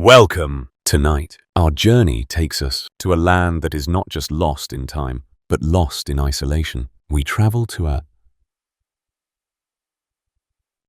Welcome! Tonight, our journey takes us to a land that is not just lost in time, but lost in isolation. We travel to a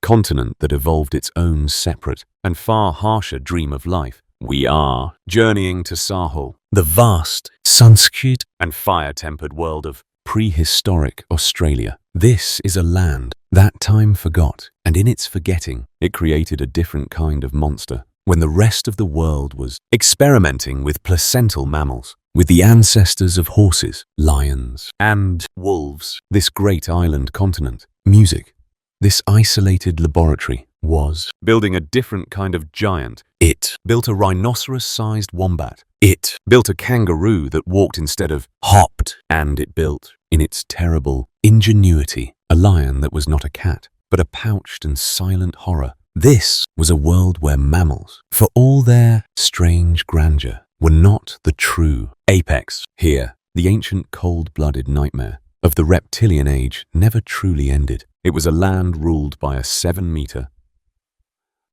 continent that evolved its own separate and far harsher dream of life. We are journeying to Sahel, the vast, sun-skewered and fire-tempered world of prehistoric Australia. This is a land that time forgot, and in its forgetting, it created a different kind of monster. When the rest of the world was experimenting with placental mammals, with the ancestors of horses, lions, and wolves, this great island continent, music, this isolated laboratory, was building a different kind of giant. It built a rhinoceros-sized wombat. It built a kangaroo that walked instead of hopped. And it built, in its terrible ingenuity, a lion that was not a cat, but a pouched and silent horror. This was a world where mammals, for all their strange grandeur, were not the true apex. Here, the ancient cold-blooded nightmare of the reptilian age never truly ended. It was a land ruled by a 7-meter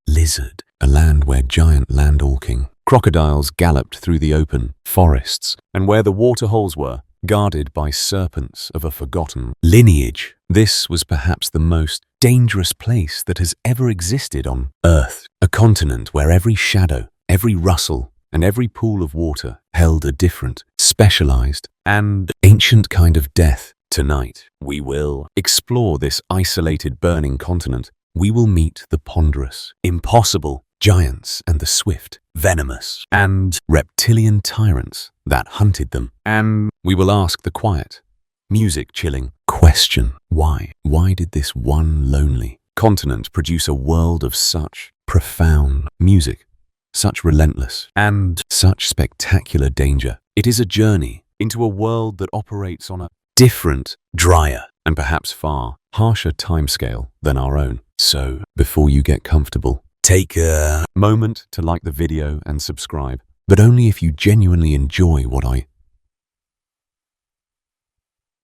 lizard, a land where giant land-walking crocodiles galloped through the open forests, and where the waterholes were guarded by serpents of a forgotten lineage. This was perhaps the most dangerous place that has ever existed on Earth, a continent where every shadow, every rustle, and every pool of water held a different, specialized, and ancient kind of death. Tonight, we will explore this isolated burning continent. We will meet the ponderous, impossible giants and the swift, venomous, and reptilian tyrants that hunted them. And we will ask the quiet, music-chilling question: why? Why did this one lonely continent produce a world of such profound music, such relentless, and such spectacular danger? It is a journey into a world that operates on a different, drier, and perhaps far harsher timescale than our own. So, before you get comfortable, take a moment to like the video and subscribe, but only if you genuinely enjoy what I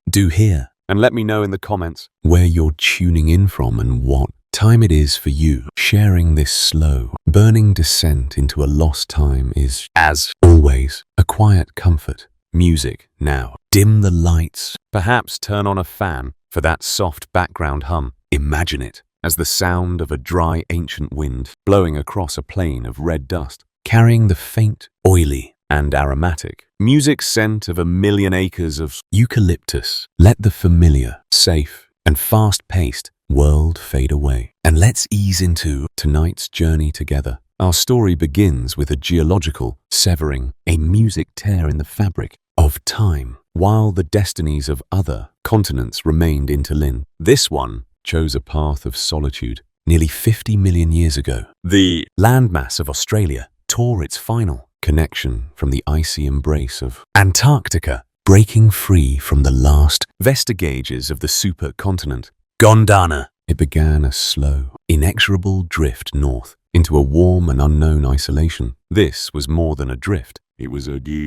do here. And let me know in the comments where you're tuning in from and what time it is for you. Sharing this slow, burning descent into a lost time is, as always, a quiet comfort. Music now. Dim the lights. Perhaps turn on a fan for that soft background hum. Imagine it as the sound of a dry ancient wind blowing across a plain of red dust, carrying the faint, oily, and aromatic music scent of a million acres of eucalyptus. Let the familiar, safe, and fast-paced world fade away, and let's ease into tonight's journey together. Our story begins with a geological severing, a music tear in the fabric of time, while the destinies of other continents remained interlinked. This one chose a path of solitude. Nearly 50 million years ago, the landmass of Australia tore its final connection from the icy embrace of Antarctica, breaking free from the last vestiges of the supercontinent Gondwana. It began a slow, inexorable drift north into a warm and unknown isolation. This was more than a drift. It was a deep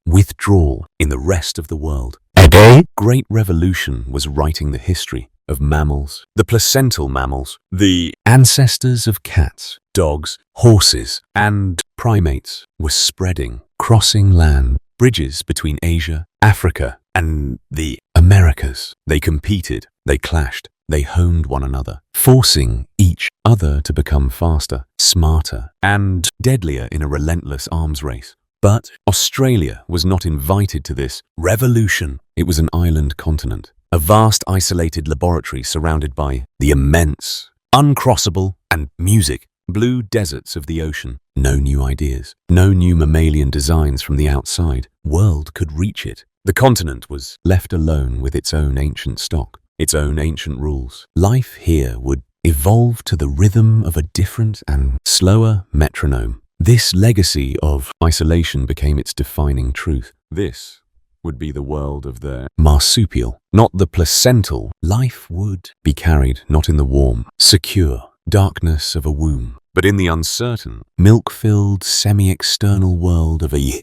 withdrawal in the rest of the world. A great revolution was writing the history of mammals, the placental mammals, the ancestors of cats, dogs, horses, and primates, were spreading, crossing land bridges between Asia, Africa, and the Americas. They competed, they clashed, they honed one another, forcing each other to become faster, smarter, and deadlier in a relentless arms race. But Australia was not invited to this revolution. It was an island continent, a vast isolated laboratory surrounded by the immense, uncrossable, and music blue deserts of the ocean. No new ideas, no new mammalian designs from the outside world could reach it. The continent was left alone with its own ancient stock, its own ancient rules. Life here would evolve to the rhythm of a different and slower metronome. This legacy of isolation became its defining truth. This would be the world of the marsupial, not the placental. Life would be carried not in the warm, secure darkness of a womb, but in the uncertain, milk-filled, semi-external world of a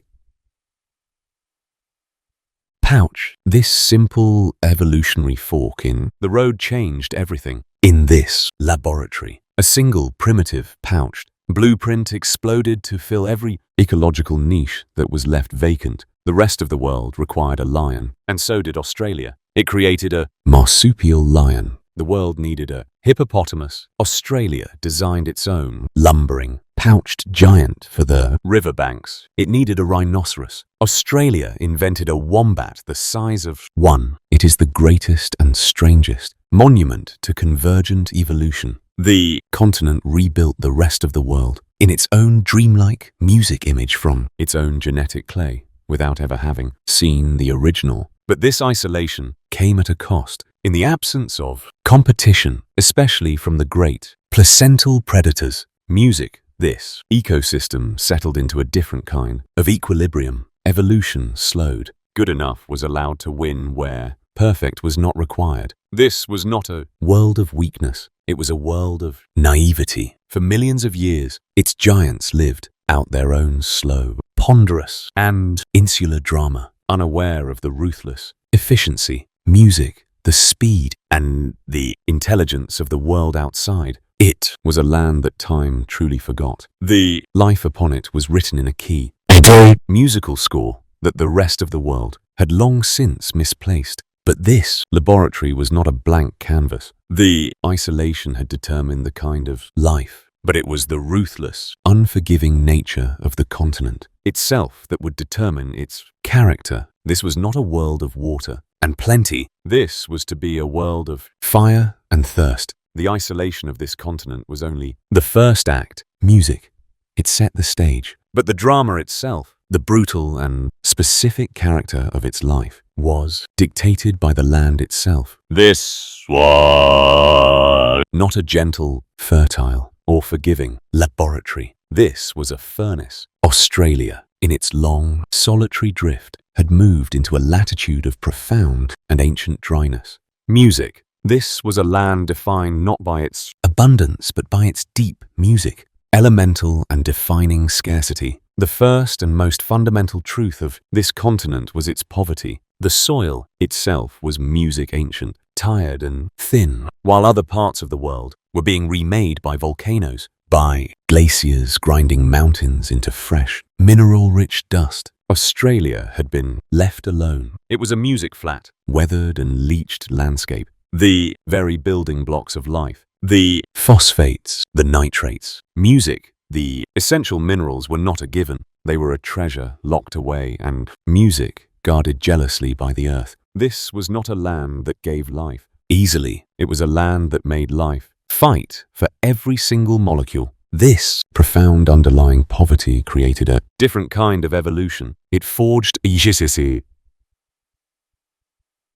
pouch. This simple evolutionary fork in the road changed everything. In this laboratory, A single primitive, pouched blueprint exploded to fill every ecological niche that was left vacant. The rest of the world required a lion, and so did Australia. It created a marsupial lion. The world needed a hippopotamus. Australia designed its own lumbering, pouched giant for the riverbanks. It needed a rhinoceros. Australia invented a wombat the size of one. It is the greatest and strangest monument to convergent evolution. The continent rebuilt the rest of the world in its own dreamlike music image from its own genetic clay, without ever having seen the original. But this isolation came at a cost. In the absence of competition, especially from the great placental predators, music, this ecosystem settled into a different kind of equilibrium. Evolution slowed. Good enough was allowed to win where perfect was not required. This was not a world of weakness. It was a world of naivety. For millions of years, its giants lived out their own slow, ponderous, and insular drama, unaware of the ruthless efficiency, music, the speed, and the intelligence of the world outside. It was a land that time truly forgot. The life upon it was written in a key, a musical score that the rest of the world had long since misplaced. But this laboratory was not a blank canvas. The isolation had determined the kind of life, but it was the ruthless, unforgiving nature of the continent itself that would determine its character. This was not a world of water and plenty. This was to be a world of fire and thirst. The isolation of this continent was only the first act. Music. It set the stage. But the drama itself, the brutal and specific character of its life, was dictated by the land itself. This was not a gentle, fertile, or forgiving laboratory. This was a furnace. Australia, in its long, solitary drift, had moved into a latitude of profound and ancient dryness. Music. This was a land defined not by its abundance, but by its deep music, elemental and defining scarcity. The first and most fundamental truth of this continent was its poverty. The soil itself was music ancient, tired and thin, while other parts of the world were being remade by volcanoes, by glaciers grinding mountains into fresh, mineral-rich dust. Australia had been left alone. It was a music flat, weathered and leached landscape. The very building blocks of life, the phosphates, the nitrates, music, the essential minerals were not a given. They were a treasure locked away, and music guarded jealously by the earth. This was not a land that gave life easily. It was a land that made life fight for every single molecule. This profound underlying poverty created a different kind of evolution. It forged a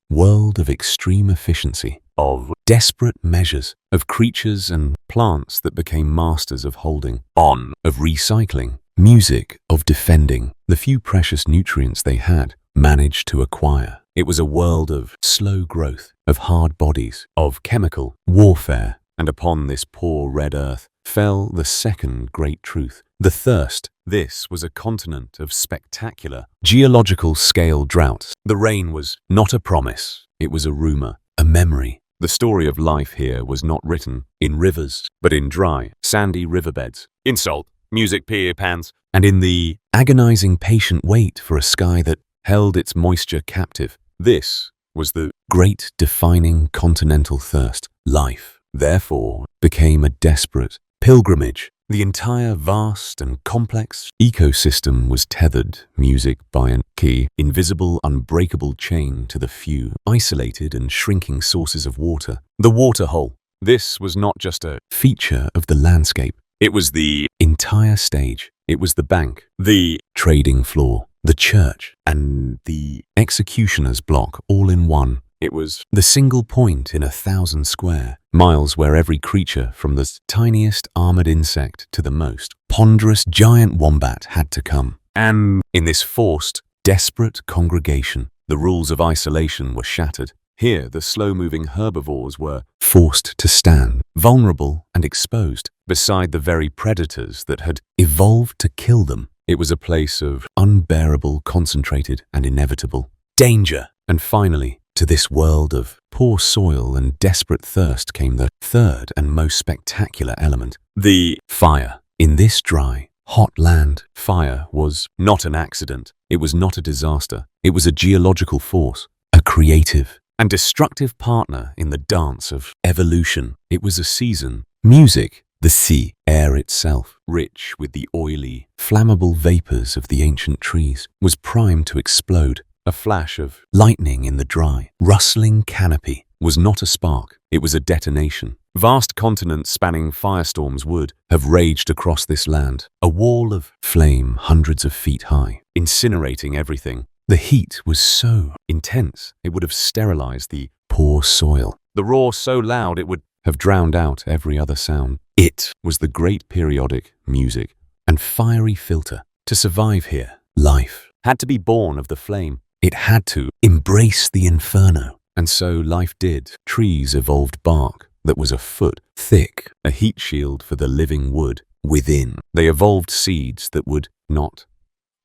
world of extreme efficiency, of desperate measures, of creatures and plants that became masters of holding on, of recycling, music, of defending the few precious nutrients they had managed to acquire. It was a world of slow growth, of hard bodies, of chemical warfare, and upon this poor red earth fell the second great truth, the thirst. This was a continent of spectacular geological scale droughts. The rain was not a promise, it was a rumor, a memory. The story of life here was not written in rivers, but in dry, sandy riverbeds, in salt, music pear pans, and in the agonizing patient wait for a sky that held its moisture captive. This was the great defining continental thirst. Life, therefore, became a desperate pilgrimage. The entire vast and complex ecosystem was tethered, music by a key, invisible, unbreakable chain to the few, isolated and shrinking sources of water. The water hole. This was not just a feature of the landscape. It was the entire stage. It was the bank, the trading floor, the church, and the executioner's block all in one. It was the single point in 1,000 square miles where every creature, from the tiniest armored insect to the most ponderous giant wombat, had to come. And in this forced, desperate congregation, the rules of isolation were shattered. Here, the slow-moving herbivores were forced to stand, vulnerable and exposed, beside the very predators that had evolved to kill them. It was a place of unbearable, concentrated, and inevitable danger. And finally, To this world of poor soil and desperate thirst came the third and most spectacular element, the fire. In this dry, hot land, fire was not an accident. It was not a disaster. It was a geological force, a creative and destructive partner in the dance of evolution. It was a season, music, the sea, air itself, rich with the oily, flammable vapors of the ancient trees, was primed to explode. A flash of lightning in the dry, rustling canopy was not a spark, it was a detonation. Vast continents spanning firestorms would have raged across this land, a wall of flame hundreds of feet high, incinerating everything. The heat was so intense, it would have sterilized the poor soil. The roar so loud it would have drowned out every other sound. It was the great periodic music and fiery filter. To survive here, life had to be born of the flame. It had to embrace the inferno. And so life did. Trees evolved bark that was a foot thick, a heat shield for the living wood within. They evolved seeds that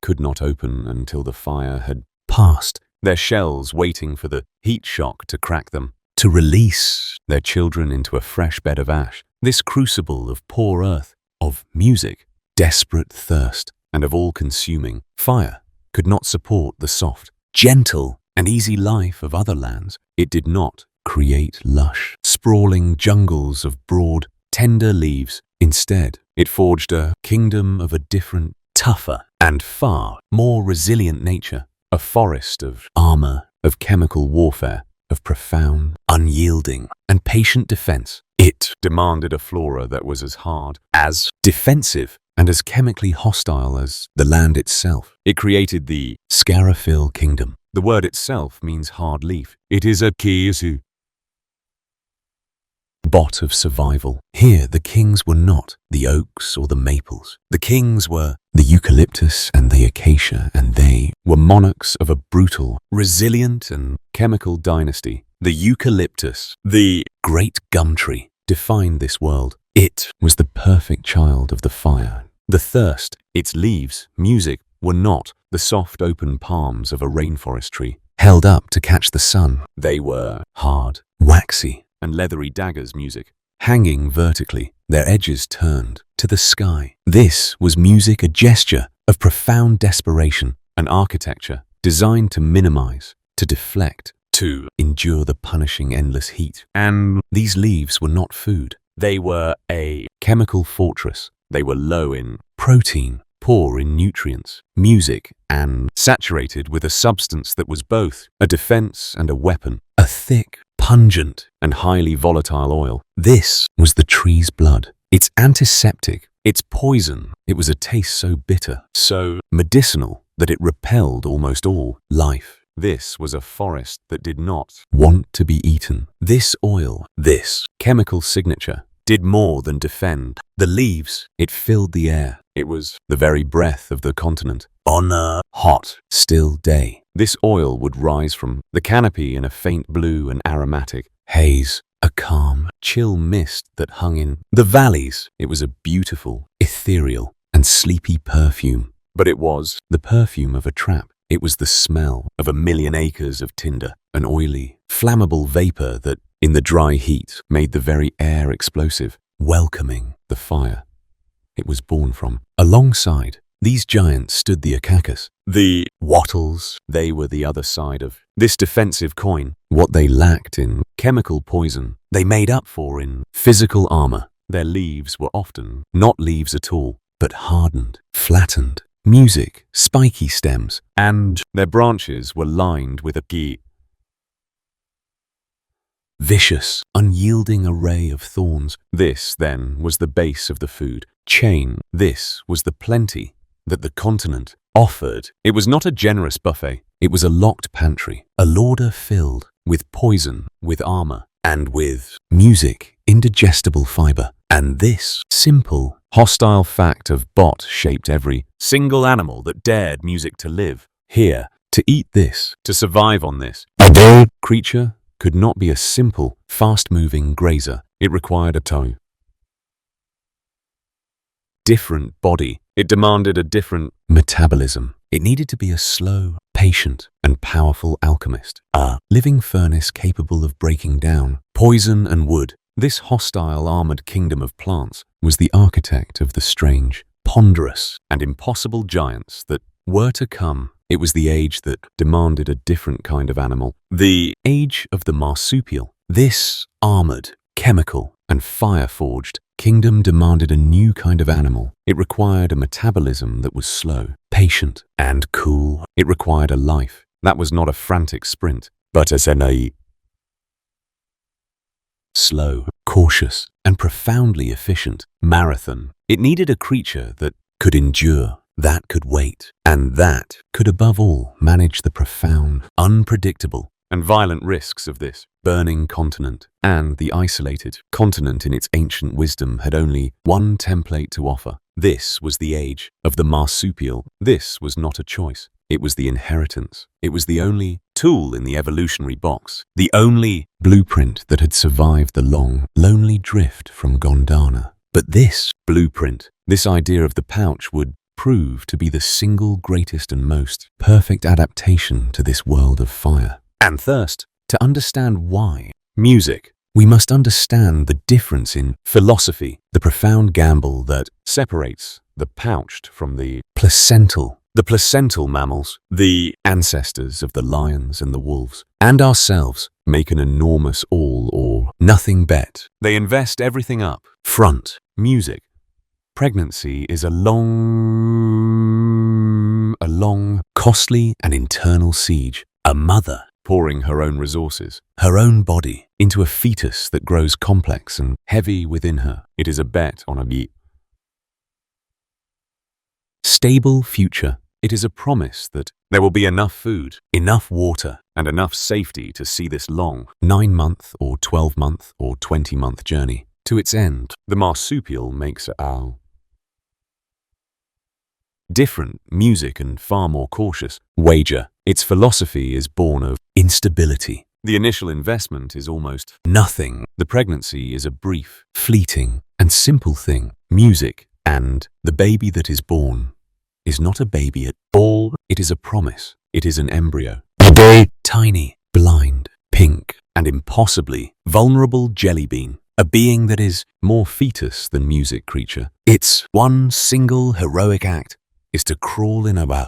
could not open until the fire had passed, their shells waiting for the heat shock to crack them, to release their children into a fresh bed of ash. This crucible of poor earth, of music, desperate thirst, and of all-consuming fire could not support the soft, gentle, and easy life of other lands. It did not create lush, sprawling jungles of broad, tender leaves. Instead, it forged a kingdom of a different, tougher, and far more resilient nature, a forest of armor, of chemical warfare, of profound, unyielding, and patient defense. It demanded a flora that was as hard, as defensive, and as chemically hostile as the land itself. It created the Scaraphil Kingdom. The word itself means hard leaf. It is a kiasu, bot of survival. Here the kings were not the oaks or the maples. The kings were the eucalyptus and the acacia, and they were monarchs of a brutal, resilient and chemical dynasty. The eucalyptus, the great gum tree, defined this world. It was the perfect child of the fire. The thirst, its leaves, music, were not the soft open palms of a rainforest tree, held up to catch the sun. They were hard, waxy, and leathery daggers music, hanging vertically, their edges turned to the sky. This was music, a gesture of profound desperation, an architecture designed to minimize, to deflect, to endure the punishing endless heat. And these leaves were not food. They were a chemical fortress. They were low in protein, poor in nutrients, music, and saturated with a substance that was both a defense and a weapon, a thick, pungent, and highly volatile oil. This was the tree's blood, its antiseptic, its poison. It was a taste so bitter, so medicinal, that it repelled almost all life. This was a forest that did not want to be eaten. This oil, this chemical signature, did more than defend. The leaves, it filled the air. It was the very breath of the continent. On a hot, still day, this oil would rise from the canopy in a faint blue and aromatic haze, a calm, chill mist that hung in the valleys. It was a beautiful, ethereal, and sleepy perfume. But it was the perfume of a trap. It was the smell of a million acres of tinder, an oily, flammable vapor that, in the dry heat, made the very air explosive, welcoming the fire it was born from. Alongside these giants stood the akakis, the wattles. They were the other side of this defensive coin. What they lacked in chemical poison, they made up for in physical armor. Their leaves were often not leaves at all, but hardened, flattened, music, spiky stems, and their branches were lined with a vicious, unyielding array of thorns. This, then, was the base of the food chain. This was the plenty that the continent offered. It was not a generous buffet. It was a locked pantry, a larder filled with poison, with armor, and with music, indigestible fiber. And this simple, hostile fact of bot shaped every single animal that dared music to live. Here, to eat this, to survive on this, a creature could not be a simple, fast-moving grazer. It required a different body. It demanded a different metabolism. It needed to be a slow, patient, and powerful alchemist, a living furnace capable of breaking down poison and wood. This hostile armored kingdom of plants was the architect of the strange, ponderous, and impossible giants that were to come. It was the age that demanded a different kind of animal, the age of the marsupial. This armored, chemical, and fire-forged kingdom demanded a new kind of animal. It required a metabolism that was slow, patient, and cool. It required a life that was not a frantic sprint, but a slow, cautious, and profoundly efficient marathon. It needed a creature that could endure, that could wait, and that could above all manage the profound, unpredictable, and violent risks of this burning continent. And the isolated continent in its ancient wisdom had only one template to offer. This was the age of the marsupial. This was not a choice. It was the inheritance. It was the only tool in the evolutionary box, the only blueprint that had survived the long, lonely drift from Gondwana. But this blueprint, this idea of the pouch, would prove to be the single greatest and most perfect adaptation to this world of fire and thirst. To understand why music, we must understand the difference in philosophy, the profound gamble that separates the pouched from the placental. The placental mammals, the ancestors of the lions and the wolves, and ourselves, make an enormous all or nothing bet. They invest everything up front. Music. Pregnancy is a long, costly and internal siege. A mother pouring her own resources, her own body, into a fetus that grows complex and heavy within her. It is a bet on a stable future. It is a promise that there will be enough food, enough water, and enough safety to see this long 9-month or 12-month or 20-month journey to its end. The marsupial makes a different music and far more cautious wager. Its philosophy is born of instability. The initial investment is almost nothing. The pregnancy is a brief, fleeting, and simple thing. Music and the baby that is born is not a baby at all. It is a promise. It is an embryo. Tiny, blind, pink, and impossibly vulnerable jelly bean. A being that is more fetus than music creature. Its one single heroic act is to crawl in a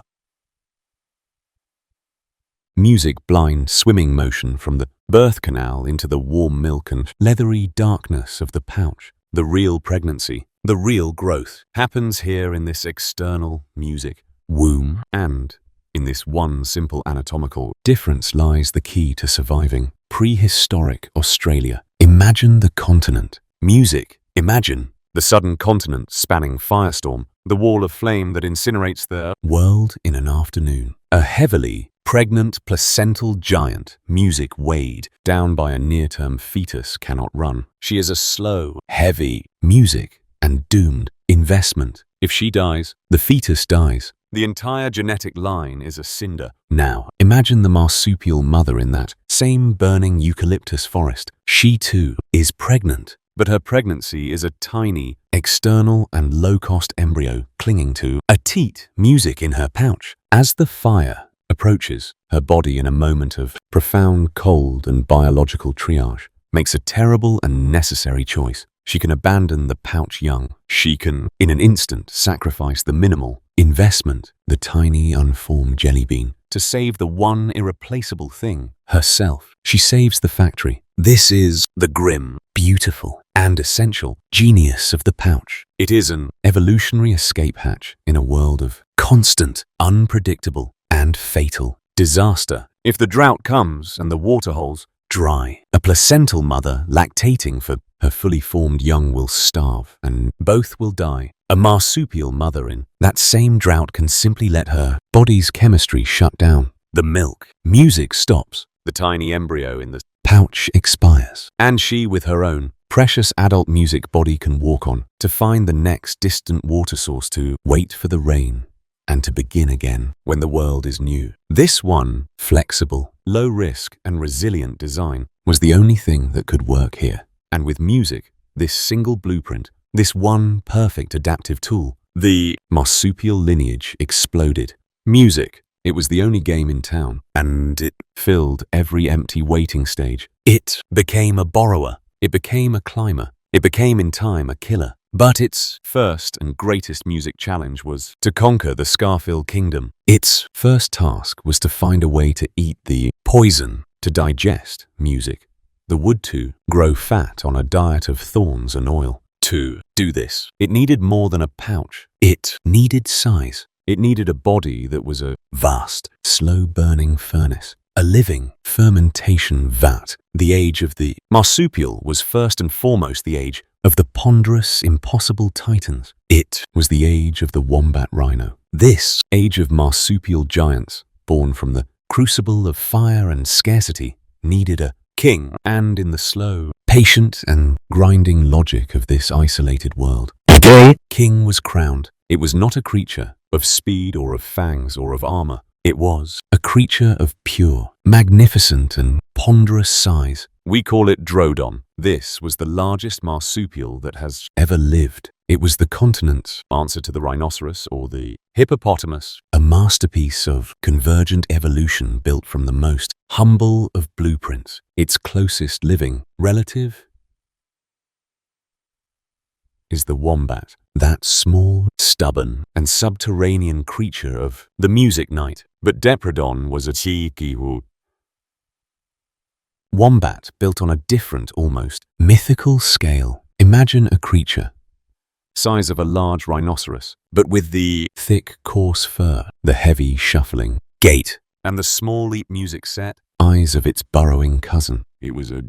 music blind swimming motion from the birth canal into the warm milk and leathery darkness of the pouch. The real pregnancy, the real growth, happens here in this external music womb, and in this one simple anatomical difference lies the key to surviving prehistoric Australia. Imagine the continent. Music. Imagine the sudden continent spanning firestorm, the wall of flame that incinerates the world in an afternoon. A heavily pregnant placental giant, music weighed down by a near-term fetus, cannot run. She is a slow, heavy music and doomed investment. If she dies, the fetus dies. The entire genetic line is a cinder. Now, imagine the marsupial mother in that same burning eucalyptus forest. She too is pregnant, but her pregnancy is a tiny, external and low-cost embryo clinging to a teat music in her pouch. As the fire approaches, her body in a moment of profound cold and biological triage makes a terrible and necessary choice. She can abandon the pouch young. She can, in an instant, sacrifice the minimal investment, the tiny unformed jelly bean, to save the one irreplaceable thing, herself. She saves the factory. This is the grim, beautiful, and essential genius of the pouch. It is an evolutionary escape hatch in a world of constant, unpredictable, and fatal disaster. If the drought comes and the waterholes dry, a placental mother lactating for her fully formed young will starve, and both will die. A marsupial mother in that same drought can simply let her body's chemistry shut down. The milk, music stops. The tiny embryo in the pouch expires, and she, with her own precious adult music body, can walk on to find the next distant water source, to wait for the rain, and to begin again when the world is new. This one flexible, low-risk and resilient design was the only thing that could work here. And with music, this single blueprint, this one perfect adaptive tool, the marsupial lineage exploded. Music, It was the only game in town, and it filled every empty waiting stage. It became a borrower. It became a climber. It became in time a killer. But its first and greatest music challenge was to conquer the Scarfield kingdom. Its first task was to find a way to eat the poison, to digest music, the wood to grow fat on a diet of thorns and oil. To do this, it needed more than a pouch. It needed size. It needed a body that was a vast, slow-burning furnace, a living fermentation vat. The age of the marsupial was first and foremost the age of the ponderous, impossible titans. It was the age of the wombat rhino. This age of marsupial giants, born from the crucible of fire and scarcity, needed a king, and in the slow, patient and grinding logic of this isolated world, a king was crowned. It was not a creature of speed or of fangs or of armor. It was a creature of pure, magnificent and ponderous size. We call it Drodon. This was the largest marsupial that has ever lived. It was the continent's answer to the rhinoceros or the hippopotamus, a masterpiece of convergent evolution built from the most humble of blueprints. Its closest living relative is the wombat, that small, stubborn, and subterranean creature of the music night. But Depredon was a tiki-hoo. Wombat built on a different, almost mythical scale. Imagine a creature, size of a large rhinoceros, but with the thick, coarse fur, the heavy, shuffling gait, and the small leap music set, eyes of its burrowing cousin. It was a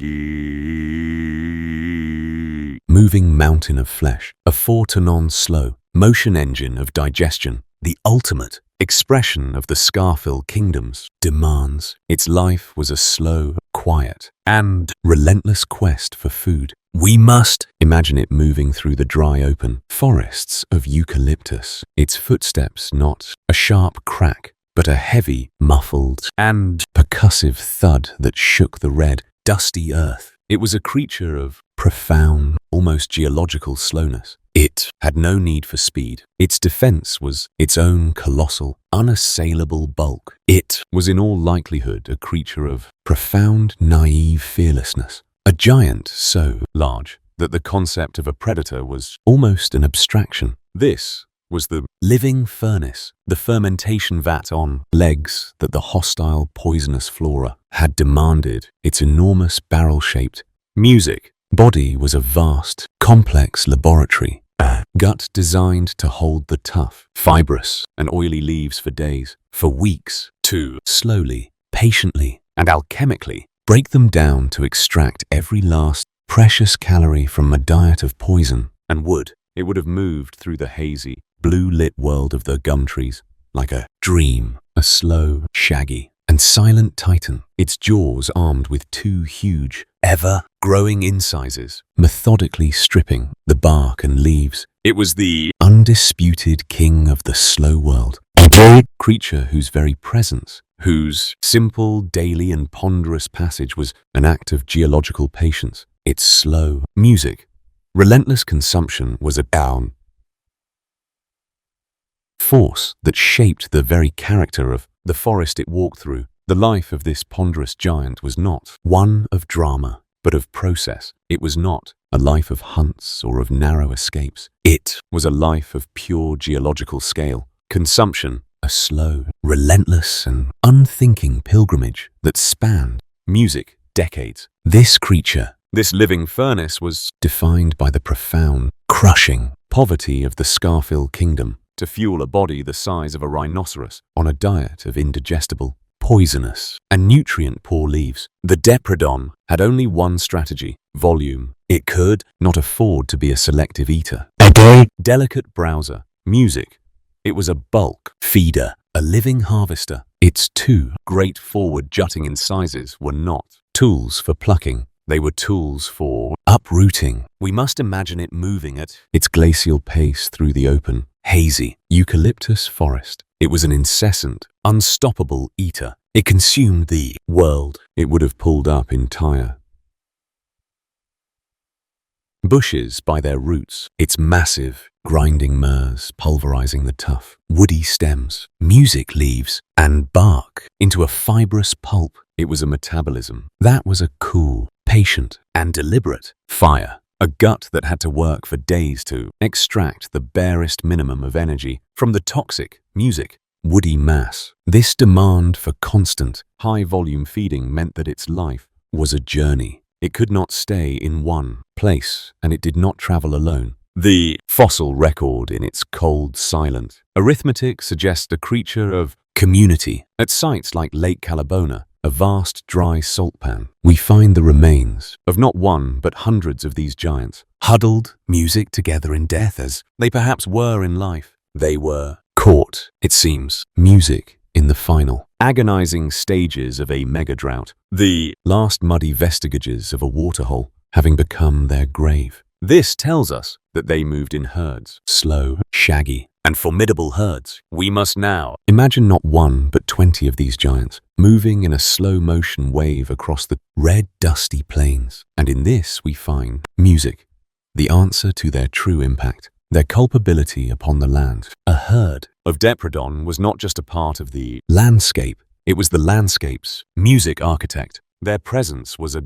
moving mountain of flesh, a 4-to-non slow motion engine of digestion, the ultimate expression of the Scarfield kingdom's demands. Its life was a slow, quiet, and relentless quest for food. We must imagine it moving through the dry open forests of eucalyptus, its footsteps not a sharp crack, but a heavy, muffled, and percussive thud that shook the red, dusty earth. It was a creature of profound, almost geological slowness. It had no need for speed. Its defense was its own colossal, unassailable bulk. It was in all likelihood a creature of profound, naive fearlessness. A giant so large that the concept of a predator was almost an abstraction. This was the living furnace, the fermentation vat on legs that the hostile, poisonous flora had demanded. Its enormous barrel-shaped music body was a vast, complex laboratory, a gut designed to hold the tough, fibrous, and oily leaves for days, for weeks, to slowly, patiently, and alchemically break them down to extract every last precious calorie from a diet of poison and wood. It would have moved through the hazy, blue-lit world of the gum trees like a dream, a slow, shaggy, and silent titan, its jaws armed with 2 huge, ever-growing incisors, methodically stripping the bark and leaves. It was the undisputed king of the slow world, a creature whose very presence, whose simple, daily, and ponderous passage was an act of geological patience. Its slow music, relentless consumption was a down force that shaped the very character of the forest it walked through. The life of this ponderous giant was not one of drama, but of process. It was not a life of hunts or of narrow escapes. It was a life of pure geological scale. Consumption, a slow, relentless, and unthinking pilgrimage that spanned music, decades. This creature, this living furnace, was defined by the profound, crushing poverty of the Scarfield kingdom. To fuel a body the size of a rhinoceros on a diet of indigestible, poisonous, and nutrient-poor leaves, the Depredon had only one strategy: volume. It could not afford to be a selective eater, a delicate browser. Music. It was a bulk feeder, a living harvester. Its 2 great forward jutting incisors were not tools for plucking. They were tools for uprooting. We must imagine it moving at its glacial pace through the open, hazy eucalyptus forest. It was an incessant, unstoppable eater. It consumed the world. It would have pulled up entire bushes by their roots, its massive, grinding murs pulverizing the tough, woody stems, music leaves, and bark into a fibrous pulp. It was a metabolism. That was a cool, patient, and deliberate fire. A gut that had to work for days to extract the barest minimum of energy from the toxic, music, woody mass. This demand for constant, high-volume feeding meant that its life was a journey. It could not stay in one place, and it did not travel alone. The fossil record in its cold, silent arithmetic suggests a creature of community. At sites like Lake Callabona, a vast dry salt pan, we find the remains of not one but hundreds of these giants, huddled, music together in death as they perhaps were in life. They were caught, it seems, music in the final, agonizing stages of a mega drought, the last muddy vestigages of a waterhole having become their grave. This tells us that they moved in herds, slow, shaggy, and formidable herds. We must now imagine not one but 20 of these giants moving in a slow-motion wave across the red, dusty plains. And in this we find music, the answer to their true impact, their culpability upon the land. A herd of Depredon was not just a part of the landscape, it was the landscape's music architect. Their presence was a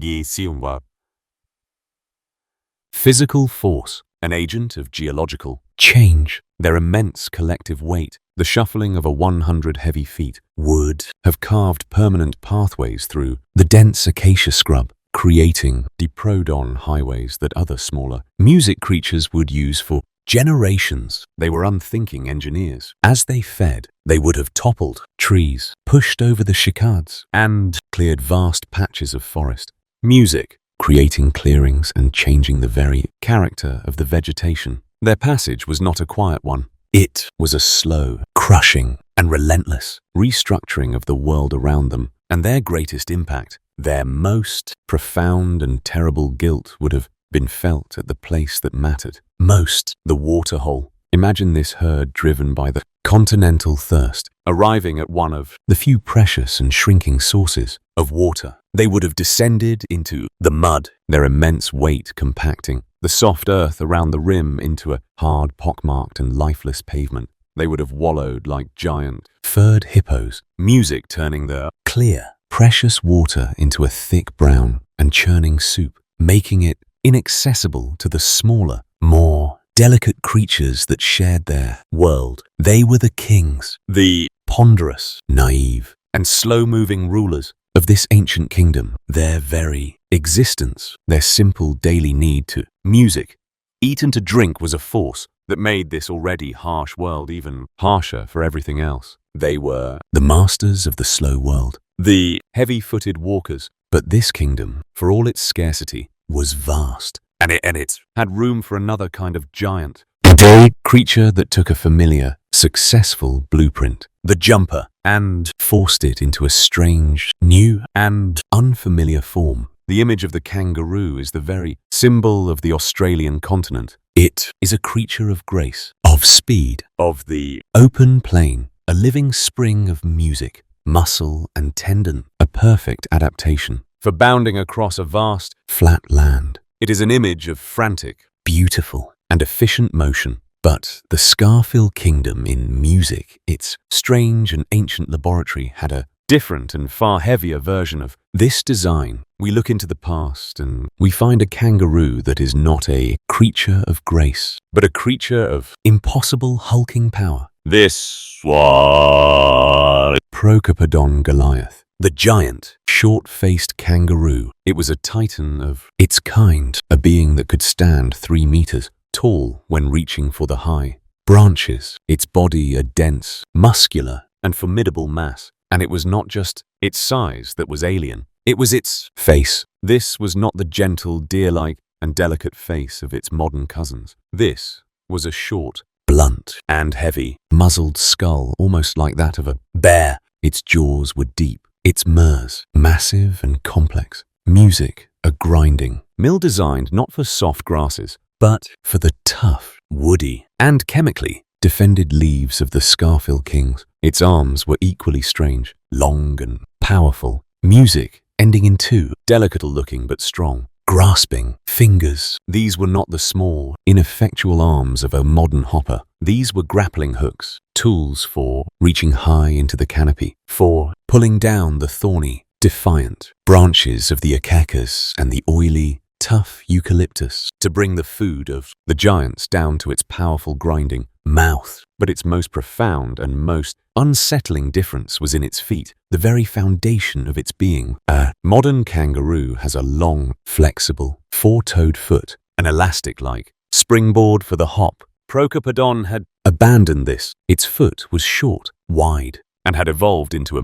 physical force, an agent of geological change. Their immense collective weight, the shuffling of 100 heavy feet, would have carved permanent pathways through the dense acacia scrub, creating Depredon highways that other smaller music creatures would use for generations. They were unthinking engineers. As they fed, they would have toppled trees, pushed over the chicads, and cleared vast patches of forest. Music, creating clearings and changing the very character of the vegetation. Their passage was not a quiet one. It was a slow, crushing, and relentless restructuring of the world around them, and their greatest impact, their most profound and terrible guilt would have been felt at the place that mattered most, the waterhole. Imagine this herd driven by the continental thirst, arriving at one of the few precious and shrinking sources of water. They would have descended into the mud, their immense weight compacting the soft earth around the rim into a hard, pockmarked and lifeless pavement. They would have wallowed like giant, furred hippos, music turning the clear, precious water into a thick brown and churning soup, making it inaccessible to the smaller, more delicate creatures that shared their world. They were the kings, the ponderous, naive, and slow-moving rulers of this ancient kingdom. Their very existence, their simple daily need to music, eat and to drink was a force that made this already harsh world even harsher for everything else. They were the masters of the slow world, the heavy-footed walkers. But this kingdom, for all its scarcity, was vast, and it had room for another kind of giant, a creature that took a familiar, successful blueprint, the jumper, and forced it into a strange, new, and unfamiliar form. The image of the kangaroo is the very symbol of the Australian continent. It is a creature of grace, of speed, of the open plain, a living spring of music, muscle and tendon, a perfect adaptation for bounding across a vast, flat land. It is an image of frantic, beautiful, and efficient motion. But the Scarfield Kingdom in music, its strange and ancient laboratory, had a different and far heavier version of this design. We look into the past and we find a kangaroo that is not a creature of grace, but a creature of impossible hulking power. This was Procopodon Goliath, the giant, short-faced kangaroo. It was a titan of its kind, a being that could stand 3 meters tall when reaching for the high branches, its body a dense, muscular, and formidable mass. And it was not just its size that was alien, it was its face. This was not the gentle, deer-like, and delicate face of its modern cousins. This was a short, blunt, and heavy, muzzled skull, almost like that of a bear. Its jaws were deep, its murs massive and complex. Music, a grinding mill designed not for soft grasses, but for the tough, woody, and chemically defended leaves of the Scarfield Kings. Its arms were equally strange, long and powerful. Music ending in 2, delicate-looking but strong. grasping fingers. These were not the small, ineffectual arms of a modern hopper. These were grappling hooks, tools for reaching high into the canopy, for pulling down the thorny, defiant branches of the acacias and the oily, tough eucalyptus, to bring the food of the giants down to its powerful grinding mouth. But its most profound and most unsettling difference was in its feet, the very foundation of its being. A modern kangaroo has a long, flexible, four-toed foot, an elastic-like springboard for the hop. Procopodon had abandoned this. Its foot was short, wide, and had evolved into a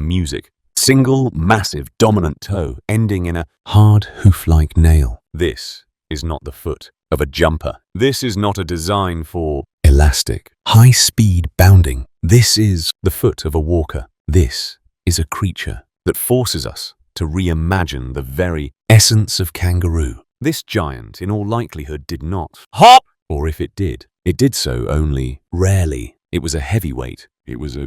single, massive, dominant toe, ending in a hard, hoof-like nail. This is not the foot of a jumper. This is not a design for elastic, high-speed bounding. This is the foot of a walker. This is a creature that forces us to reimagine the very essence of kangaroo. This giant, in all likelihood, did not hop, or if it did so only rarely. It was a heavyweight. It was a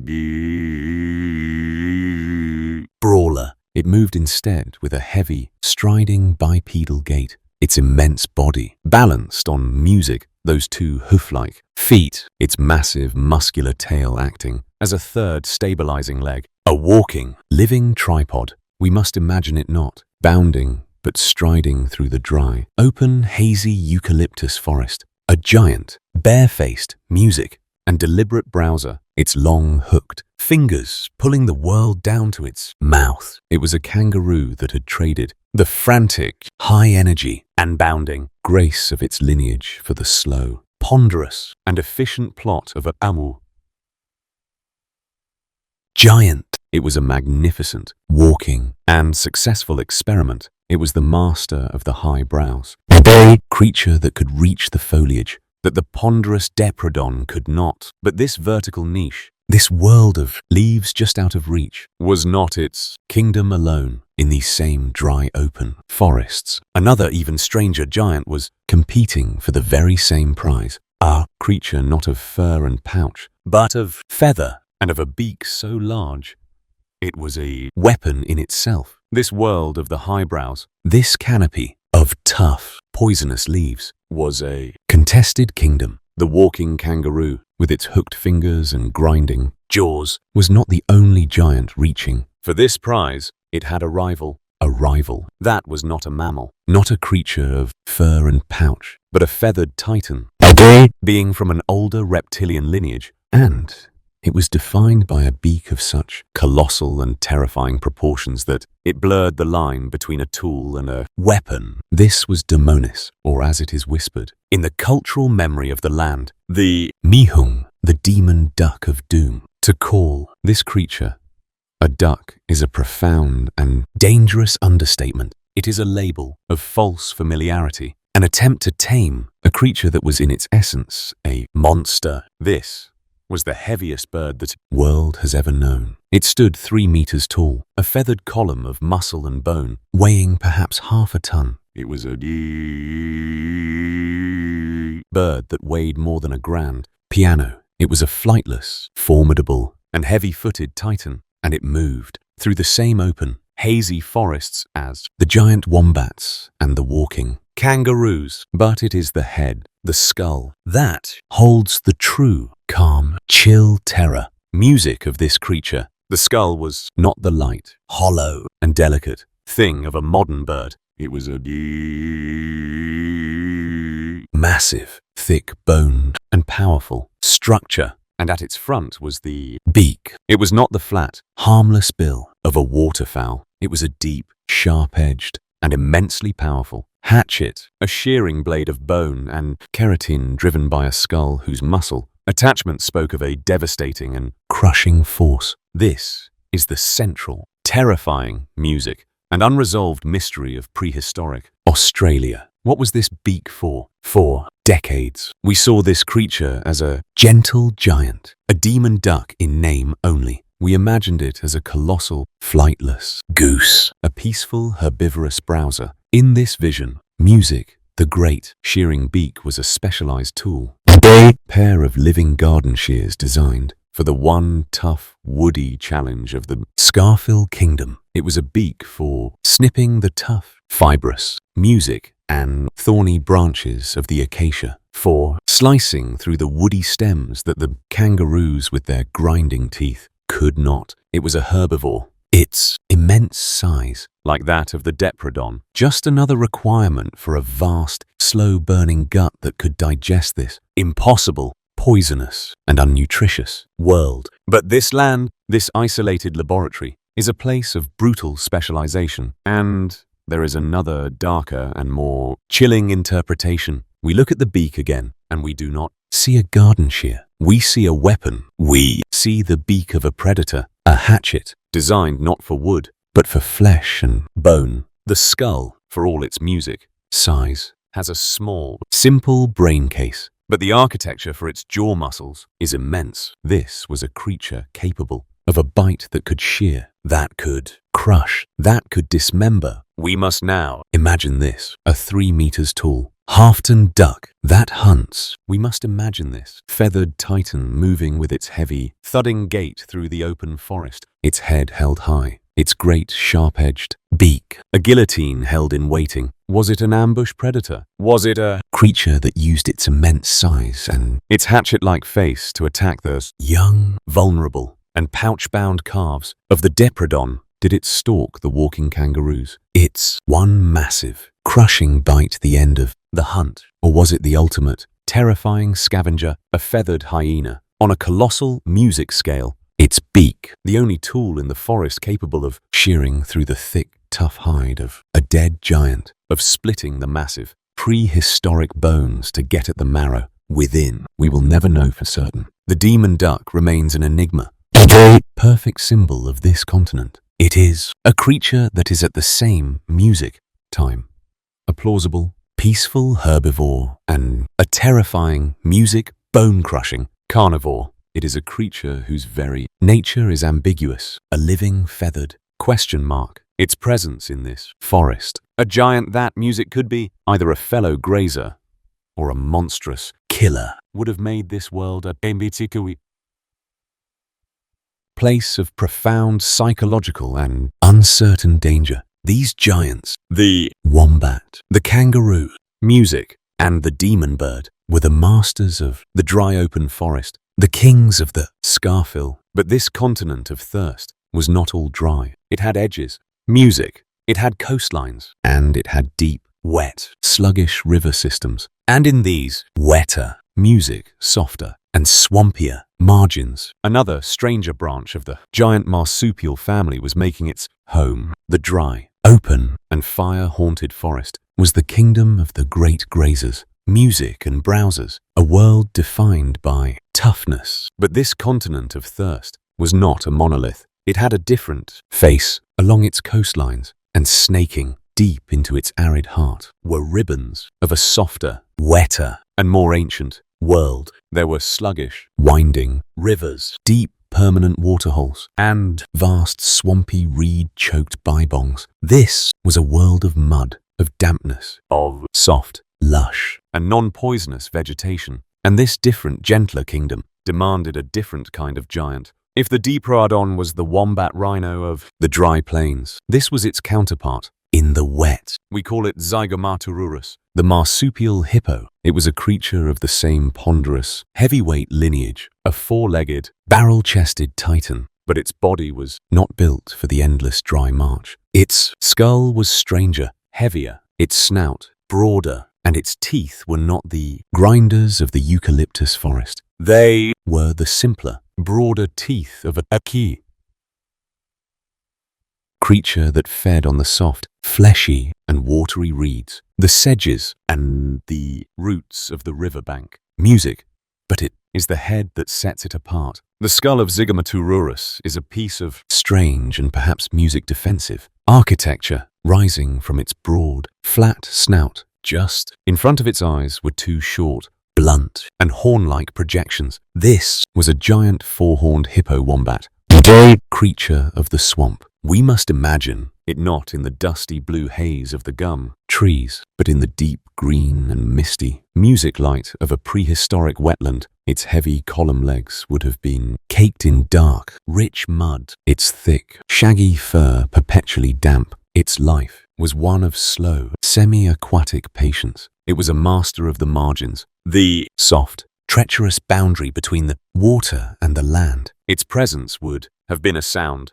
brawler. It moved instead with a heavy, striding bipedal gait. Its immense body balanced on music, those two hoof-like feet, its massive, muscular tail acting as a third stabilizing leg, a walking, living tripod. We must imagine it not bounding, but striding through the dry, open, hazy eucalyptus forest, a giant, barefaced music and deliberate browser, its long, hooked fingers pulling the world down to its mouth. It was a kangaroo that had traded the frantic, high energy and bounding grace of its lineage for the slow, ponderous and efficient plot of a giant. It was a magnificent, walking and successful experiment. It was the master of the high brows, a very creature that could reach the foliage that the ponderous Deprodon could not. But this vertical niche, this world of leaves just out of reach, was not its kingdom alone. In these same dry, open forests, another even stranger giant was competing for the very same prize. A creature not of fur and pouch, but of feather and of a beak so large it was a weapon in itself. This world of the highbrows, this canopy of tough, poisonous leaves, was a contested kingdom. The walking kangaroo, with its hooked fingers and grinding jaws, was not the only giant reaching for this prize. It had a rival. A rival. That was not a mammal, not a creature of fur and pouch, but a feathered titan, being from an older reptilian lineage, and it was defined by a beak of such colossal and terrifying proportions that it blurred the line between a tool and a weapon. This was Damonis, or as it is whispered in the cultural memory of the land, the Mihung, the demon duck of doom. To call this creature a duck is a profound and dangerous understatement. It is a label of false familiarity, an attempt to tame a creature that was in its essence a monster. This was the heaviest bird that the world has ever known. It stood 3 meters tall, a feathered column of muscle and bone, weighing perhaps half a ton. It was a bird that weighed more than a grand piano. It was a flightless, formidable, and heavy-footed titan, and it moved through the same open, hazy forests as the giant wombats and the walking kangaroos. But it is the head, the skull, that holds the true, calm, chill terror music of this creature. The skull was not the light, hollow, and delicate thing of a modern bird. It was a massive, thick-boned, and powerful structure, and at its front was the beak. It was not the flat, harmless bill of a waterfowl. It was a deep, sharp-edged, and immensely powerful hatchet, a shearing blade of bone and keratin driven by a skull whose muscle attachment spoke of a devastating and crushing force. This is the central, terrifying music and unresolved mystery of prehistoric Australia. What was this beak for? For decades, we saw this creature as a gentle giant, a demon duck in name only. We imagined it as a colossal, flightless goose, a peaceful, herbivorous browser. In this vision, music, the great shearing beak, was a specialized tool, a pair of living garden shears designed for the one tough, woody challenge of the Scarfil kingdom. It was a beak for snipping the tough, fibrous music and thorny branches of the acacia. 4. Slicing through the woody stems that the kangaroos with their grinding teeth could not. It was a herbivore. Its immense size, like that of the Depredon, just another requirement for a vast, slow-burning gut that could digest this impossible, poisonous, and unnutritious world. But this land, this isolated laboratory, is a place of brutal specialization. And there is another darker and more chilling interpretation. We look at the beak again, and we do not see a garden shear. We see a weapon. We see the beak of a predator, a hatchet, designed not for wood, but for flesh and bone. The skull, for all its music, size, has a small, simple brain case, but the architecture for its jaw muscles is immense. This was a creature capable of a bite that could shear, that could crush, that could dismember. We must now imagine this, a 3 meters tall Halfton duck that hunts. We must imagine this feathered titan moving with its heavy, thudding gait through the open forest, its head held high, its great sharp-edged beak, a guillotine held in waiting. Was it an ambush predator? Was it a creature that used its immense size and its hatchet-like face to attack those young, vulnerable, and pouch-bound calves of the Depredon? Did it stalk the walking kangaroos? Its one massive, crushing bite the end of the hunt? Or was it the ultimate, terrifying scavenger, a feathered hyena, on a colossal music scale? Its beak, the only tool in the forest capable of shearing through the thick, tough hide of a dead giant, of splitting the massive, prehistoric bones to get at the marrow within. We will never know for certain. The demon duck remains an enigma, a perfect symbol of this continent. It is a creature that is at the same music time, a plausible, peaceful herbivore, and a terrifying, music, bone-crushing carnivore. It is a creature whose very nature is ambiguous, a living, feathered question mark. Its presence in this forest, a giant that music could be either a fellow grazer or a monstrous killer, would have made this world a place of profound psychological and uncertain danger. These giants, the wombat, the kangaroo, music, and the demon bird, were the masters of the dry open forest, the kings of the scarfil. But this continent of thirst was not all dry. It had edges, music, it had coastlines, and it had deep, wet, sluggish river systems. And in these, wetter, music, softer, and swampier margins, another stranger branch of the giant marsupial family was making its home. The dry, open, and fire-haunted forest was the kingdom of the great grazers, music and browsers, a world defined by toughness. But this continent of thirst was not a monolith. It had a different face along its coastlines, and snaking deep into its arid heart were ribbons of a softer, wetter, and more ancient world. There were sluggish, winding rivers, deep, permanent waterholes, and vast, swampy, reed-choked bybongs. This was a world of mud, of dampness, of soft, lush, and non-poisonous vegetation. And this different, gentler kingdom demanded a different kind of giant. If the Depredon was the wombat rhino of the dry plains, this was its counterpart in the wet. We call it Zygomatururus, the marsupial hippo. It was a creature of the same ponderous, heavyweight lineage, a four-legged, barrel-chested titan, but its body was not built for the endless dry march. Its skull was stranger, heavier, its snout broader, and its teeth were not the grinders of the eucalyptus forest. They were the simpler, broader teeth of a key creature that fed on the soft, fleshy, and watery reeds, the sedges, and the roots of the riverbank. Music, but it is the head that sets it apart. The skull of Zygomatururus is a piece of strange and perhaps music defensive architecture rising from its broad, flat snout. Just in front of its eyes were two short, blunt, and horn-like projections. This was a giant four-horned hippo wombat, a creature of the swamp. We must imagine it not in the dusty blue haze of the gum trees, but in the deep green and misty music light of a prehistoric wetland. Its heavy column legs would have been caked in dark, rich mud, its thick, shaggy fur perpetually damp. Its life was one of slow, semi-aquatic patience. It was a master of the margins, the soft, treacherous boundary between the water and the land. Its presence would have been a sound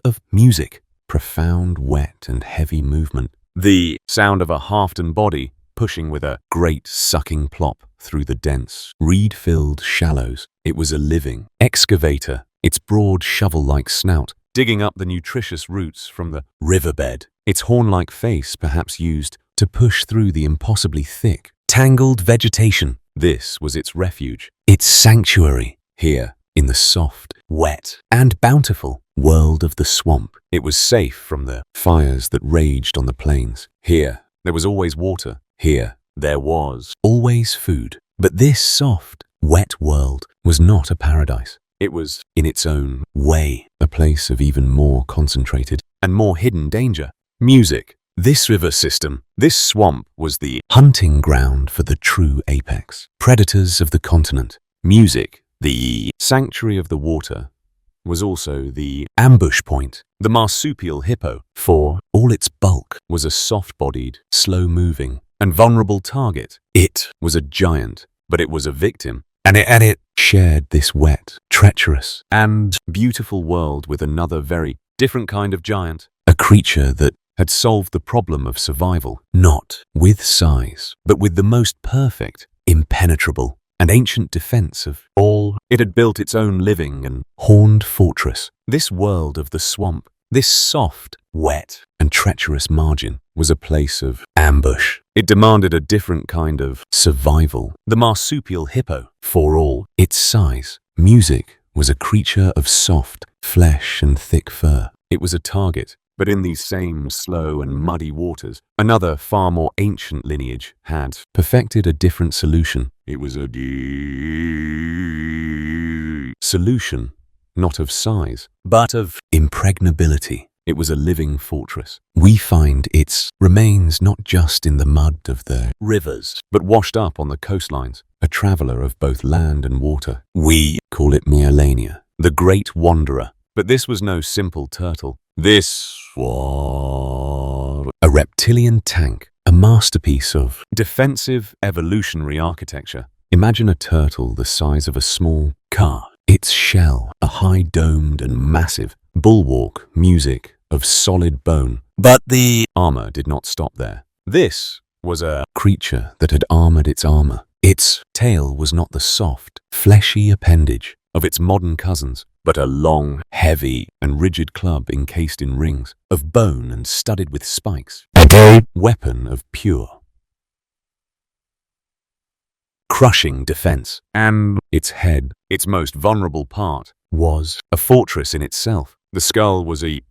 of music, profound, wet, and heavy movement. The sound of a half-turned body pushing with a great sucking plop through the dense, reed-filled shallows. It was a living excavator, its broad shovel-like snout digging up the nutritious roots from the riverbed, its horn-like face perhaps used to push through the impossibly thick, tangled vegetation. This was its refuge, its sanctuary, here in the soft, wet, and bountiful world of the swamp. It was safe from the fires that raged on the plains. Here, there was always water. Here, there was always food. But this soft, wet world was not a paradise. It was, in its own way, a place of even more concentrated and more hidden danger. Music. This river system, this swamp was the hunting ground for the true apex, predators of the continent. Music, the sanctuary of the water, was also the ambush point. The marsupial hippo, for all its bulk, was a soft-bodied, slow-moving, and vulnerable target. It was a giant, but it was a victim. And it shared this wet, treacherous, and beautiful world with another very different kind of giant. A creature that had solved the problem of survival, not with size, but with the most perfect, impenetrable, and ancient defense of all. It had built its own living and horned fortress. This world of the swamp, this soft, wet, and treacherous margin, was a place of ambush. It demanded a different kind of survival. The marsupial hippo, for all its size, music was a creature of soft flesh and thick fur. It was a target, but in these same slow and muddy waters, another far more ancient lineage had perfected a different solution. It was a solution, not of size, but of impregnability. It was a living fortress. We find its remains not just in the mud of the rivers, but washed up on the coastlines, a traveler of both land and water. We call it Meolania, the great wanderer. But this was no simple turtle. This was a reptilian tank, a masterpiece of defensive evolutionary architecture. Imagine a turtle the size of a small car. Its shell, a high-domed and massive bulwark, music of solid bone. But the armor did not stop there. This was a creature that had armored its armor. Its tail was not the soft, fleshy appendage of its modern cousins, but a long, heavy, and rigid club encased in rings of bone and studded with spikes. A weapon of pure, crushing defense. And its head, its most vulnerable part, was a fortress in itself. The skull was a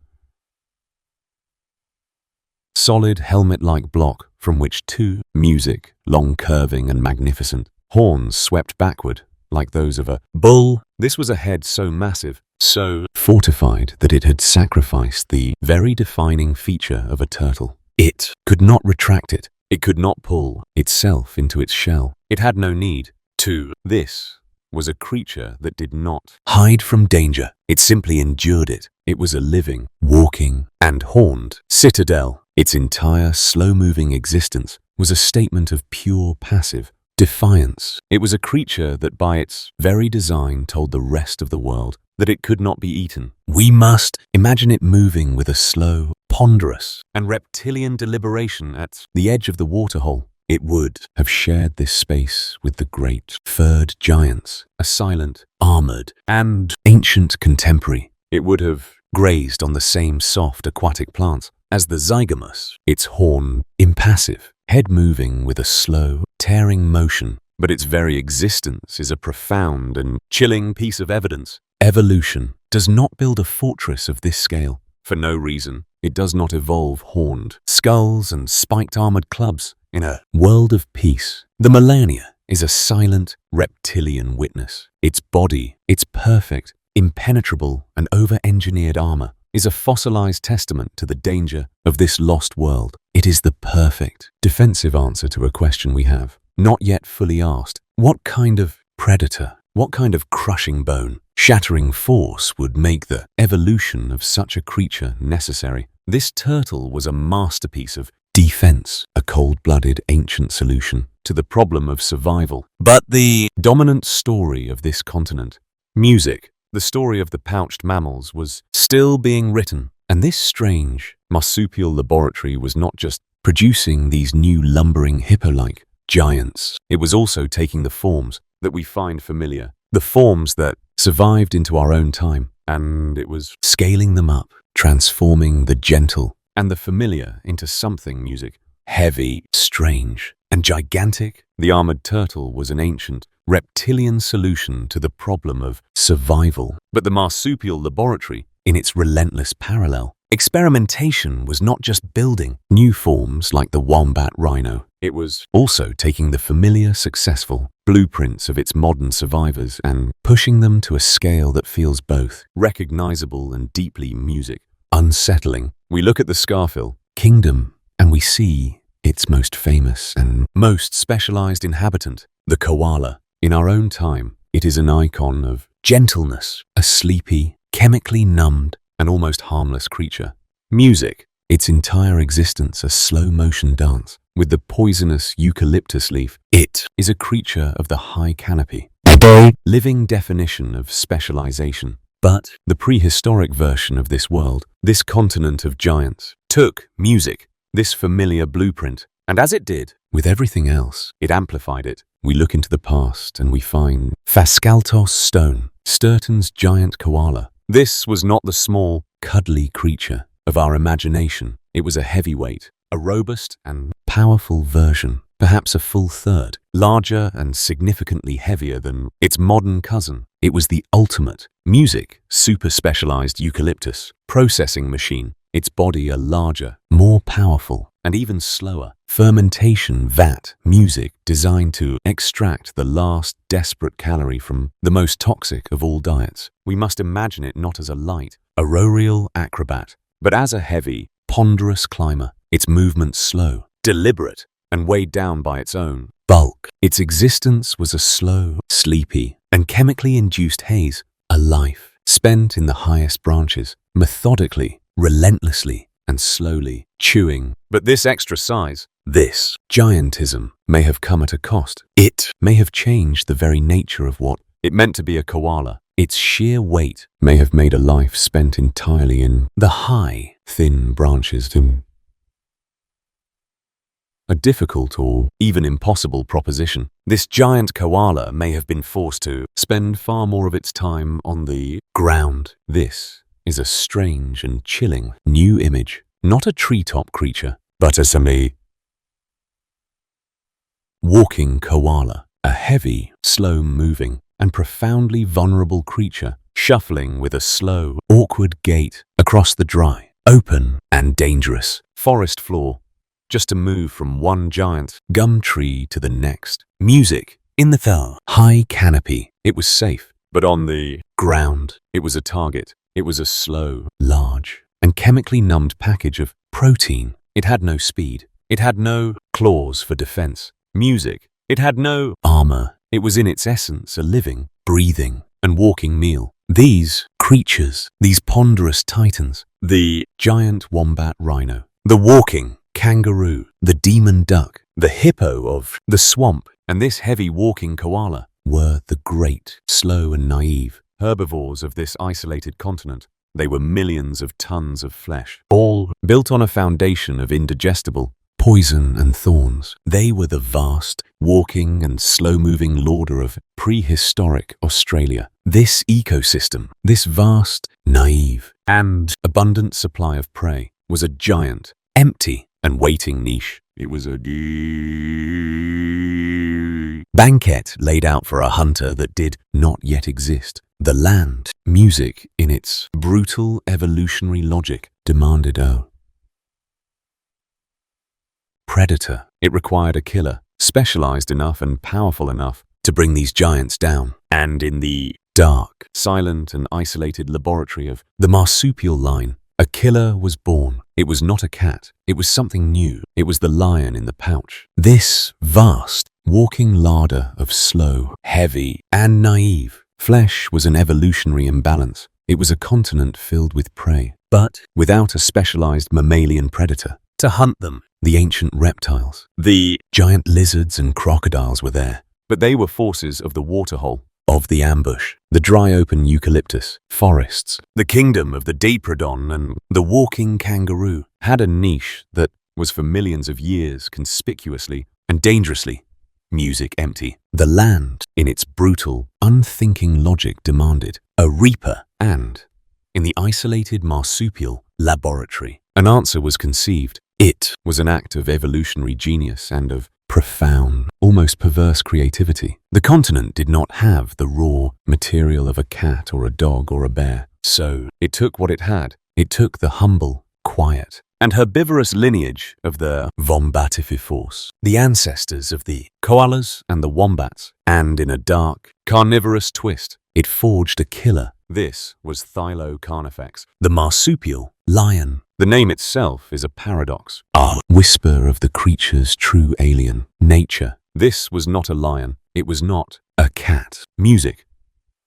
solid helmet-like block from which two music, long curving and magnificent, horns swept backward like those of a bull. This was a head so massive, so fortified that it had sacrificed the very defining feature of a turtle. It could not retract it. It could not pull itself into its shell. It had no need to. This was a creature that did not hide from danger. It simply endured it. It was a living, walking, and horned citadel. Its entire slow-moving existence was a statement of pure passive defiance. It was a creature that by its very design told the rest of the world that it could not be eaten. We must imagine it moving with a slow, ponderous, and reptilian deliberation at the edge of the waterhole. It would have shared this space with the great furred giants, a silent, armored, and ancient contemporary. It would have grazed on the same soft aquatic plants as the zygomus, its horn impassive, head moving with a slow, tearing motion. But its very existence is a profound and chilling piece of evidence. Evolution does not build a fortress of this scale. For no reason, it does not evolve horned skulls and spiked armored clubs. In a world of peace, the Melania is a silent, reptilian witness. Its body, its perfect, impenetrable, and over-engineered armor, is a fossilized testament to the danger of this lost world. It is the perfect, defensive answer to a question we have not yet fully asked. What kind of predator, what kind of crushing bone, shattering force would make the evolution of such a creature necessary? This turtle was a masterpiece of defense, a cold-blooded ancient solution to the problem of survival. But the dominant story of this continent, music, the story of the pouched mammals, was still being written. And this strange marsupial laboratory was not just producing these new lumbering hippo-like giants. It was also taking the forms that we find familiar, the forms that survived into our own time, and it was scaling them up, transforming the gentle and the familiar into something music, heavy, strange, and gigantic. The armored turtle was an ancient, reptilian solution to the problem of survival. But the marsupial laboratory, in its relentless parallel, experimentation was not just building new forms like the wombat rhino. It was also taking the familiar, successful blueprints of its modern survivors and pushing them to a scale that feels both recognizable and deeply music, unsettling. We look at the Scarfil kingdom and we see its most famous and most specialized inhabitant, the koala. In our own time, it is an icon of gentleness, a sleepy, chemically numbed, and almost harmless creature. Music, its entire existence a slow-motion dance with the poisonous eucalyptus leaf. It is a creature of the high canopy, a living definition of specialization. But the prehistoric version of this world, this continent of giants, took music, this familiar blueprint, and as it did with everything else, it amplified it. We look into the past and we find Phascaltos stone, Sturton's giant koala. This was not the small, cuddly creature of our imagination. It was a heavyweight, a robust and powerful version, perhaps a full third, larger and significantly heavier than its modern cousin. It was the ultimate music, super-specialized eucalyptus processing machine, its body a larger, more powerful, and even slower fermentation vat music designed to extract the last desperate calorie from the most toxic of all diets. We must imagine it not as a light, aurorial acrobat, but as a heavy, ponderous climber, its movements slow, deliberate, and weighed down by its own bulk. Its existence was a slow, sleepy, and chemically induced haze, a life spent in the highest branches, methodically, relentlessly, and slowly chewing. But this extra size, this giantism, may have come at a cost. It may have changed the very nature of what it meant to be a koala. Its sheer weight may have made a life spent entirely in the high, thin branches a difficult or even impossible proposition. This giant koala may have been forced to spend far more of its time on the ground. This is a strange and chilling new image, not a treetop creature, but a walking koala, a heavy, slow-moving, and profoundly vulnerable creature, shuffling with a slow, awkward gait across the dry, open, and dangerous forest floor, just to move from one giant gum tree to the next. Music in the high canopy. It was safe, but on the ground, it was a target. It was a slow, large, and chemically numbed package of protein. It had no speed. It had no claws for defense. Music. It had no armor. It was in its essence a living, breathing, and walking meal. These creatures, these ponderous titans, the giant wombat rhino, the walking kangaroo, the demon duck, the hippo of the swamp, and this heavy walking koala were the great, slow and naive herbivores of this isolated continent. They were millions of tons of flesh, all built on a foundation of indigestible poison and thorns. They were the vast, walking and slow-moving lauder of prehistoric Australia. This ecosystem, this vast, naive, and abundant supply of prey was a giant, empty, and waiting niche. It was a banquet laid out for a hunter that did not yet exist. The land, music, in its brutal evolutionary logic, demanded a predator. It required a killer, specialized enough and powerful enough to bring these giants down. And in the dark, silent, and isolated laboratory of the marsupial line, a killer was born. It was not a cat. It was something new. It was the lion in the pouch. This vast, walking larder of slow, heavy, and naive flesh was an evolutionary imbalance. It was a continent filled with prey, but without a specialized mammalian predator to hunt them. The ancient reptiles, the giant lizards and crocodiles were there, but they were forces of the waterhole, of the ambush, the dry open eucalyptus forests. The kingdom of the Diprotodon and the walking kangaroo had a niche that was for millions of years conspicuously and dangerously music empty. The land, in its brutal, unthinking logic, demanded a reaper, and in the isolated marsupial laboratory, an answer was conceived. It was an act of evolutionary genius and of profound, almost perverse creativity. The continent did not have the raw material of a cat or a dog or a bear, so it took what it had. It took the humble, quiet, and herbivorous lineage of the Vombativores, the ancestors of the koalas and the wombats, and in a dark, carnivorous twist, it forged a killer. This was Thylocarnifex, the marsupial lion. The name itself is a paradox, a whisper of the creature's true alien nature. This was not a lion. It was not a cat. Music.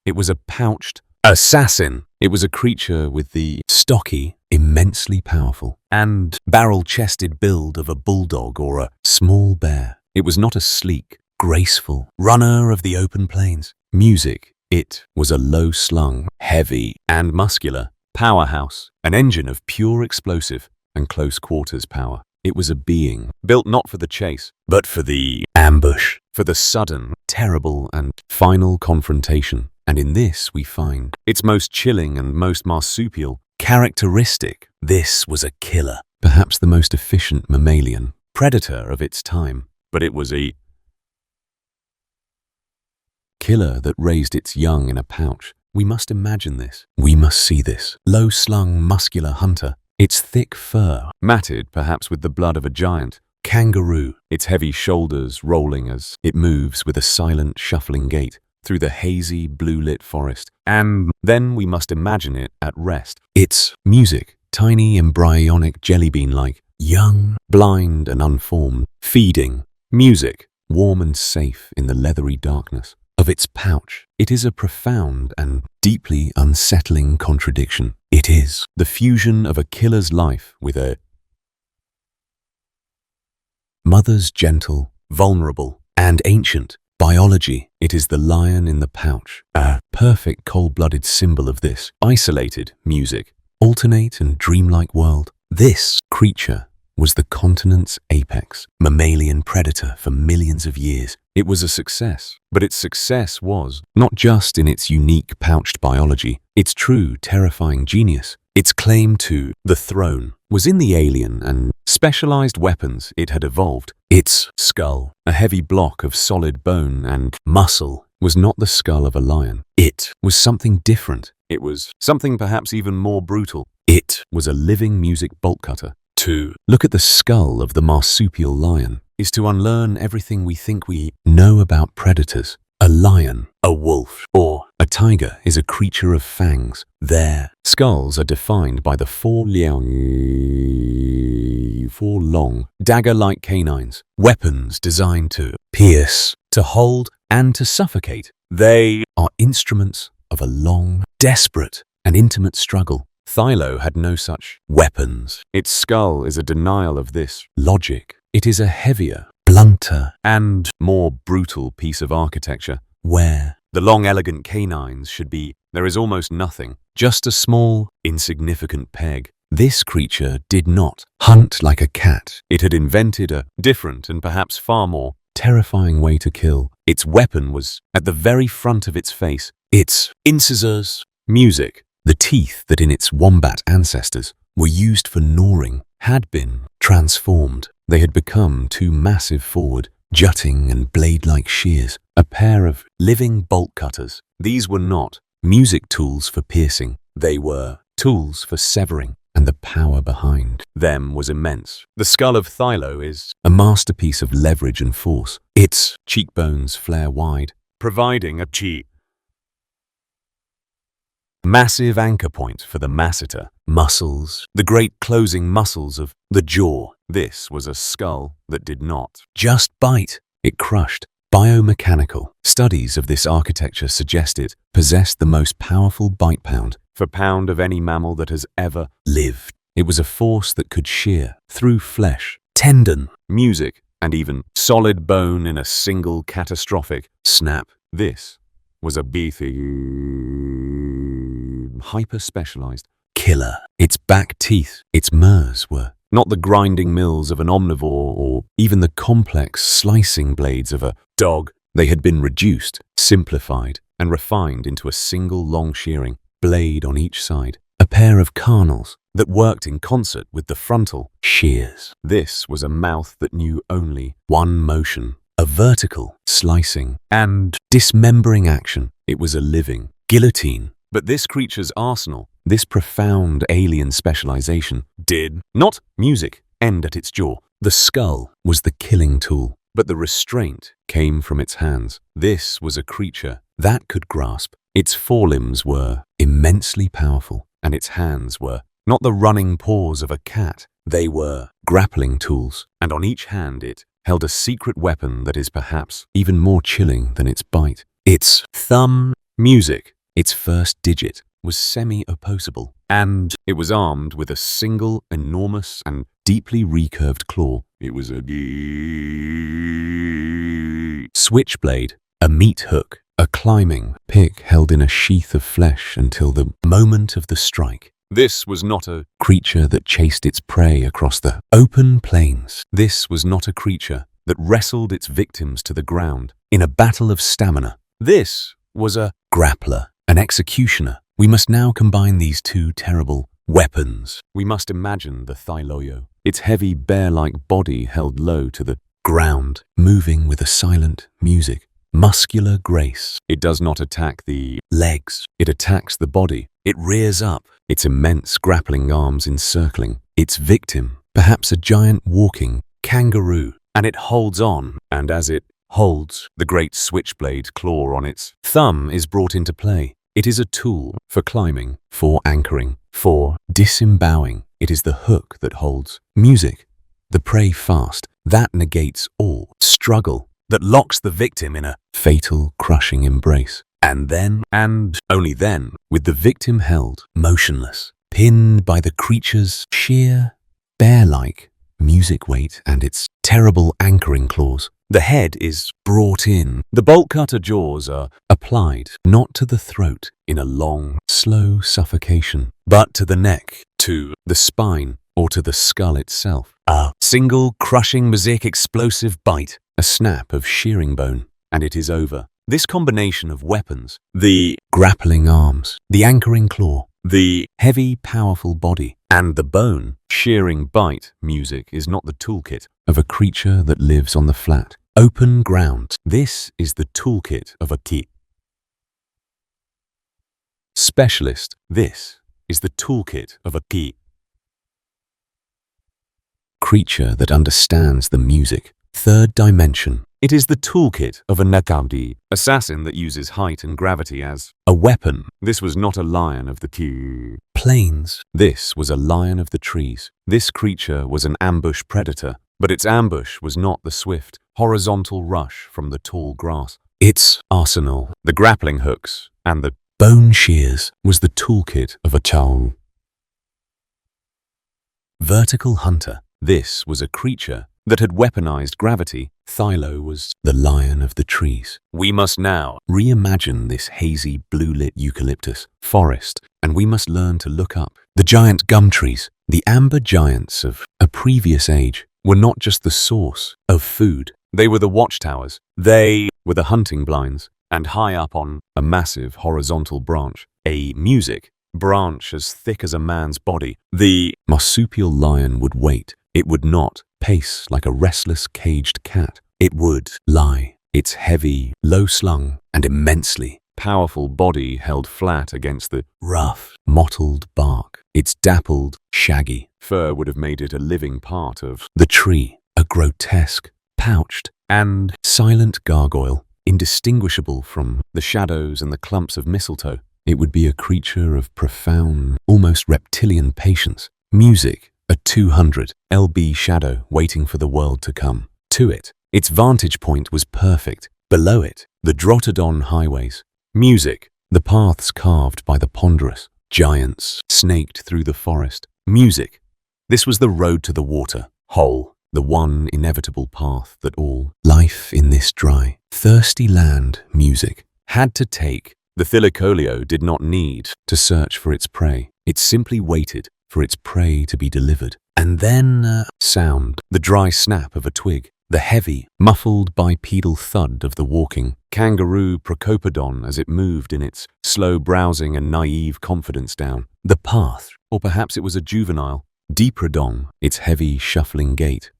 It was a pouched assassin. It was a creature with the stocky, immensely powerful, and barrel-chested build of a bulldog or a small bear. It was not a sleek, graceful runner of the open plains. Music. It was a low-slung, heavy, and muscular powerhouse, an engine of pure explosive and close-quarters power. It was a being built not for the chase, but for the ambush, for the sudden, terrible, and final confrontation. And in this we find its most chilling and most marsupial characteristic. This was a killer, perhaps the most efficient mammalian predator of its time, but it was a killer that raised its young in a pouch. We must imagine this. We must see this. Low-slung, muscular hunter, its thick fur matted perhaps with the blood of a giant kangaroo, its heavy shoulders rolling as it moves with a silent, shuffling gait through the hazy, blue-lit forest. And then we must imagine it at rest. Its music, tiny, embryonic, jellybean-like, young, blind, and unformed, feeding. Music, warm and safe in the leathery darkness of its pouch. It is a profound and deeply unsettling contradiction. It is the fusion of a killer's life with a mother's gentle, vulnerable, and ancient biology. It is the lion in the pouch, a perfect cold-blooded symbol of this isolated music, alternate and dreamlike world. This creature was the continent's apex, mammalian predator for millions of years. It was a success, but its success was not just in its unique pouched biology. Its true, terrifying genius, its claim to the throne, was in the alien and specialized weapons it had evolved. Its skull, a heavy block of solid bone and muscle, was not the skull of a lion. It was something different. It was something perhaps even more brutal. It was a living music bolt cutter. To look at the skull of the marsupial lion is to unlearn everything we think we know about predators. A lion, a wolf, or a tiger is a creature of fangs. Their skulls are defined by the four long, dagger-like canines, weapons designed to pierce, to hold, and to suffocate. They are instruments of a long, desperate, and intimate struggle. Thylo had no such weapons. Its skull is a denial of this logic. It is a heavier, blunter, and more brutal piece of architecture, where the long, elegant canines should be. There is almost nothing, just a small, insignificant peg. This creature did not hunt like a cat. It had invented a different and perhaps far more terrifying way to kill. Its weapon was at the very front of its face. Its incisors, music. The teeth that in its wombat ancestors were used for gnawing had been transformed. They had become two massive forward, jutting and blade-like shears, a pair of living bolt cutters. These were not music tools for piercing. They were tools for severing, and the power behind them was immense. The skull of Thylo is a masterpiece of leverage and force. Its cheekbones flare wide, providing a massive anchor point for the masseter. Muscles, the great closing muscles of the jaw. This was a skull that did not just bite, it crushed. Biomechanical studies of this architecture suggest it possessed the most powerful bite pound for pound of any mammal that has ever lived. It was a force that could shear through flesh, tendon, music, and even solid bone in a single catastrophic snap. This was a beefy, hyper-specialized killer. Its back teeth, its murs were not the grinding mills of an omnivore or even the complex slicing blades of a dog. They had been reduced, simplified, and refined into a single long shearing blade on each side, a pair of carnals that worked in concert with the frontal shears. This was a mouth that knew only one motion, a vertical slicing and dismembering action. It was a living guillotine. But this creature's arsenal, this profound alien specialization, did not music end at its jaw. The skull was the killing tool, but the restraint came from its hands. This was a creature that could grasp. Its forelimbs were immensely powerful, and its hands were not the running paws of a cat. They were grappling tools, and on each hand it held a secret weapon that is perhaps even more chilling than its bite. Its thumb, music. Its first digit was semi-opposable, and it was armed with a single enormous and deeply recurved claw. It was a switchblade, a meat hook, a climbing pick held in a sheath of flesh until the moment of the strike. This was not a creature that chased its prey across the open plains. This was not a creature that wrestled its victims to the ground in a battle of stamina. This was a grappler, an executioner. We must now combine these two terrible weapons. We must imagine the Thyloyo, its heavy bear-like body held low to the ground, moving with a silent music, muscular grace. It does not attack the legs, it attacks the body. It rears up, its immense grappling arms encircling its victim, perhaps a giant walking kangaroo, and it holds on, and as it holds, the great switchblade claw on its thumb is brought into play. It is a tool for climbing, for anchoring, for disembowing. It is the hook that holds music, the prey fast, that negates all struggle, that locks the victim in a fatal, crushing embrace. And then, and only then, with the victim held, motionless, pinned by the creature's sheer, bear-like music weight and its terrible anchoring claws, the head is brought in. The bolt-cutter jaws are applied not to the throat in a long, slow suffocation, but to the neck, to the spine, or to the skull itself. A single, crushing, mosaic, explosive bite, a snap of shearing bone, and it is over. This combination of weapons, the grappling arms, the anchoring claw, the heavy, powerful body, and the bone, shearing bite music is not the toolkit of a creature that lives on the flat, open ground. This is the toolkit of a key specialist. This is the toolkit of a key creature that understands the music. Third dimension. It is the toolkit of a Nakabdi, assassin that uses height and gravity as a weapon. This was not a lion of the plains. This was a lion of the trees. This creature was an ambush predator, but its ambush was not the swift, horizontal rush from the tall grass. Its arsenal, the grappling hooks and the bone shears, was the toolkit of a chow vertical hunter. This was a creature that had weaponized gravity. Thylo was the lion of the trees. We must now reimagine this hazy, blue-lit eucalyptus forest, and we must learn to look up. The giant gum trees, the amber giants of a previous age, were not just the source of food. They were the watchtowers. They were the hunting blinds, and high up on a massive horizontal branch, a music branch as thick as a man's body, the marsupial lion would wait. It would not pace like a restless, caged cat. It would lie, its heavy, low-slung, and immensely powerful body held flat against the rough, mottled bark. Its dappled, shaggy fur would have made it a living part of the tree, a grotesque, pouched, and silent gargoyle, indistinguishable from the shadows and the clumps of mistletoe. It would be a creature of profound, almost reptilian patience. Music, a 200 lb shadow waiting for the world to come to it. Its vantage point was perfect. Below it, the Drottodon highways. Music, the paths carved by the ponderous, Giants snaked through the forest. Music. This was the road to the water hole, the one inevitable path that all life in this dry, thirsty land, music, had to take. The Thylacoleo did not need to search for its prey. It simply waited for its prey to be delivered. And then sound, the dry snap of a twig, the heavy, muffled bipedal thud of the walking kangaroo procopodon as it moved in its slow browsing and naive confidence down the path, or perhaps it was a juvenile, Deeprodon, its heavy shuffling gait,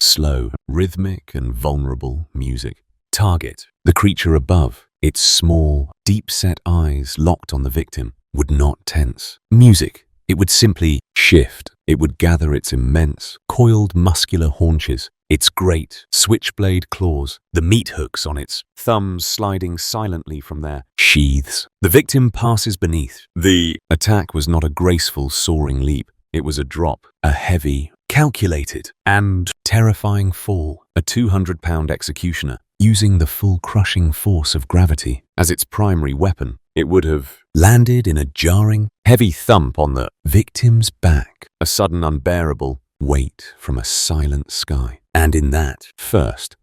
slow, rhythmic and vulnerable music. Target, the creature above, its small, deep-set eyes locked on the victim, would not tense. Music, it would simply shift. It would gather its immense, coiled muscular haunches, its great, switchblade claws, the meat hooks on its thumbs sliding silently from their sheaths. The victim passes beneath. The attack was not a graceful, soaring leap. It was a drop, a heavy, calculated, and terrifying fall. A 200-pound executioner, using the full crushing force of gravity as its primary weapon, it would have landed in a jarring, heavy thump on the victim's back, a sudden unbearable weight from a silent sky. And in that first,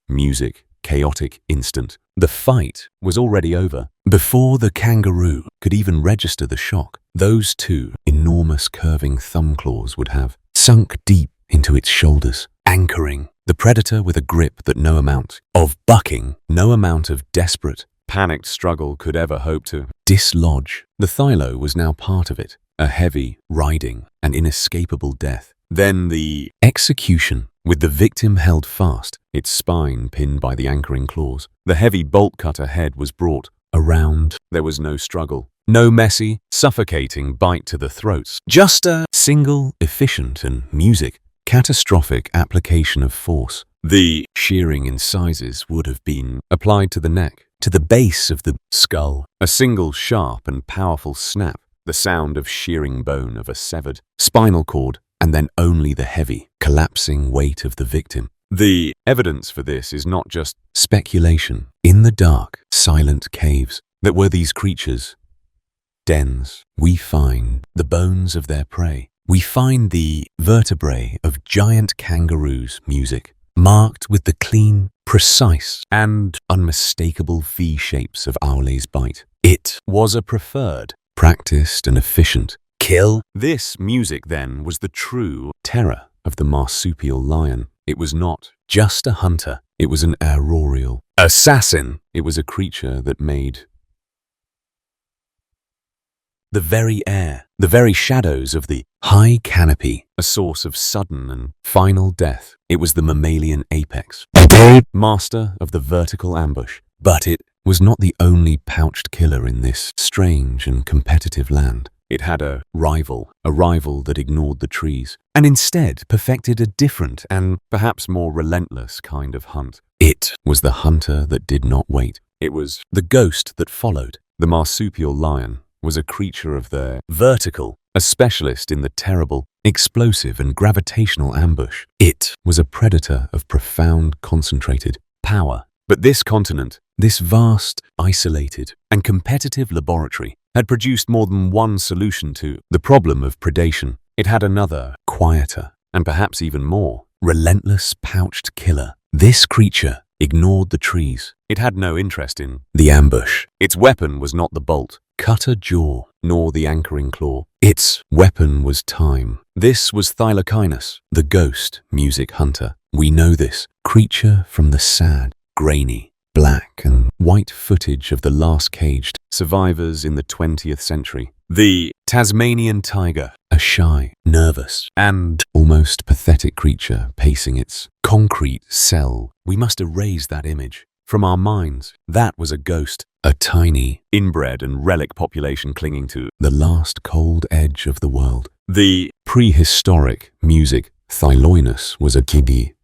music, chaotic instant, the fight was already over. Before the kangaroo could even register the shock, those two enormous curving thumb claws would have sunk deep into its shoulders, anchoring the predator with a grip that no amount of bucking, no amount of desperate, panicked struggle could ever hope to dislodge. The thylo was now part of it, a heavy, riding, and inescapable death. Then the execution, with the victim held fast, its spine pinned by the anchoring claws. The heavy bolt-cutter head was brought around. There was no struggle, no messy, suffocating bite to the throats. Just a single, efficient and music, catastrophic application of force. The shearing incisors would have been applied to the neck, to the base of the skull. A single sharp and powerful snap, the sound of shearing bone of a severed spinal cord, and then only the heavy, collapsing weight of the victim. The evidence for this is not just speculation. In the dark, silent caves that were these creatures' dens, we find the bones of their prey. We find the vertebrae of giant kangaroos' music, marked with the clean, precise, and unmistakable V-shapes of Owle's bite. It was a preferred, practiced, and efficient kill. This music, then, was the true terror of the marsupial lion. It was not just a hunter. It was an arboreal assassin. It was a creature that made the very air, the very shadows of the high canopy, a source of sudden and final death. It was the mammalian apex, master of the vertical ambush. But it was not the only pouched killer in this strange and competitive land. It had a rival that ignored the trees, and instead perfected a different and perhaps more relentless kind of hunt. It was the hunter that did not wait. It was the ghost that followed. The marsupial lion was a creature of the vertical, a specialist in the terrible, explosive and gravitational ambush. It was a predator of profound, concentrated power. But this continent, this vast, isolated, and competitive laboratory, had produced more than one solution to the problem of predation. It had another, quieter, and perhaps even more relentless pouched killer. This creature ignored the trees. It had no interest in the ambush. Its weapon was not the bolt, cutter jaw, nor the anchoring claw. Its weapon was time. This was Thylacinus, the ghost music hunter. We know this creature from the sad, grainy, black and white footage of the last caged survivors in the 20th century. The Tasmanian tiger, a shy, nervous, and almost pathetic creature pacing its concrete cell. We must erase that image from our minds. That was a ghost, a tiny, inbred and relic population clinging to the last cold edge of the world. The prehistoric music Thyloinus was a kiddy,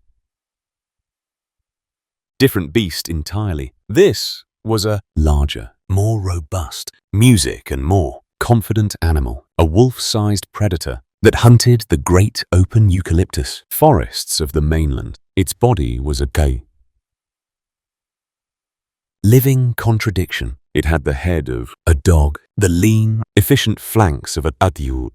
different beast entirely. This was a larger, more robust music and more confident animal, a wolf-sized predator that hunted the great open eucalyptus forests of the mainland. Its body was a living contradiction, It had the head of a dog, the lean, efficient flanks of a adult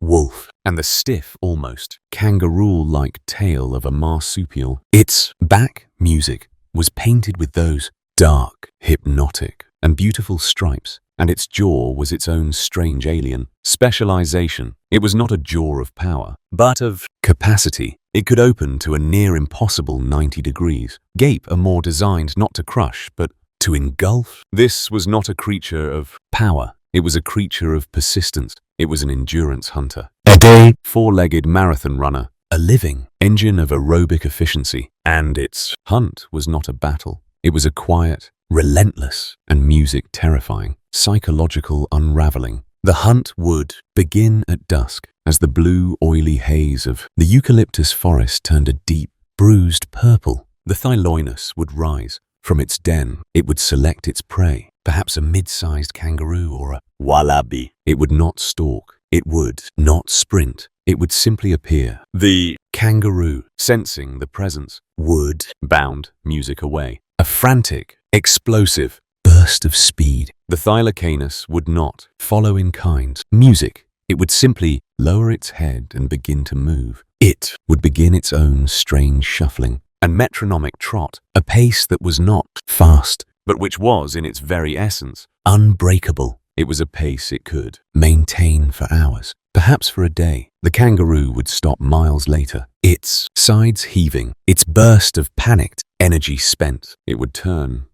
wolf, and the stiff, almost kangaroo-like tail of a marsupial. Its back music was painted with those dark, hypnotic, and beautiful stripes, and its jaw was its own strange alien specialization. It was not a jaw of power, but of capacity. It could open to a near impossible 90 degrees, gape a more designed not to crush, but to engulf. This was not a creature of power. It was a creature of persistence. It was an endurance hunter, a four-legged marathon runner, a living engine of aerobic efficiency. And its hunt was not a battle. It was a quiet, relentless, and music terrifying, psychological unraveling. The hunt would begin at dusk as the blue, oily haze of the eucalyptus forest turned a deep, bruised purple. The Thyloinus would rise. From its den, it would select its prey, perhaps a mid-sized kangaroo or a wallaby. It would not stalk. It would not sprint. It would simply appear. The kangaroo, sensing the presence, would bound music away. A frantic, explosive burst of speed. The Thylocanus would not follow in kind. Music. It would simply lower its head and begin to move. It would begin its own strange shuffling and metronomic trot, a pace that was not fast, but which was, in its very essence, unbreakable. It was a pace it could maintain for hours, perhaps for a day. The kangaroo would stop miles later, its sides heaving, its burst of panicked energy spent. It would turn,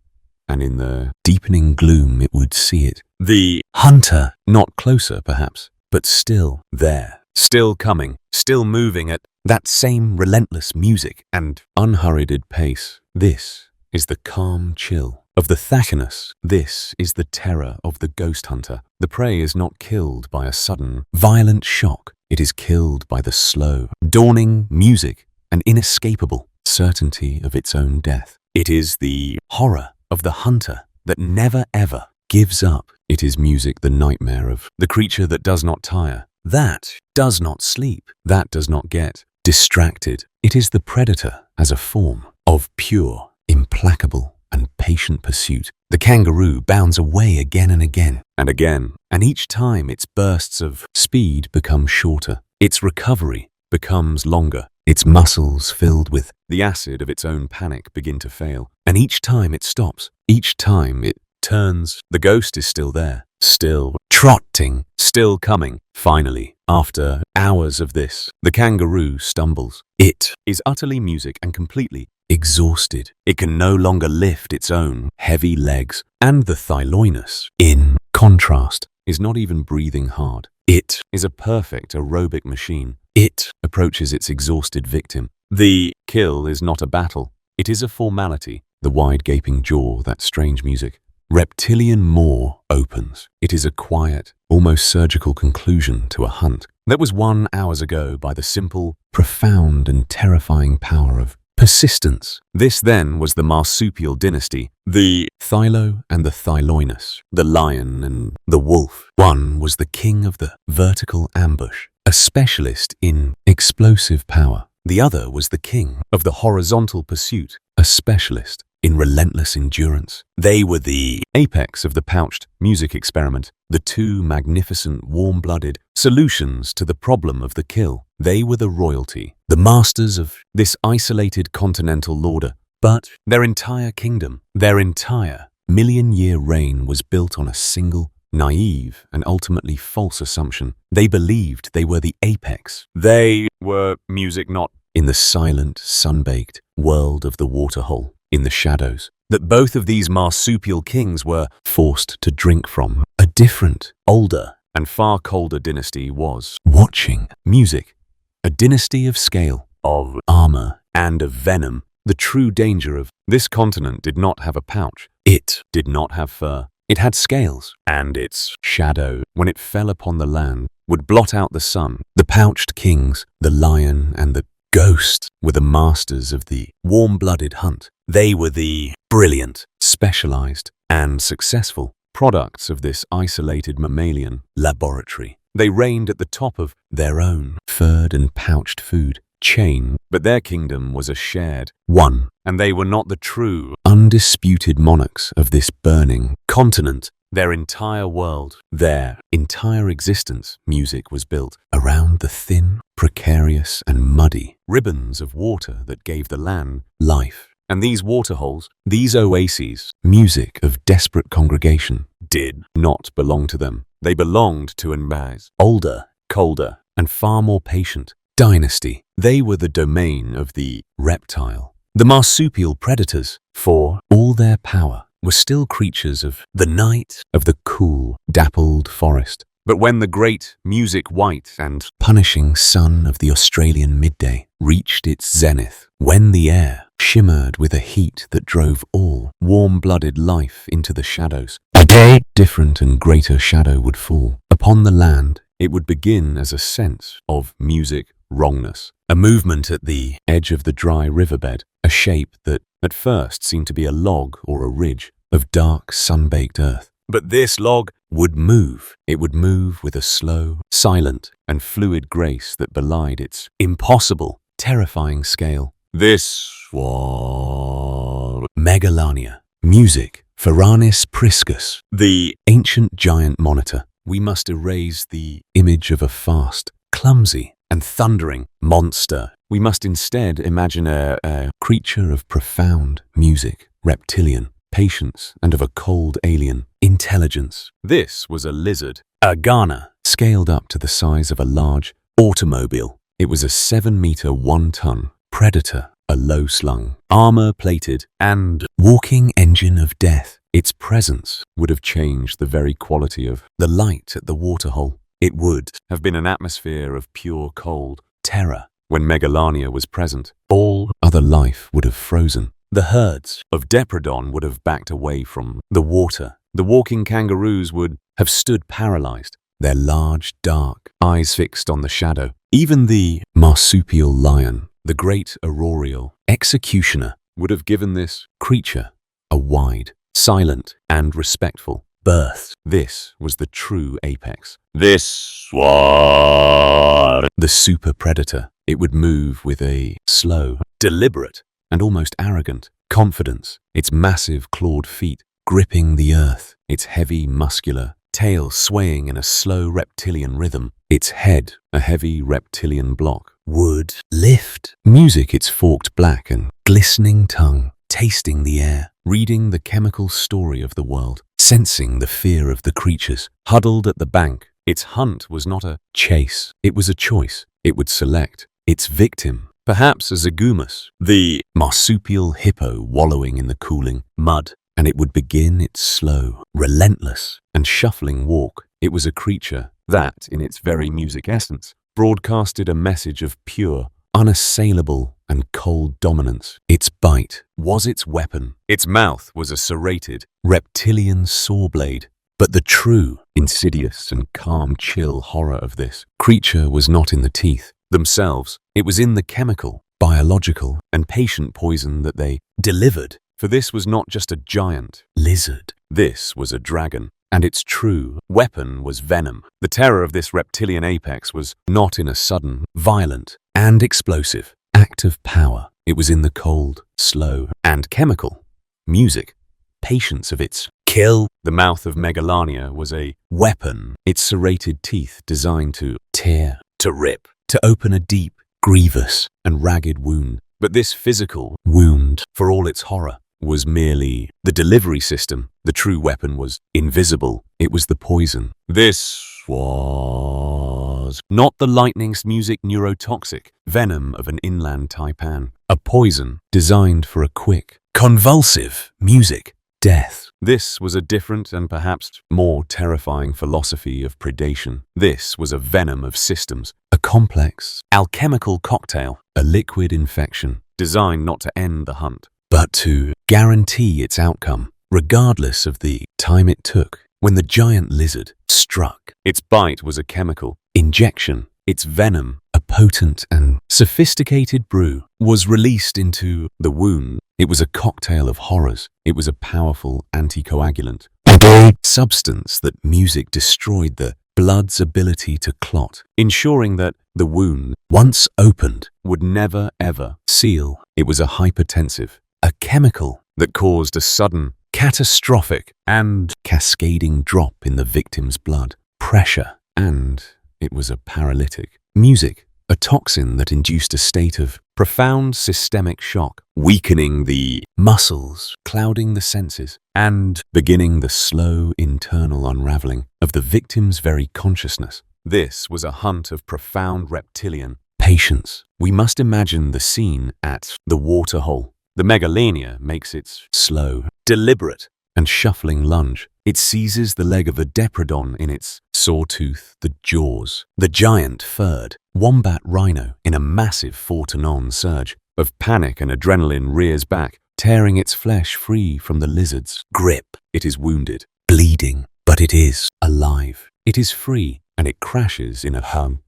and in the deepening gloom it would see it. The hunter, not closer perhaps, but still there, still coming, still moving at that same relentless music and unhurried pace. This is the calm chill of the Thylocanus. This is the terror of the ghost hunter. The prey is not killed by a sudden, violent shock. It is killed by the slow, dawning music and inescapable certainty of its own death. It is the horror of the hunter that never ever gives up. It is music, the nightmare of the creature that does not tire, that does not sleep, that does not get distracted. It is the predator as a form of pure, implacable, and patient pursuit. The kangaroo bounds away again and again, and each time its bursts of speed become shorter. Its recovery becomes longer. Its muscles, filled with the acid of its own panic, begin to fail. And each time it stops, each time it turns, the ghost is still there, still trotting, still coming. Finally, after hours of this, the kangaroo stumbles. It is utterly music and completely exhausted. It can no longer lift its own heavy legs. And the Thyloinus, in contrast, is not even breathing hard. It is a perfect aerobic machine. It approaches its exhausted victim. The kill is not a battle. It is a formality. The wide gaping jaw, that strange music. Reptilian maw opens. It is a quiet, almost surgical conclusion to a hunt that was won hours ago by the simple, profound, and terrifying power of persistence. This then was the marsupial dynasty, the Thylo and the Thyloinus, the lion and the wolf. One was the king of the vertical ambush, a specialist in explosive power. The other was the king of the horizontal pursuit, a specialist in relentless endurance. They were the apex of the pouched music experiment, the two magnificent, warm-blooded solutions to the problem of the kill. They were the royalty, the masters of this isolated continental order. But their entire kingdom, their entire million-year reign was built on a single, naive, and ultimately false assumption. They believed they were the apex. They were music, not in the silent, sun-baked world of the waterhole, in the shadows, that both of these marsupial kings were forced to drink from. A different, older, and far colder dynasty was watching music, a dynasty of scale, of armor, and of venom. The true danger of this continent did not have a pouch. It did not have fur. It had scales, and its shadow, when it fell upon the land, would blot out the sun. The pouched kings, the lion and the ghost, were the masters of the warm-blooded hunt. They were the brilliant, specialized, and successful products of this isolated mammalian laboratory. They reigned at the top of their own furred and pouched food. chain, but their kingdom was a shared one, and they were not the true, undisputed monarchs of this burning continent. Their entire world, their entire existence, music was built around the thin, precarious and muddy ribbons of water that gave the land life. And these waterholes, these oases, music of desperate congregation, did not belong to them. They belonged to an older, colder, and far more patient dynasty. They were the domain of the reptile, the marsupial predators, for all their power were still creatures of the night, of the cool, dappled forest. But when the great, music-white and punishing sun of the Australian midday reached its zenith, when the air shimmered with a heat that drove all warm-blooded life into the shadows, a day different and greater shadow would fall upon the land. It would begin as a sense of music wrongness, a movement at the edge of the dry riverbed, a shape that at first seemed to be a log or a ridge of dark, sun-baked earth. But this log would move. It would move with a slow, silent, and fluid grace that belied its impossible, terrifying scale. This was Megalania, music, Faranis priscus, the ancient giant monitor. We must erase the image of a fast, clumsy, and thundering monster. We must instead imagine a creature of profound music, reptilian, patience, and of a cold alien intelligence. This was a lizard, a Ghana, scaled up to the size of a large automobile. It was a 7-meter, 1-ton predator, a low-slung, armor-plated, and walking engine of death. Its presence would have changed the very quality of the light at the waterhole. It would have been an atmosphere of pure cold terror. When Megalania was present, all other life would have frozen. The herds of Depredon would have backed away from the water. The walking kangaroos would have stood paralyzed, their large, dark eyes fixed on the shadow. Even the marsupial lion, the great arorial executioner, would have given this creature a wide, silent, and respectful birth. This was the true apex. This was the super predator. It would move with a slow, deliberate, and almost arrogant confidence, its massive clawed feet gripping the earth, its heavy, muscular tail swaying in a slow reptilian rhythm. Its head, a heavy reptilian block, would lift. Music, its forked black and glistening tongue, tasting the air, reading the chemical story of the world, sensing the fear of the creatures huddled at the bank. Its hunt was not a chase, it was a choice. It would select its victim, perhaps a Zagumus, the marsupial hippo wallowing in the cooling mud, and it would begin its slow, relentless, and shuffling walk. It was a creature that, in its very music essence, broadcasted a message of pure, unassailable, and cold dominance. Its bite was its weapon. Its mouth was a serrated, reptilian saw blade. But the true, insidious, and calm chill horror of this creature was not in the teeth themselves. It was in the chemical, biological, and patient poison that they delivered. For this was not just a giant lizard. This was a dragon, and its true weapon was venom. The terror of this reptilian apex was not in a sudden, violent, and explosive act of power. It was in the cold, slow, and chemical music, patience of its kill. The mouth of Megalania was a weapon, its serrated teeth designed to tear, to rip, to open a deep, grievous, and ragged wound. But this physical wound, for all its horror, was merely the delivery system. The true weapon was invisible. It was the poison. This was not the lightning's music neurotoxic venom of an inland taipan. A poison designed for a quick, convulsive music death. This was a different and perhaps more terrifying philosophy of predation. This was a venom of systems, a complex, alchemical cocktail, a liquid infection designed not to end the hunt, but to guarantee its outcome, regardless of the time it took. When the giant lizard struck, its bite was a chemical injection. Its venom, a potent and sophisticated brew, was released into the wound. It was a cocktail of horrors. It was a powerful anticoagulant, a substance that music destroyed the blood's ability to clot, ensuring that the wound, once opened, would never ever seal. It was a hypertensive, a chemical that caused a sudden, catastrophic, and cascading drop in the victim's blood pressure, and it was a paralytic. Music, a toxin that induced a state of profound systemic shock, weakening the muscles, clouding the senses, and beginning the slow internal unraveling of the victim's very consciousness. This was a hunt of profound reptilian patience. We must imagine the scene at the waterhole. The megalania makes its slow, deliberate, and shuffling lunge. It seizes the leg of a depredon in its sawtooth, the jaws. The giant furred wombat rhino, in a massive four-to-none surge of panic and adrenaline, rears back, tearing its flesh free from the lizard's grip. It is wounded, bleeding, but it is alive. It is free, and it crashes in a hum.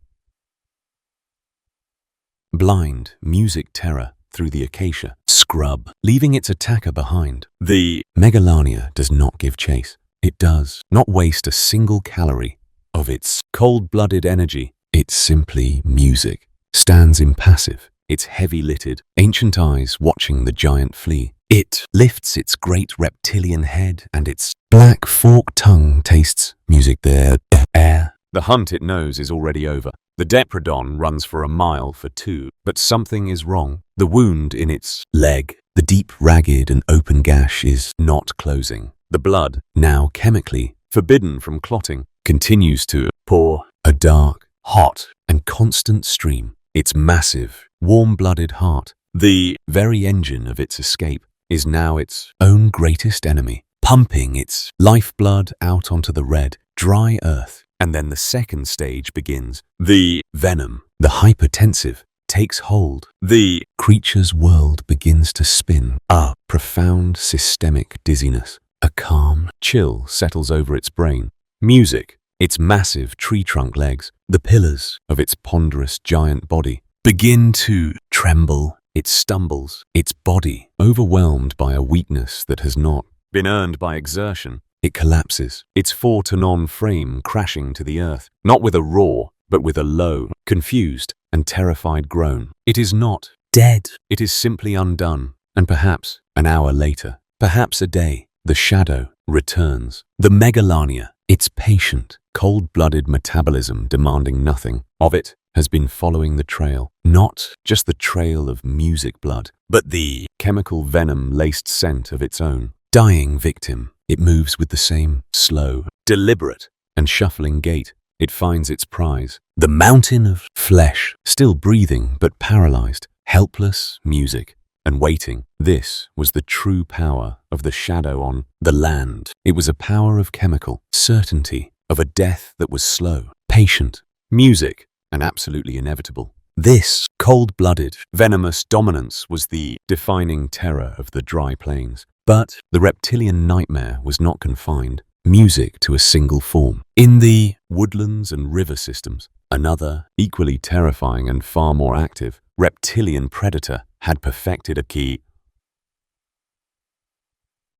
Blind, music terror through the acacia scrub, leaving its attacker behind. The megalania does not give chase. It does not waste a single calorie of its cold-blooded energy. It simply music, stands impassive, its heavy-lidded, ancient eyes watching the giant flee. It lifts its great reptilian head, and its black forked tongue tastes music there. Air. The hunt, it knows, is already over. The depredon runs for a mile for two, but something is wrong. The wound in its leg, the deep, ragged and open gash, is not closing. The blood, now chemically forbidden from clotting, continues to pour, a dark, hot and constant stream. Its massive, warm-blooded heart, the very engine of its escape, is now its own greatest enemy, pumping its lifeblood out onto the red, dry earth. And then the second stage begins. The venom, the hypertensive, takes hold. The creature's world begins to spin. A profound systemic dizziness, a calm chill settles over its brain. Music, its massive tree trunk legs, the pillars of its ponderous giant body, begin to tremble. It stumbles, its body overwhelmed by a weakness that has not been earned by exertion. It collapses, its four-to-none frame crashing to the earth, not with a roar, but with a low, confused, and terrified groan. It is not dead. It is simply undone. And perhaps an hour later, perhaps a day, the shadow returns. The megalania, its patient, cold-blooded metabolism demanding nothing of it, has been following the trail. Not just the trail of music blood, but the chemical venom-laced scent of its own dying victim. It moves with the same slow, deliberate, and shuffling gait. It finds its prize, the mountain of flesh, still breathing but paralyzed, helpless music, and waiting. This was the true power of the shadow on the land. It was a power of chemical certainty, of a death that was slow, patient, music, and absolutely inevitable. This cold-blooded, venomous dominance was the defining terror of the dry plains. But the reptilian nightmare was not confined, music, to a single form. In the woodlands and river systems, another, equally terrifying and far more active, reptilian predator had perfected a key,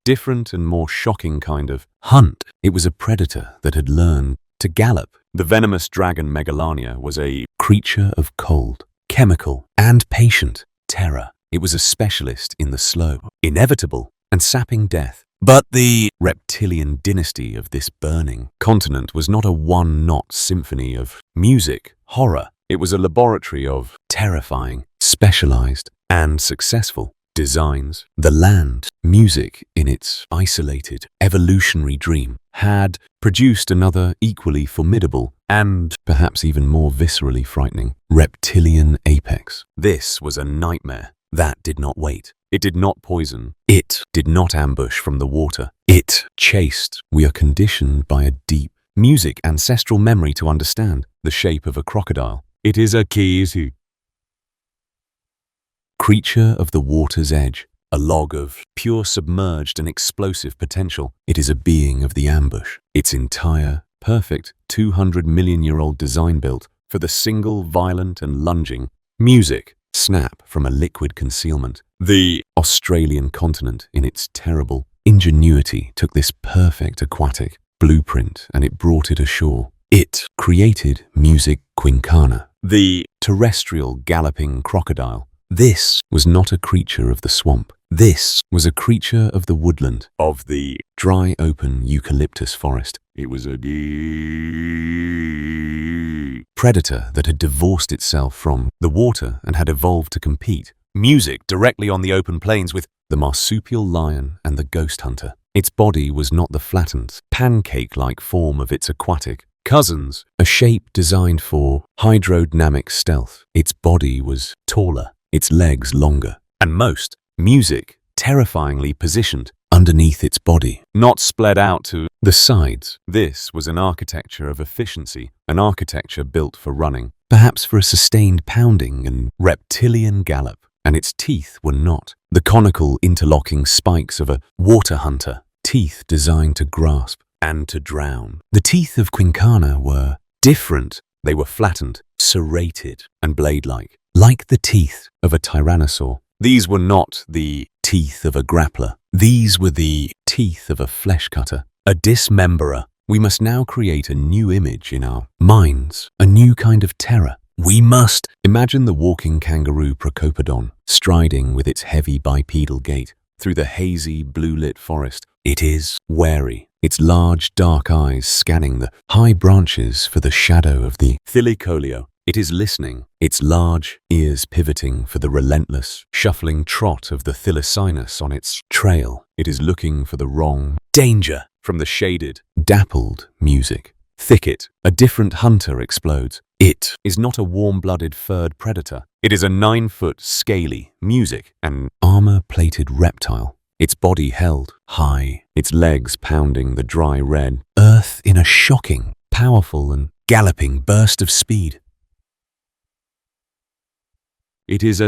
different and more shocking kind of hunt. It was a predator that had learned to gallop. The venomous dragon megalania was a creature of cold, chemical, and patient terror. It was a specialist in the slow, inevitable, and sapping death. But the reptilian dynasty of this burning continent was not a one-note symphony of music, horror. It was a laboratory of terrifying, specialized, and successful designs. The land, music in its isolated, evolutionary dream, had produced another equally formidable and perhaps even more viscerally frightening reptilian apex. This was a nightmare that did not wait. It did not poison. It did not ambush from the water. It chased. We are conditioned by a deep music ancestral memory to understand the shape of a crocodile. It is a kizu, creature of the water's edge, a log of pure submerged and explosive potential. It is a being of the ambush. Its entire, perfect 200-million-year-old design built for the single violent and lunging music snap from a liquid concealment. The Australian continent, in its terrible ingenuity, took this perfect aquatic blueprint and it brought it ashore. It created music quincana, the terrestrial galloping crocodile. This was not a creature of the swamp. This was a creature of the woodland, of the dry open eucalyptus forest. It was a predator that had divorced itself from the water and had evolved to compete. Music directly on the open plains with the marsupial lion and the ghost hunter. Its body was not the flattened, pancake-like form of its aquatic cousins, a shape designed for hydrodynamic stealth. Its body was taller, its legs longer, and most music terrifyingly positioned underneath its body, not splayed out to the sides. This was an architecture of efficiency, an architecture built for running, perhaps for a sustained pounding and reptilian gallop. And its teeth were not the conical interlocking spikes of a water hunter, teeth designed to grasp and to drown. The teeth of quincana were different. They were flattened, serrated, and blade-like, like the teeth of a tyrannosaur. These were not the teeth of a grappler. These were the teeth of a flesh cutter, a dismemberer. We must now create a new image in our minds, a new kind of terror. We must imagine the walking kangaroo Procopodon, striding with its heavy bipedal gait through the hazy, blue-lit forest. It is wary, its large, dark eyes scanning the high branches for the shadow of the thyllicolio. It is listening, its large ears pivoting for the relentless, shuffling trot of the thylacinus on its trail. It is looking for the wrong danger from the shaded, dappled music. Thicket, a different hunter explodes. It is not a warm-blooded furred predator. It is a 9-foot, scaly, music and armor-plated reptile. Its body held high, its legs pounding the dry red earth in a shocking, powerful and galloping burst of speed. It is a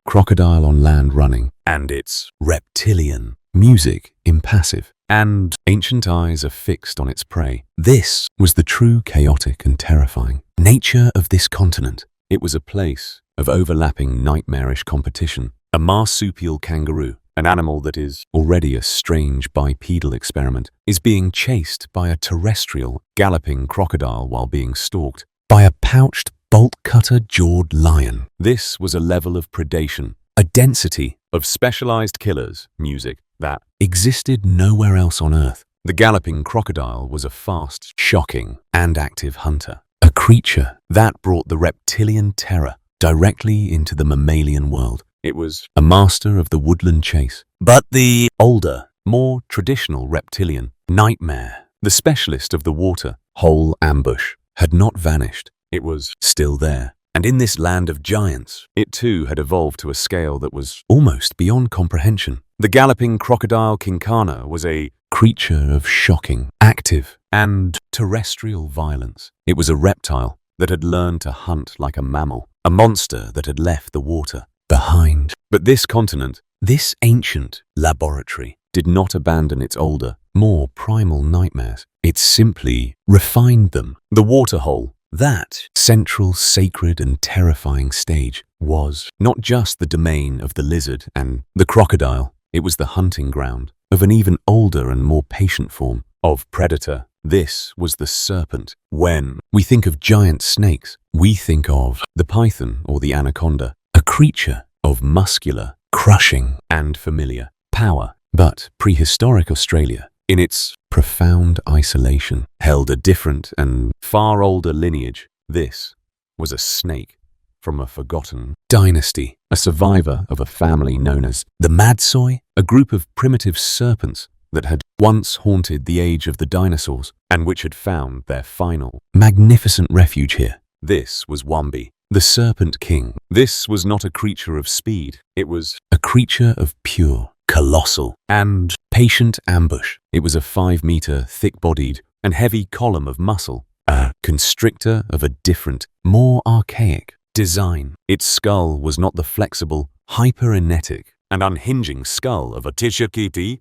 crocodile on land running, and its reptilian music impassive, and ancient eyes are fixed on its prey. This was the true chaotic and terrifying nature of this continent. It was a place of overlapping nightmarish competition. A marsupial kangaroo, an animal that is already a strange bipedal experiment, is being chased by a terrestrial galloping crocodile while being stalked by a pouched bolt-cutter-jawed lion. This was a level of predation, a density of specialized killers, music, that existed nowhere else on Earth. The galloping crocodile was a fast, shocking, and active hunter, a creature that brought the reptilian terror directly into the mammalian world. It was a master of the woodland chase. But the older, more traditional reptilian nightmare, the specialist of the water hole ambush, had not vanished. It was still there. And in this land of giants, it too had evolved to a scale that was almost beyond comprehension. The galloping crocodile quincana was a creature of shocking, active, and terrestrial violence. It was a reptile that had learned to hunt like a mammal, a monster that had left the water behind. But this continent, this ancient laboratory, did not abandon its older, more primal nightmares. It simply refined them. The waterhole, that central, sacred, and terrifying stage, was not just the domain of the lizard and the crocodile. It was the hunting ground of an even older and more patient form of predator. This was the serpent. When we think of giant snakes, we think of the python or the anaconda, a creature of muscular, crushing, and familiar power. But prehistoric Australia, in its profound isolation, held a different and far older lineage. This was a snake from a forgotten dynasty, a survivor of a family known as the Madsoi, a group of primitive serpents that had once haunted the age of the dinosaurs and which had found their final, magnificent refuge here. This was Wambi, the Serpent King. This was not a creature of speed. It was a creature of pure, colossal, and patient ambush. It was a 5-meter, thick-bodied, and heavy column of muscle, a constrictor of a different, more archaic design. Its skull was not the flexible, hyperenetic, and unhinging skull of a Tishakiti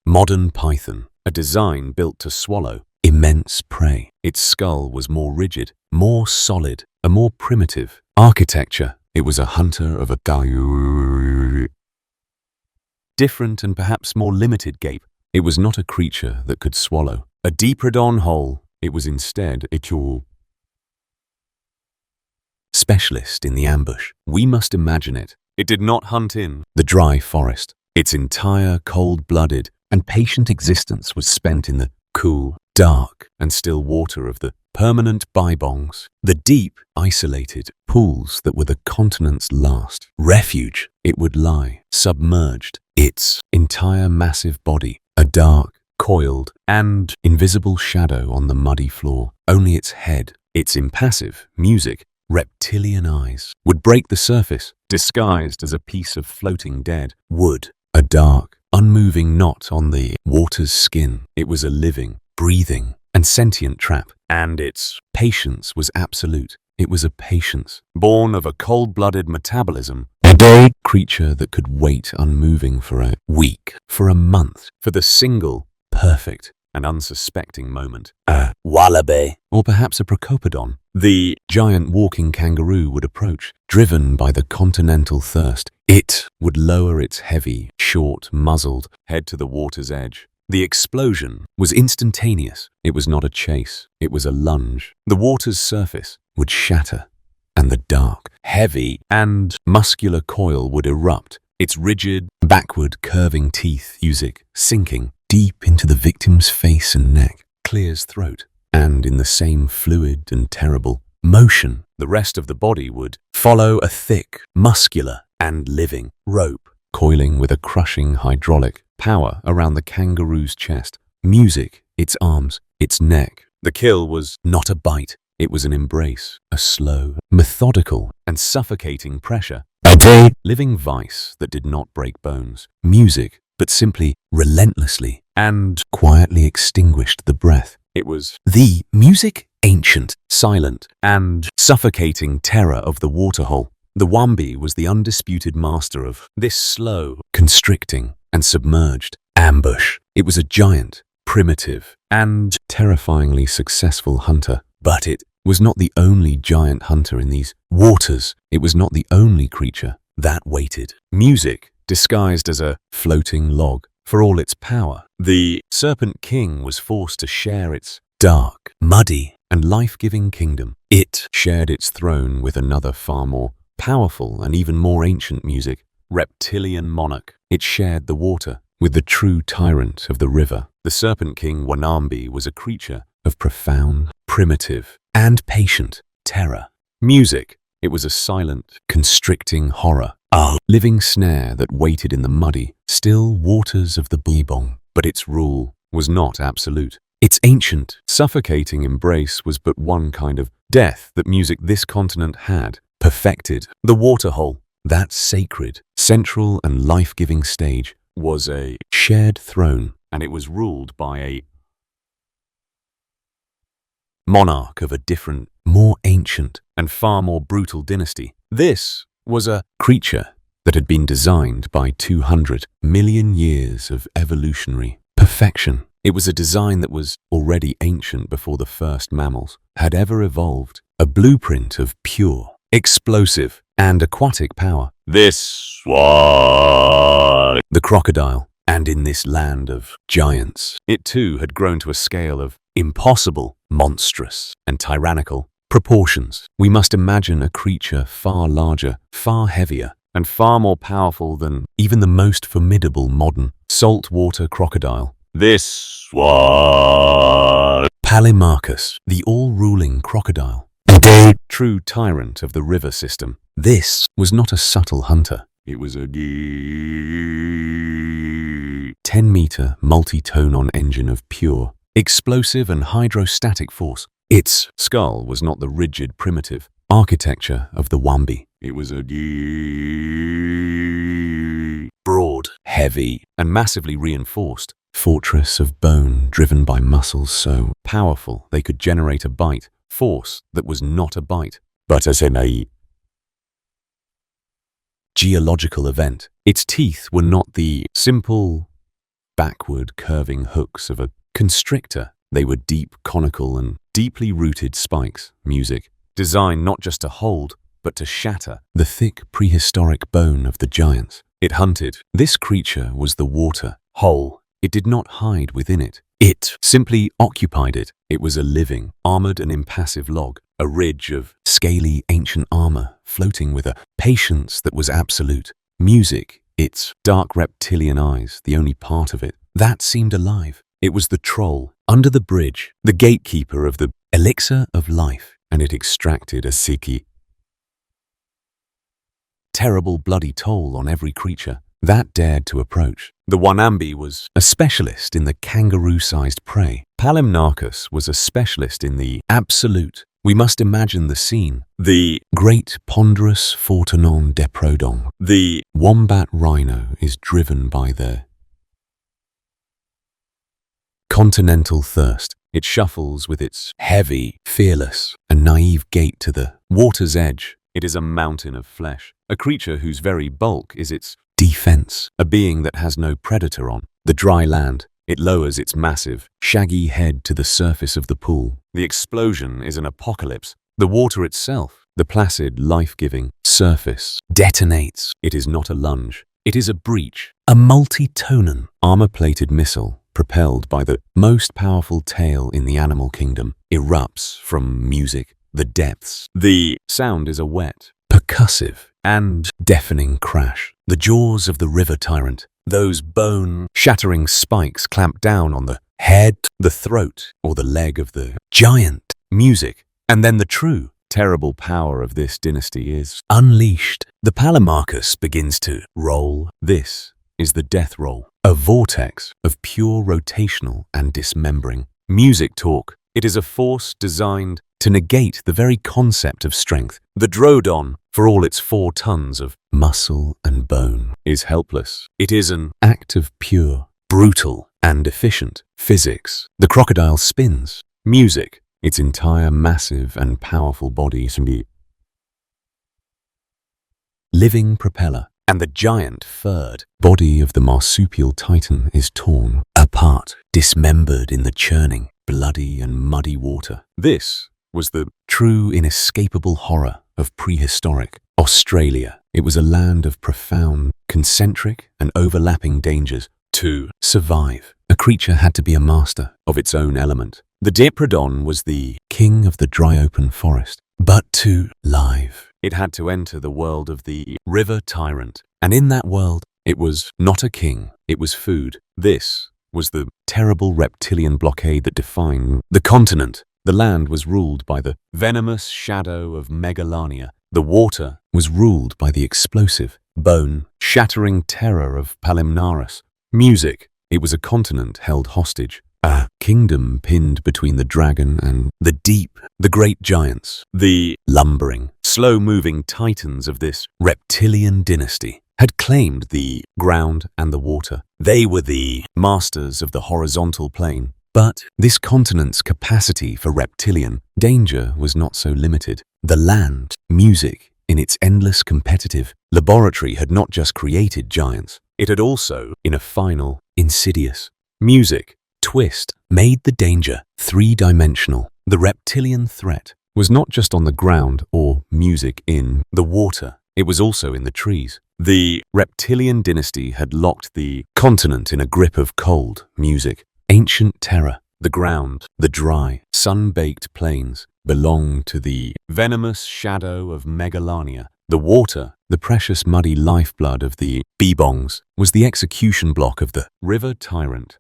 modern python, a design built to swallow immense prey. Its skull was more rigid, more solid, a more primitive architecture. It was a hunter of a different and perhaps more limited gape, It was not a creature that could swallow a deeprodon whole. It was instead a tool. Specialist in the ambush. We must imagine it. It did not hunt in the dry forest. Its entire cold-blooded and patient existence was spent in the cool, dark, and still water of the permanent bybongs, the deep, isolated pools that were the continent's last refuge. It would lie, submerged, its entire massive body, a dark, coiled, and invisible shadow on the muddy floor. Only its head, its impassive music, reptilian eyes, would break the surface, disguised as a piece of floating dead wood, a dark, unmoving knot on the water's skin. It was a living, breathing, and sentient trap, and its patience was absolute. It was a patience born of a cold-blooded metabolism, a day creature that could wait unmoving for a week, for a month, for the single, perfect, and unsuspecting moment. A wallaby, or perhaps a procopodon. The giant walking kangaroo would approach, driven by the continental thirst. It would lower its heavy, short, muzzled head to the water's edge. The explosion was instantaneous. It was not a chase. It was a lunge. The water's surface would shatter, and the dark, heavy, and muscular coil would erupt, its rigid, backward curving teeth music sinking deep into the victim's face and neck, Clear's throat, and in the same fluid and terrible motion, the rest of the body would follow a thick, muscular, and living rope, coiling with a crushing hydraulic power around the kangaroo's chest, music, its arms, its neck. The kill was not a bite. It was an embrace, a slow, methodical, and suffocating pressure. A living vice that did not break bones. Music, but simply, relentlessly, and quietly extinguished the breath. It was the music, ancient, silent, and suffocating terror of the waterhole. The Wambi was the undisputed master of this slow, constricting, and submerged ambush. It was a giant, primitive, and terrifyingly successful hunter. But it was not the only giant hunter in these waters. It was not the only creature that waited. Music, disguised as a floating log, for all its power. The Serpent King was forced to share its dark, muddy, and life-giving kingdom. It shared its throne with another far more powerful and even more ancient music, reptilian monarch. It shared the water with the true tyrant of the river. The Serpent King Wanambi was a creature of profound, primitive, and patient terror. Music, it was a silent, constricting horror, a living snare that waited in the muddy, still waters of the Bibong. But its rule was not absolute. Its ancient, suffocating embrace was but one kind of death that music this continent had perfected. The waterhole, that sacred, central, and life-giving stage, was a shared throne, and it was ruled by a monarch of a different, more ancient, and far more brutal dynasty. This was a creature that had been designed by 200 million years of evolutionary perfection. It was a design that was already ancient before the first mammals had ever evolved, a blueprint of pure, explosive, and aquatic power. This was the crocodile, and in this land of giants, it too had grown to a scale of impossible, monstrous, and tyrannical proportions. We must imagine a creature far larger, far heavier, and far more powerful than even the most formidable modern saltwater crocodile. This was Polymarchus, the all-ruling crocodile, a true tyrant of the river system. This was not a subtle hunter. It was a 10-meter multi-tone-on engine of pure, explosive and hydrostatic force. Its skull was not the rigid, primitive architecture of the Wambi. It was a broad, heavy, and massively reinforced fortress of bone driven by muscles so powerful they could generate a bite, force that was not a bite, but as a geological event. Its teeth were not the simple, backward curving hooks of a constrictor. They were deep, conical, and deeply rooted spikes. Music, designed not just to hold, but to shatter the thick prehistoric bone of the giants. It hunted. This creature was the water hole It did not hide within it. It simply occupied it. It was a living, armored and impassive log, a ridge of scaly ancient armor floating with a patience that was absolute. Music, its dark reptilian eyes, the only part of it, that seemed alive. It was the troll, under the bridge, the gatekeeper of the elixir of life, and it extracted a sicky, terrible bloody toll on every creature that dared to approach. The Wanambi was a specialist in the kangaroo-sized prey. Palimnarchus was a specialist in the absolute. We must imagine the scene. The great ponderous Fortanon Deprodon. The wombat rhino is driven by the continental thirst. It shuffles with its heavy, fearless, and naive gait to the water's edge. It is a mountain of flesh, a creature whose very bulk is its defense, a being that has no predator on the dry land. It lowers its massive, shaggy head to the surface of the pool. The explosion is an apocalypse. The water itself, the placid, life-giving surface, detonates. It is not a lunge. It is a breach, a multi-tonen, armor-plated missile propelled by the most powerful tail in the animal kingdom, erupts from music, the depths. The sound is a wet, percussive, and deafening crash. The jaws of the river tyrant, those bone-shattering spikes clamp down on the head, the throat, or the leg of the giant. Music, and then the true, terrible power of this dynasty is unleashed. The Palimachus begins to roll. This is the death roll, a vortex of pure rotational and dismembering. Music talk. It is a force designed to negate the very concept of strength. The Drodon, for all its 4 tons of muscle and bone, is helpless. It is an act of pure, brutal, and efficient physics. The crocodile spins. Music, its entire massive and powerful body can be living propeller, and the giant furred body of the marsupial titan is torn apart, dismembered in the churning, bloody and muddy water. This was the true inescapable horror of prehistoric Australia. It was a land of profound, concentric and overlapping dangers. To survive, a creature had to be a master of its own element. The Diprotodon was the king of the dry open forest. But to live, it had to enter the world of the river tyrant. And in that world, it was not a king, it was food. This was the terrible reptilian blockade that defined the continent. The land was ruled by the venomous shadow of Megalania. The water was ruled by the explosive, bone-shattering terror of Palimnaris. Music, it was a continent held hostage, a kingdom pinned between the dragon and the deep, the great giants, the lumbering, slow-moving titans of this reptilian dynasty had claimed the ground and the water. They were the masters of the horizontal plane. But this continent's capacity for reptilian danger was not so limited. The land, music, in its endless competitive laboratory had not just created giants. It had also, in a final, insidious music twist, made the danger 3-dimensional. The reptilian threat was not just on the ground or music in the water. It was also in the trees. The reptilian dynasty had locked the continent in a grip of cold music. Ancient terror. The ground, the dry, sun-baked plains, belonged to the venomous shadow of Megalania. The water, the precious muddy lifeblood of the Bebongs, was the execution block of the river tyrant,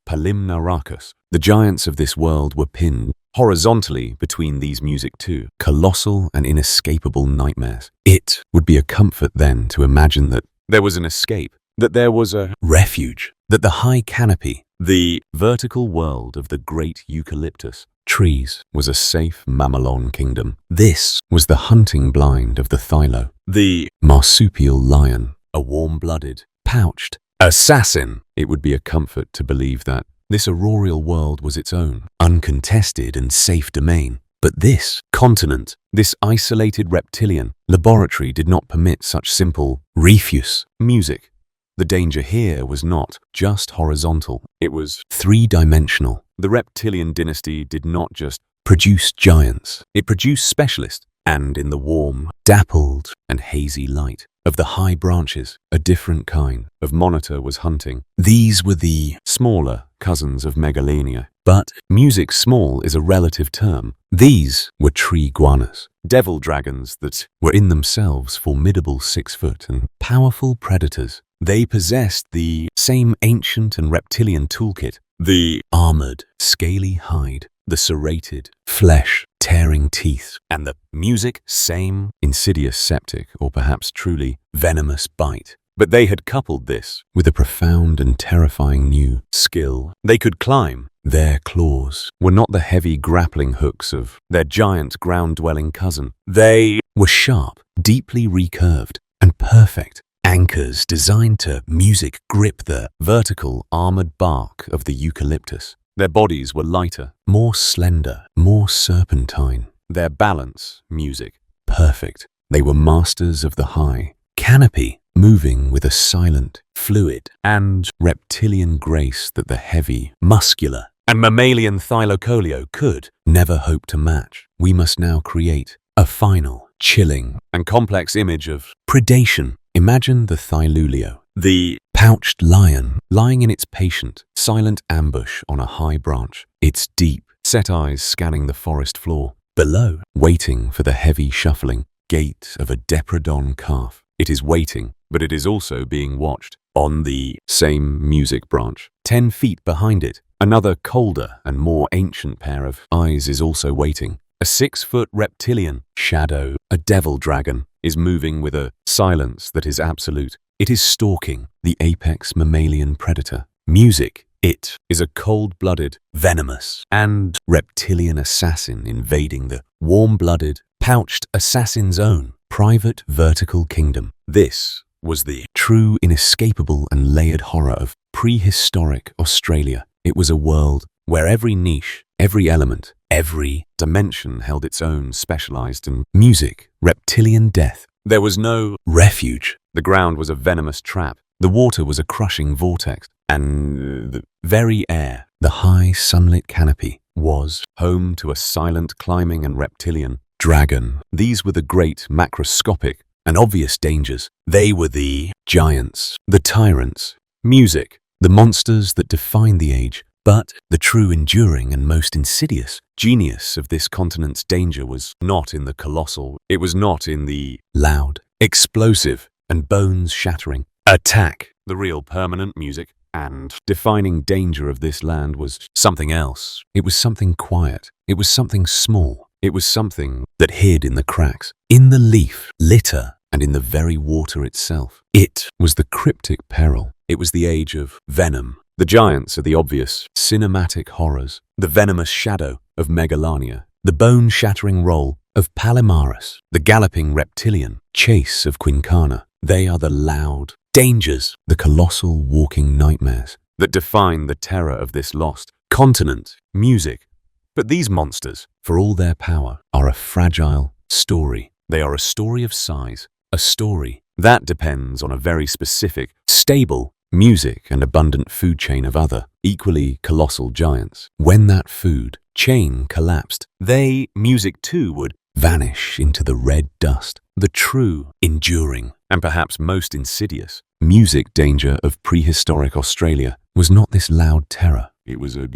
Palimnarchus. The giants of this world were pinned horizontally between these music too, colossal and inescapable nightmares. It would be a comfort then to imagine that there was an escape, that there was a refuge, that the high canopy, the vertical world of the great eucalyptus trees was a safe mammalian kingdom. This was the hunting blind of the thylo, the marsupial lion, a warm-blooded, pouched assassin. It would be a comfort to believe that this auroral world was its own, uncontested and safe domain. But this continent, this isolated reptilian laboratory did not permit such simple refuse music. The danger here was not just horizontal, it was 3-dimensional. The reptilian dynasty did not just produce giants, it produced specialists, and in the warm, dappled, and hazy light of the high branches, a different kind of monitor was hunting. These were the smaller cousins of megalania. But music small is a relative term. These were tree guanas, devil dragons that were in themselves formidable 6-foot and powerful predators. They possessed the same ancient and reptilian toolkit, the armored, scaly hide, the serrated, flesh-tearing teeth, and the music same insidious septic or perhaps truly venomous bite. But they had coupled this with a profound and terrifying new skill. They could climb. Their claws were not the heavy grappling hooks of their giant ground-dwelling cousin. They were sharp, deeply recurved, and perfect anchors designed to music grip the vertical armored bark of the eucalyptus. Their bodies were lighter, more slender, more serpentine. Their balance, music, perfect. They were masters of the high canopy, moving with a silent, fluid, and reptilian grace that the heavy, muscular, and mammalian thylocoleo could never hope to match. We must now create a final, chilling, and complex image of predation. Imagine the thyluleo, the pouched lion, lying in its patient, silent ambush on a high branch, its deep, set eyes scanning the forest floor. Below, waiting for the heavy shuffling gait of a depredon calf. It is waiting, but it is also being watched. On the same music branch, 10 feet behind it, another colder and more ancient pair of eyes is also waiting. A 6-foot reptilian shadow, a devil dragon, is moving with a silence that is absolute. It is stalking the apex mammalian predator. Music, it is a cold-blooded, venomous, and reptilian assassin invading the warm-blooded, pouched assassin's own private vertical kingdom. This was the true, inescapable, and layered horror of prehistoric Australia. It was a world where every niche, every element, every dimension held its own specialized and music, reptilian death. There was no refuge. The ground was a venomous trap. The water was a crushing vortex. And the very air, the high sunlit canopy, was home to a silent climbing and reptilian dragon. These were the great macroscopic and obvious dangers. They were the giants, the tyrants, music, the monsters that defined the age. But the true enduring and most insidious genius of this continent's danger was not in the colossal. It was not in the loud, explosive, and bones-shattering attack. The real permanent music and defining danger of this land was something else. It was something quiet. It was something small. It was something that hid in the cracks, in the leaf, litter, and in the very water itself. It was the cryptic peril. It was the age of venom. The giants are the obvious, cinematic horrors, the venomous shadow of megalania, the bone-shattering roll of Palimaris, the galloping reptilian chase of Quincana. They are the loud dangers, the colossal walking nightmares that define the terror of this lost continent, music. But these monsters, for all their power, are a fragile story. They are a story of size, a story that depends on a very specific, stable, music and abundant food chain of other, equally colossal giants. When that food chain collapsed, they, music too, would vanish into the red dust. The true, enduring, and perhaps most insidious music danger of prehistoric Australia was not this loud terror. It was a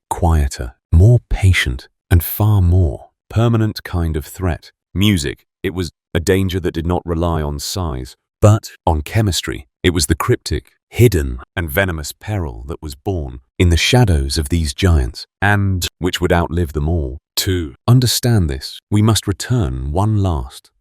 quieter, more patient, and far more permanent kind of threat. Music, it was a danger that did not rely on size, but on chemistry. It was the cryptic, hidden, and venomous peril that was born in the shadows of these giants, and which would outlive them all. To understand this, we must return one last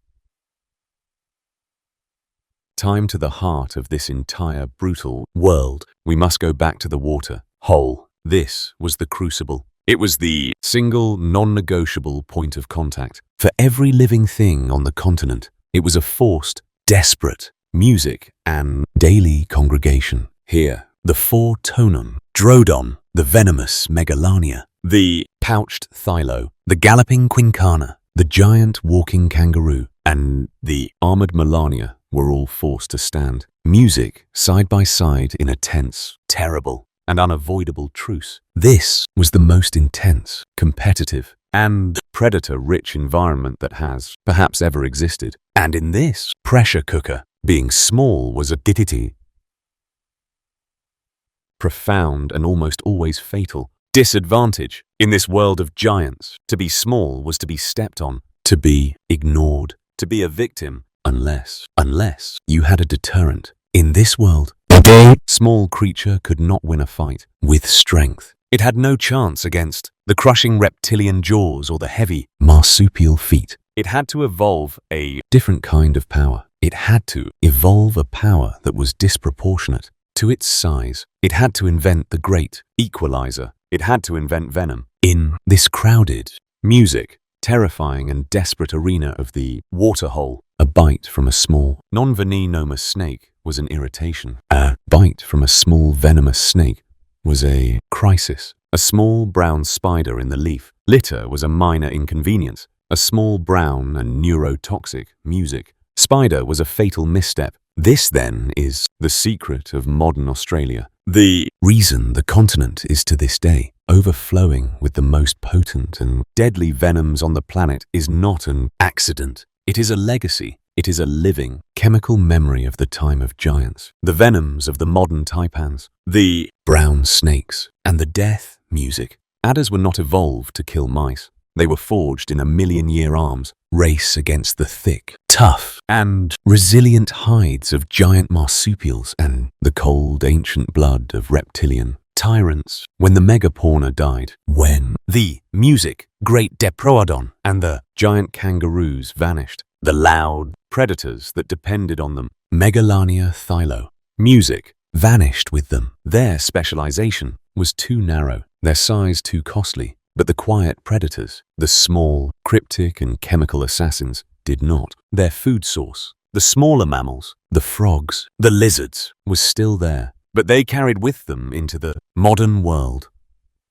time to the heart of this entire brutal world. We must go back to the water hole. This was the crucible. It was the single non-negotiable point of contact for every living thing on the continent. It was a forced, desperate music and daily congregation. Here, the four tonum, drodon, the venomous megalania, the pouched thylo, the galloping quincana, the giant walking kangaroo, and the armored melania were all forced to stand. Music, side by side in a tense, terrible, and unavoidable truce. This was the most intense, competitive, and predator-rich environment that has perhaps ever existed. And in this pressure cooker, being small was a ditity, profound and almost always fatal disadvantage. In this world of giants, to be small was to be stepped on, to be ignored, to be a victim, unless you had a deterrent. In this world, a small creature could not win a fight with strength. It had no chance against the crushing reptilian jaws or the heavy marsupial feet. It had to evolve a different kind of power. It had to evolve a power that was disproportionate to its size. It had to invent the great equalizer. It had to invent venom. In this crowded, music, terrifying and desperate arena of the waterhole, a bite from a small, non-venomous snake was an irritation. A bite from a small venomous snake was a crisis. A small brown spider in the leaf litter was a minor inconvenience. A small brown and neurotoxic music spider was a fatal misstep. This, then, is the secret of modern Australia. The reason the continent is to this day overflowing with the most potent and deadly venoms on the planet is not an accident. It is a legacy. It is a living, chemical memory of the time of giants, the venoms of the modern taipans, the brown snakes, and the death music. Adders were not evolved to kill mice. They were forged in a million-year arms, race against the thick, tough, and resilient hides of giant marsupials and the cold, ancient blood of reptilian tyrants. When the megafauna died, when the music, great Diprotodon, and the giant kangaroos vanished, the loud predators that depended on them, Megalania thylo, music, vanished with them. Their specialization was too narrow, their size too costly. But the quiet predators, the small, cryptic and chemical assassins, did not. Their food source, the smaller mammals, the frogs, the lizards, was still there. But they carried with them into the modern world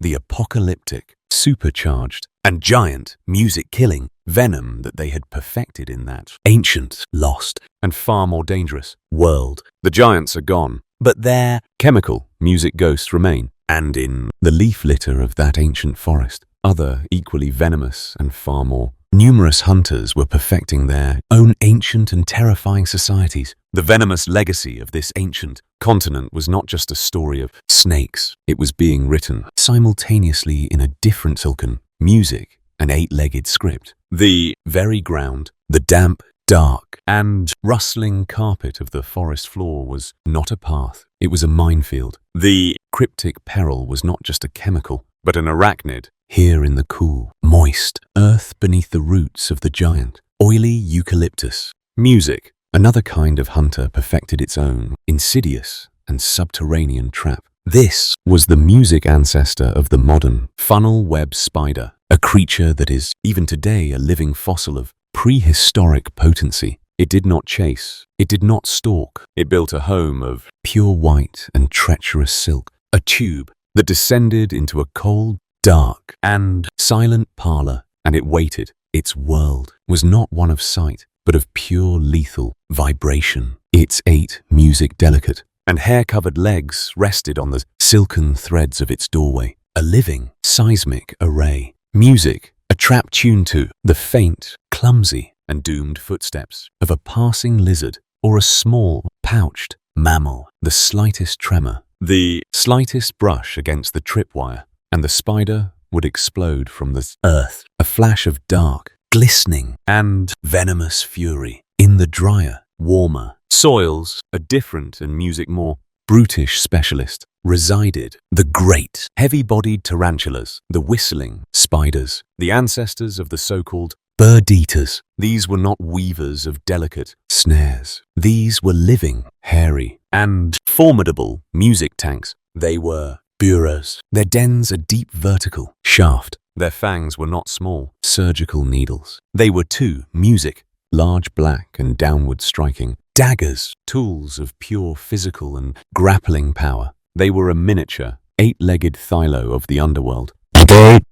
the apocalyptic, supercharged, and giant music-killing venom that they had perfected in that ancient, lost, and far more dangerous world. The giants are gone, but their chemical music ghosts remain. And in the leaf litter of that ancient forest, other equally venomous and far more numerous hunters were perfecting their own ancient and terrifying societies. The venomous legacy of this ancient continent was not just a story of snakes. It was being written simultaneously in a different silken music and eight-legged script. The very ground, the damp, dark, and rustling carpet of the forest floor was not a path. It was a minefield. The cryptic peril was not just a chemical, but an arachnid. Here in the cool, moist earth beneath the roots of the giant, oily eucalyptus, music, another kind of hunter perfected its own insidious and subterranean trap. This was the music ancestor of the modern funnel web spider, a creature that is even today a living fossil of prehistoric potency. It did not chase, it did not stalk, it built a home of pure white and treacherous silk, a tube that descended into a cold, dark, and silent parlor, and it waited. Its world was not one of sight, but of pure lethal vibration. Its 8 music delicate and hair-covered legs rested on the silken threads of its doorway, a living, seismic array. Music, a trap tuned to the faint, clumsy, and doomed footsteps of a passing lizard or a small, pouched mammal. The slightest tremor, the slightest brush against the tripwire, and the spider would explode from the earth, a flash of dark, glistening, and venomous fury. In the drier, warmer soils, a different and music more brutish specialist resided. The great, heavy-bodied tarantulas, the whistling spiders, the ancestors of the so-called bird-eaters. These were not weavers of delicate snares. These were living, hairy, and formidable music tanks. They were burrows, their dens a deep vertical shaft. Their fangs were not small, surgical needles. They were too music, large, black, and downward striking. Daggers, tools of pure physical and grappling power. They were a miniature, 8-legged thylo of the underworld.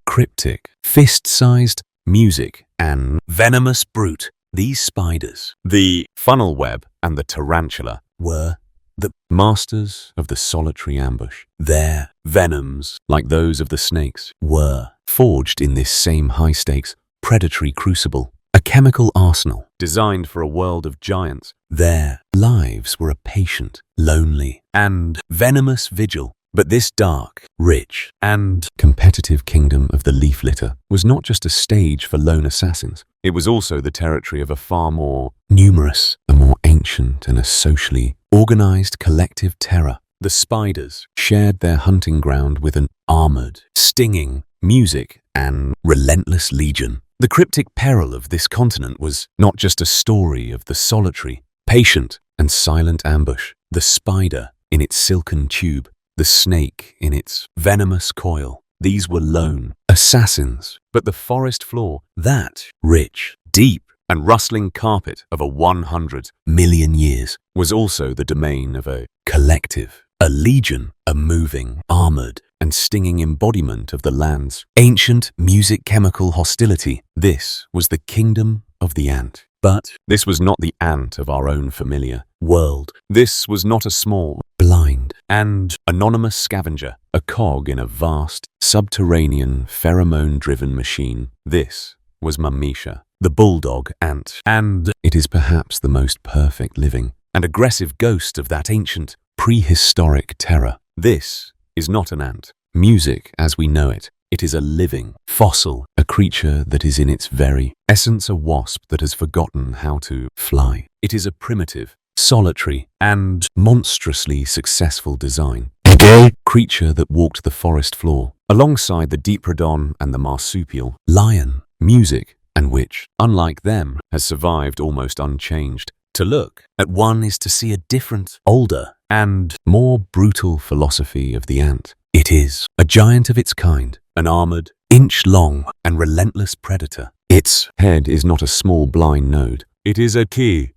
Cryptic, fist-sized music, and venomous brute. These spiders, the funnel web and the tarantula, were the masters of the solitary ambush. Their venoms, like those of the snakes, were forged in this same high-stakes, predatory crucible, a chemical arsenal designed for a world of giants. Their lives were a patient, lonely, and venomous vigil. But this dark, rich, and competitive kingdom of the leaf litter was not just a stage for lone assassins. It was also the territory of a far more numerous, a more ancient, and a socially organized collective terror. The spiders shared their hunting ground with an armored, stinging music and relentless legion. The cryptic peril of this continent was not just a story of the solitary, patient, and silent ambush. The spider in its silken tube, the snake in its venomous coil. These were lone assassins, but the forest floor, that rich, deep, and rustling carpet of a 100 million years, was also the domain of a collective, a legion, a moving, armored, and stinging embodiment of the land's ancient music-chemical hostility. This was the kingdom of the ant. But this was not the ant of our own familiar world. This was not a small, blind, and anonymous scavenger, a cog in a vast, subterranean, pheromone-driven machine. This was Mamisha, the bulldog ant, and it is perhaps the most perfect living and aggressive ghost of that ancient, prehistoric terror. This is not an ant. Music as we know it. It is a living fossil, a creature that is in its very essence a wasp that has forgotten how to fly. It is a primitive, solitary, and monstrously successful design. A creature that walked the forest floor, alongside the Diprotodon and the marsupial lion, music, and which, unlike them, has survived almost unchanged. To look at one is to see a different, older, and more brutal philosophy of the ant. It is a giant of its kind, an armored, inch-long, and relentless predator. Its head is not a small blind node. It is a key.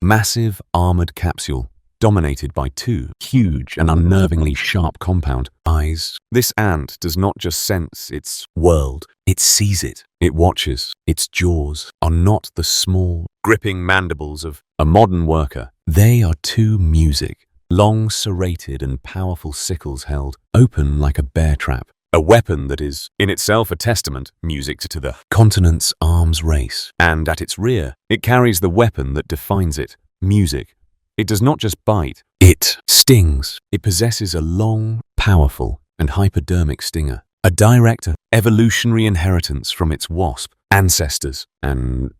Massive armored capsule, dominated by two huge and unnervingly sharp compound eyes. This ant does not just sense its world, it sees it. It watches. Its jaws are not the small, gripping mandibles of a modern worker. They are two music, long serrated and powerful sickles held open like a bear trap, a weapon that is in itself a testament, music, to the continent's arms race. And at its rear, it carries the weapon that defines it, music. It does not just bite, it stings. It possesses a long, powerful, and hypodermic stinger, a direct evolutionary inheritance from its wasp ancestors, and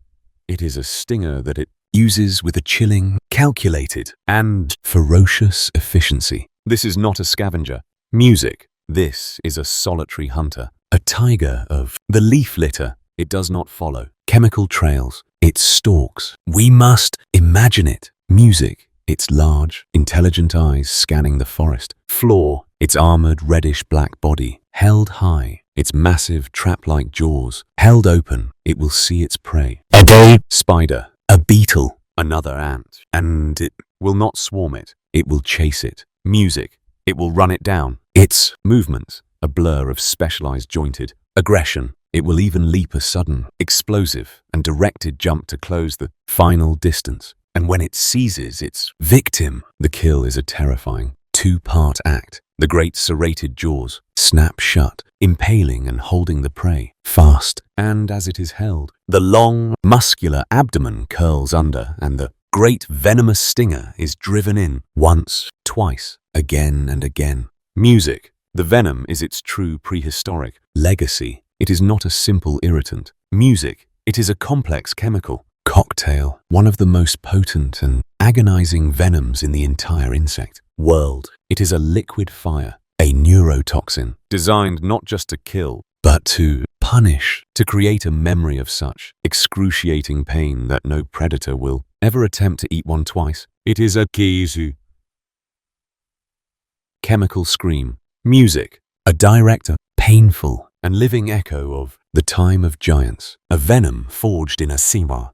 it is a stinger that it uses with a chilling, calculated, and ferocious efficiency. This is not a scavenger. Music. This is a solitary hunter, a tiger of the leaf litter. It does not follow chemical trails. It stalks. We must imagine it. Music. Its large, intelligent eyes scanning the forest floor, its armored reddish-black body held high, its massive trap-like jaws held open. It will see its prey. A spider, a beetle, another ant, and it will not swarm it. It will chase it. Music. It will run it down. Its movements, a blur of specialized jointed aggression. It will even leap a sudden, explosive, and directed jump to close the final distance. And when it seizes its victim, the kill is a terrifying two-part act. The great serrated jaws snap shut, impaling and holding the prey fast. And as it is held, the long, muscular abdomen curls under, and the great venomous stinger is driven in once, twice, again and again. Music. The venom is its true prehistoric legacy. It is not a simple irritant. Music. It is a complex chemical cocktail, one of the most potent and agonizing venoms in the entire insect world. It is a liquid fire, a neurotoxin, designed not just to kill, but to punish, to create a memory of such excruciating pain that no predator will ever attempt to eat one twice. It is a kizu. Chemical scream. Music. A direct, painful, and living echo of the time of giants, a venom forged in a Sima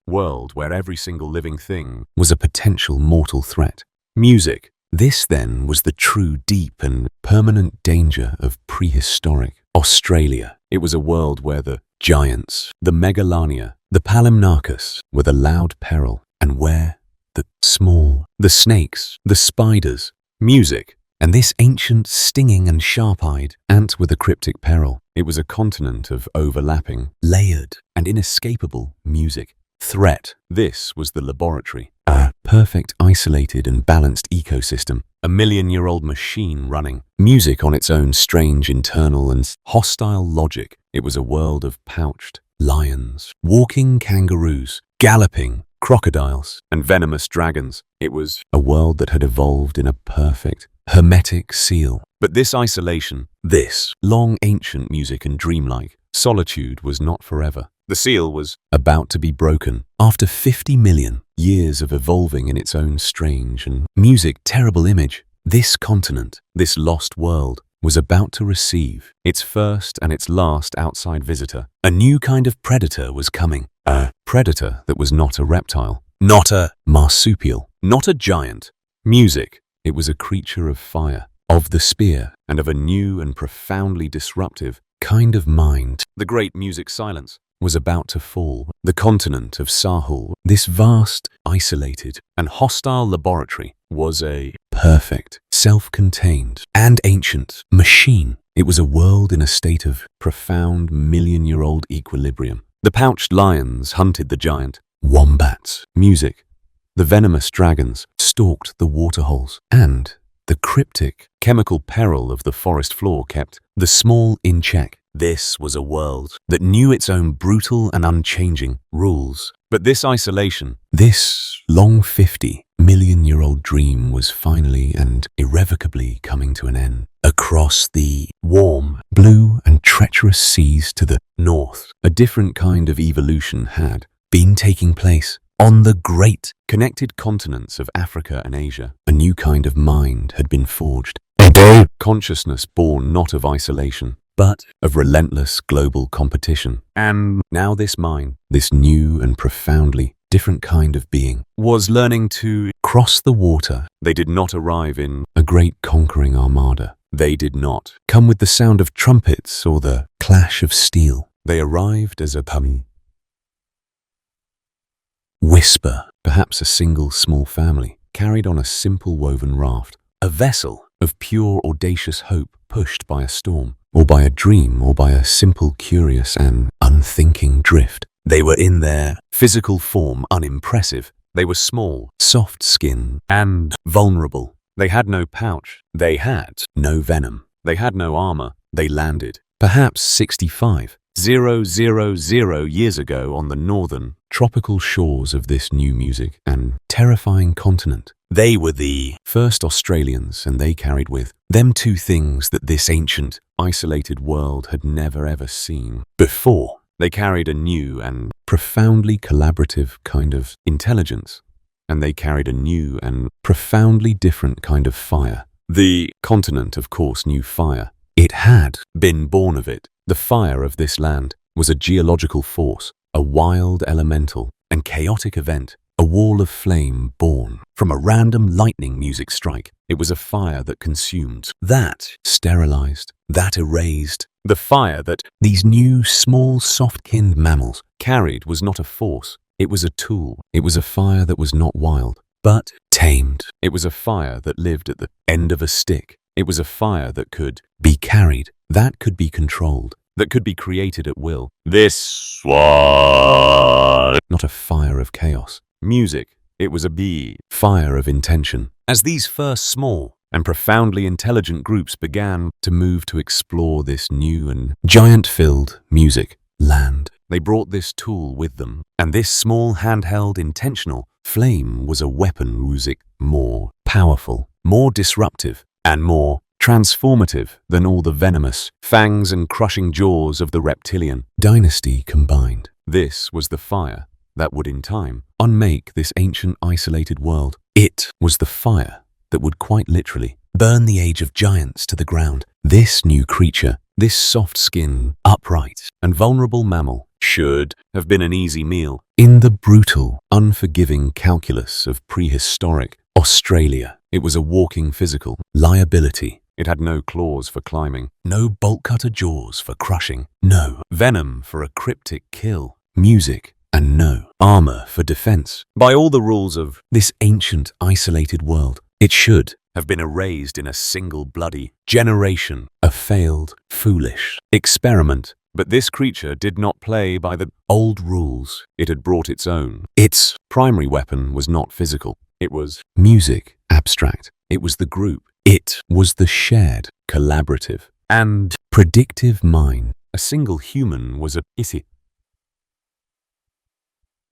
world where every single living thing was a potential mortal threat. Music. This then was the true deep and permanent danger of prehistoric Australia. It was a world where the giants, the megalania, the palimnarchus were the loud peril, and where the small, the snakes, the spiders. Music. And this ancient, stinging and sharp-eyed ant with a cryptic peril. It was a continent of overlapping, layered, and inescapable music. Threat. This was the laboratory. A perfect, isolated and balanced ecosystem. A million-year-old machine running. Music on its own strange internal and hostile logic. It was a world of pouched lions, walking kangaroos, galloping crocodiles, and venomous dragons. It was a world that had evolved in a perfect, hermetic seal. But this isolation, this long ancient music and dreamlike solitude was not forever. The seal was about to be broken. After 50 million years of evolving in its own strange and terrible image, this continent, this lost world, was about to receive its first and its last outside visitor. A new kind of predator was coming. A predator that was not a reptile, not a marsupial, not a giant. Music. It was a creature of fire, of the spear, and of a new and profoundly disruptive kind of mind. The great music silence was about to fall. The continent of Sahul, this vast, isolated, and hostile laboratory, was a perfect, self-contained, and ancient machine. It was a world in a state of profound million-year-old equilibrium. The pouched lions hunted the giant wombats. Music. The venomous dragons stalked the waterholes, and the cryptic, chemical peril of the forest floor kept the small in check. This was a world that knew its own brutal and unchanging rules. But this isolation, this long 50 million-year-old dream was finally and irrevocably coming to an end. Across the warm, blue and treacherous seas to the north, a different kind of evolution had been taking place. On the great, connected continents of Africa and Asia, a new kind of mind had been forged. A consciousness born not of isolation, but of relentless global competition. And now this mind, this new and profoundly different kind of being, was learning to cross the water. They did not arrive in a great conquering armada. They did not come with the sound of trumpets or the clash of steel. They arrived as a whisper, perhaps a single small family, carried on a simple woven raft, a vessel of pure audacious hope pushed by a storm, or by a dream, or by a simple curious and unthinking drift. They were in their physical form unimpressive. They were small, soft-skinned, and vulnerable. They had no pouch. They had no venom. They had no armor. They landed, perhaps 65,000 years ago on the northern, tropical shores of this new music and terrifying continent. They were the first Australians, and they carried with them two things that this ancient, isolated world had never ever seen before. They carried a new and profoundly collaborative kind of intelligence, and they carried a new and profoundly different kind of fire. The continent, of course, knew fire. It had been born of it. The fire of this land was a geological force, a wild elemental and chaotic event, a wall of flame born from a random lightning music strike. It was a fire that consumed, that sterilized, that erased. The fire that these new, small, soft-skinned mammals carried was not a force. It was a tool. It was a fire that was not wild, but tamed. It was a fire that lived at the end of a stick. It was a fire that could be carried, that could be controlled, that could be created at will. This was not a fire of chaos. Music, it was a fire of intention. As these first small and profoundly intelligent groups began to move to explore this new and giant-filled music land, they brought this tool with them, and this small handheld intentional flame was a weapon music more powerful, more disruptive, and more transformative than all the venomous fangs and crushing jaws of the reptilian dynasty combined. This was the fire that would in time unmake this ancient isolated world. It was the fire that would quite literally burn the age of giants to the ground. This new creature, this soft-skinned, upright, and vulnerable mammal should have been an easy meal in the brutal, unforgiving calculus of prehistoric Australia. It was a walking physical liability. It had no claws for climbing, no bolt-cutter jaws for crushing, no venom for a cryptic kill, music, and no armor for defense. By all the rules of this ancient, isolated world, it should have been erased in a single bloody generation, a failed, foolish experiment. But this creature did not play by the old rules. It had brought its own. Its primary weapon was not physical. It was music, abstract. It was the group. It was the shared, collaborative, and predictive mind. A single human was a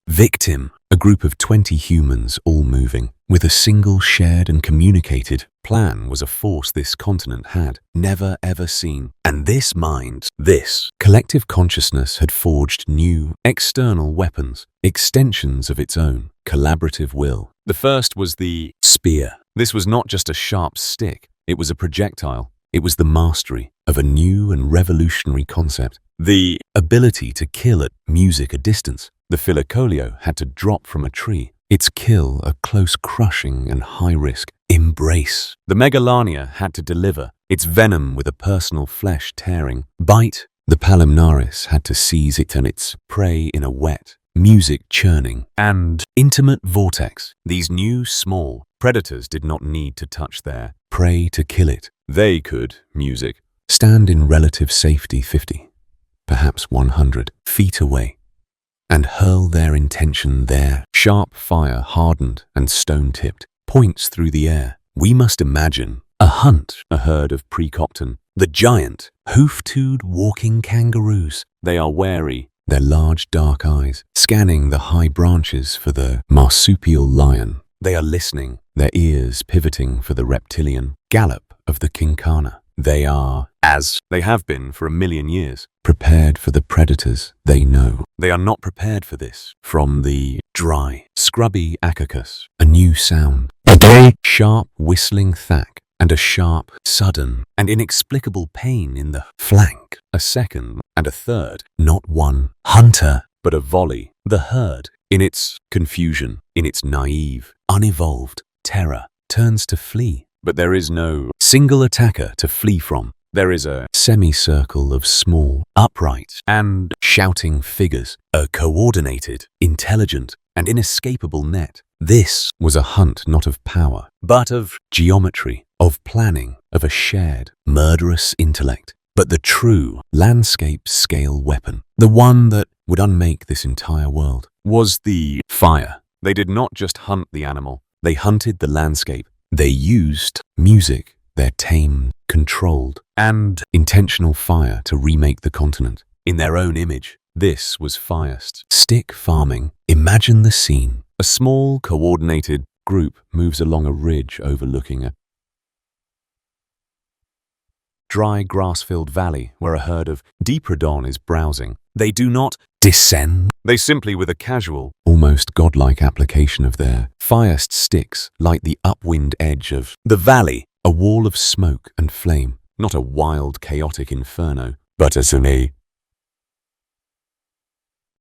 victim, a group of 20 humans all moving, with a single shared and communicated plan was a force this continent had never ever seen. And this mind, this collective consciousness had forged new, external weapons, extensions of its own collaborative will. The first was the spear. This was not just a sharp stick, it was a projectile. It was the mastery of a new and revolutionary concept, the ability to kill at music a distance. The Filicolio had to drop from a tree, its kill a close crushing and high-risk embrace. The Megalania had to deliver, its venom with a personal flesh-tearing bite. The Palimpnaris had to seize it and its prey in a wet, music-churning, and intimate vortex. These new, small predators did not need to touch their prey to kill it. They could, music, stand in relative safety 50, perhaps 100 feet away, and hurl their intention there. Sharp fire, hardened and stone-tipped, points through the air. We must imagine a hunt, a herd of precopton, the giant, hoof-toed walking kangaroos. They are wary, their large dark eyes scanning the high branches for the marsupial lion. They are listening, their ears pivoting for the reptilian gallop of the kinkana. They are, as they have been for 1,000,000 years, prepared for the predators they know. They are not prepared for this. From the dry, scrubby Acacus, a new sound, a sharp whistling thack, and a sharp, sudden, and inexplicable pain in the flank. A second and a third, not one hunter, but a volley. The herd, in its confusion, in its naive, unevolved terror, turns to flee. But there is no single attacker to flee from. There is a semicircle of small, upright, and shouting figures, a coordinated, intelligent, and inescapable net. This was a hunt not of power, but of geometry, of planning, of a shared, murderous intellect. But the true landscape-scale weapon, the one that would unmake this entire world, was the fire. They did not just hunt the animal, they hunted the landscape. They used music, their tamed, controlled, and intentional fire to remake the continent in their own image. This was Firest. Stick farming. Imagine the scene. A small, coordinated group moves along a ridge overlooking a dry, grass-filled valley where a herd of Diprotodon is browsing. They do not descend. They simply, with a casual, almost godlike application of their Firest sticks, light the upwind edge of the valley, a wall of smoke and flame, not a wild, chaotic inferno, but as a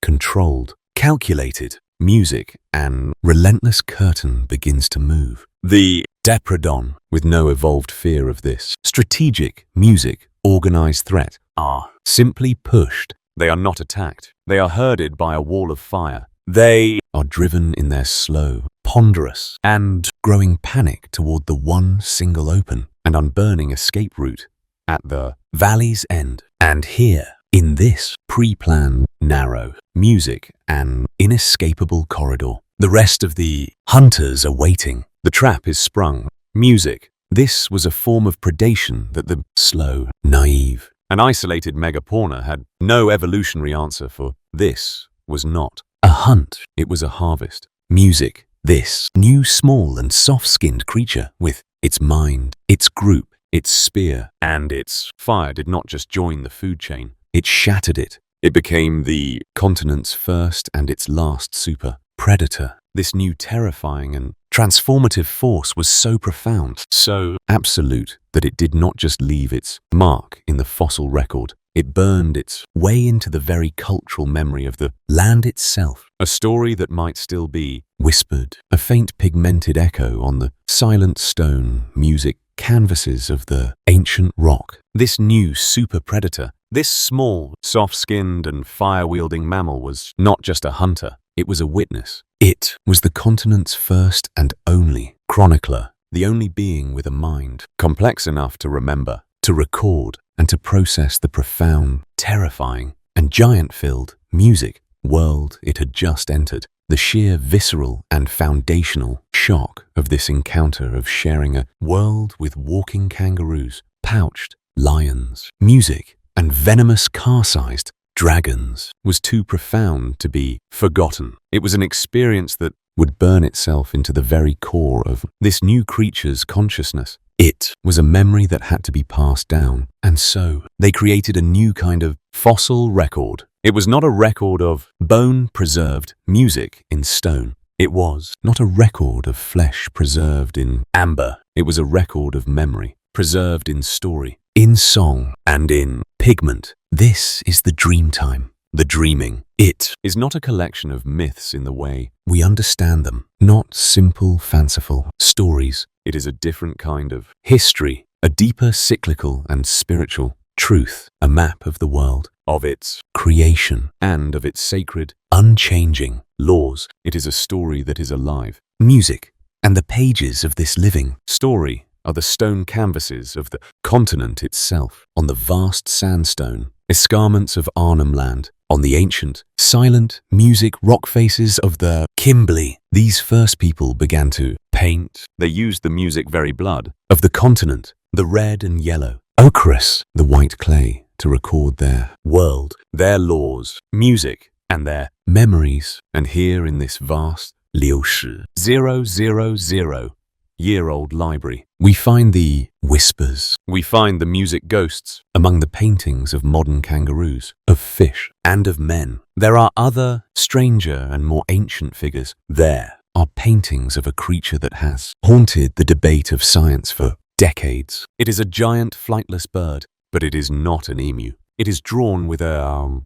controlled, calculated music, and relentless curtain begins to move. The Diprotodon, with no evolved fear of this strategic, music, organized threat, are simply pushed. They are not attacked. They are herded by a wall of fire. They are driven in their slow, ponderous, and growing panic toward the one single open and unburning escape route at the valley's end. And here, in this pre-planned, narrow, music and inescapable corridor, the rest of the hunters are waiting. The trap is sprung. Music. This was a form of predation that the slow, naive, and isolated megafauna had no evolutionary answer for. This was not a hunt, it was a harvest. Music. This new, small, and soft-skinned creature, with its mind, its group, its spear, and its fire, did not just join the food chain. It shattered it. It became the continent's first and its last super predator. This new terrifying and transformative force was so profound, so absolute, that it did not just leave its mark in the fossil record. It burned its way into the very cultural memory of the land itself, a story that might still be whispered, a faint pigmented echo on the silent stone music canvases of the ancient rock. This new super predator, this small, soft-skinned and fire-wielding mammal was not just a hunter, it was a witness. It was the continent's first and only chronicler, the only being with a mind, complex enough to remember, to record, and to process the profound, terrifying, and giant-filled music world it had just entered. The sheer visceral and foundational shock of this encounter of sharing a world with walking kangaroos, pouched lions, music, and venomous car-sized dragons was too profound to be forgotten. It was an experience that would burn itself into the very core of this new creature's consciousness. It was a memory that had to be passed down, and so they created a new kind of fossil record. It was not a record of bone-preserved music in stone. It was not a record of flesh preserved in amber. It was a record of memory, preserved in story, in song, and in pigment. This is the dream time, the dreaming. It is not a collection of myths in the way we understand them, not simple, fanciful stories. It is a different kind of history, a deeper cyclical and spiritual truth, a map of the world, of its creation, and of its sacred, unchanging laws. It is a story that is alive. Music and the pages of this living story are the stone canvases of the continent itself, on the vast sandstone escarpments of Arnhem Land, on the ancient, silent music rock faces of the Kimberley. These first people began to paint. They used the music very blood of the continent, the red and yellow, ochreous, the white clay, to record their world, their laws, music, and their memories. And here in this vast 000-year-old library, we find the whispers, we find the music ghosts among the paintings of modern kangaroos, of fish, and of men. There are other, stranger and more ancient figures. There are paintings of a creature that has haunted the debate of science for decades. It is a giant flightless bird, but it is not an emu. It is drawn with a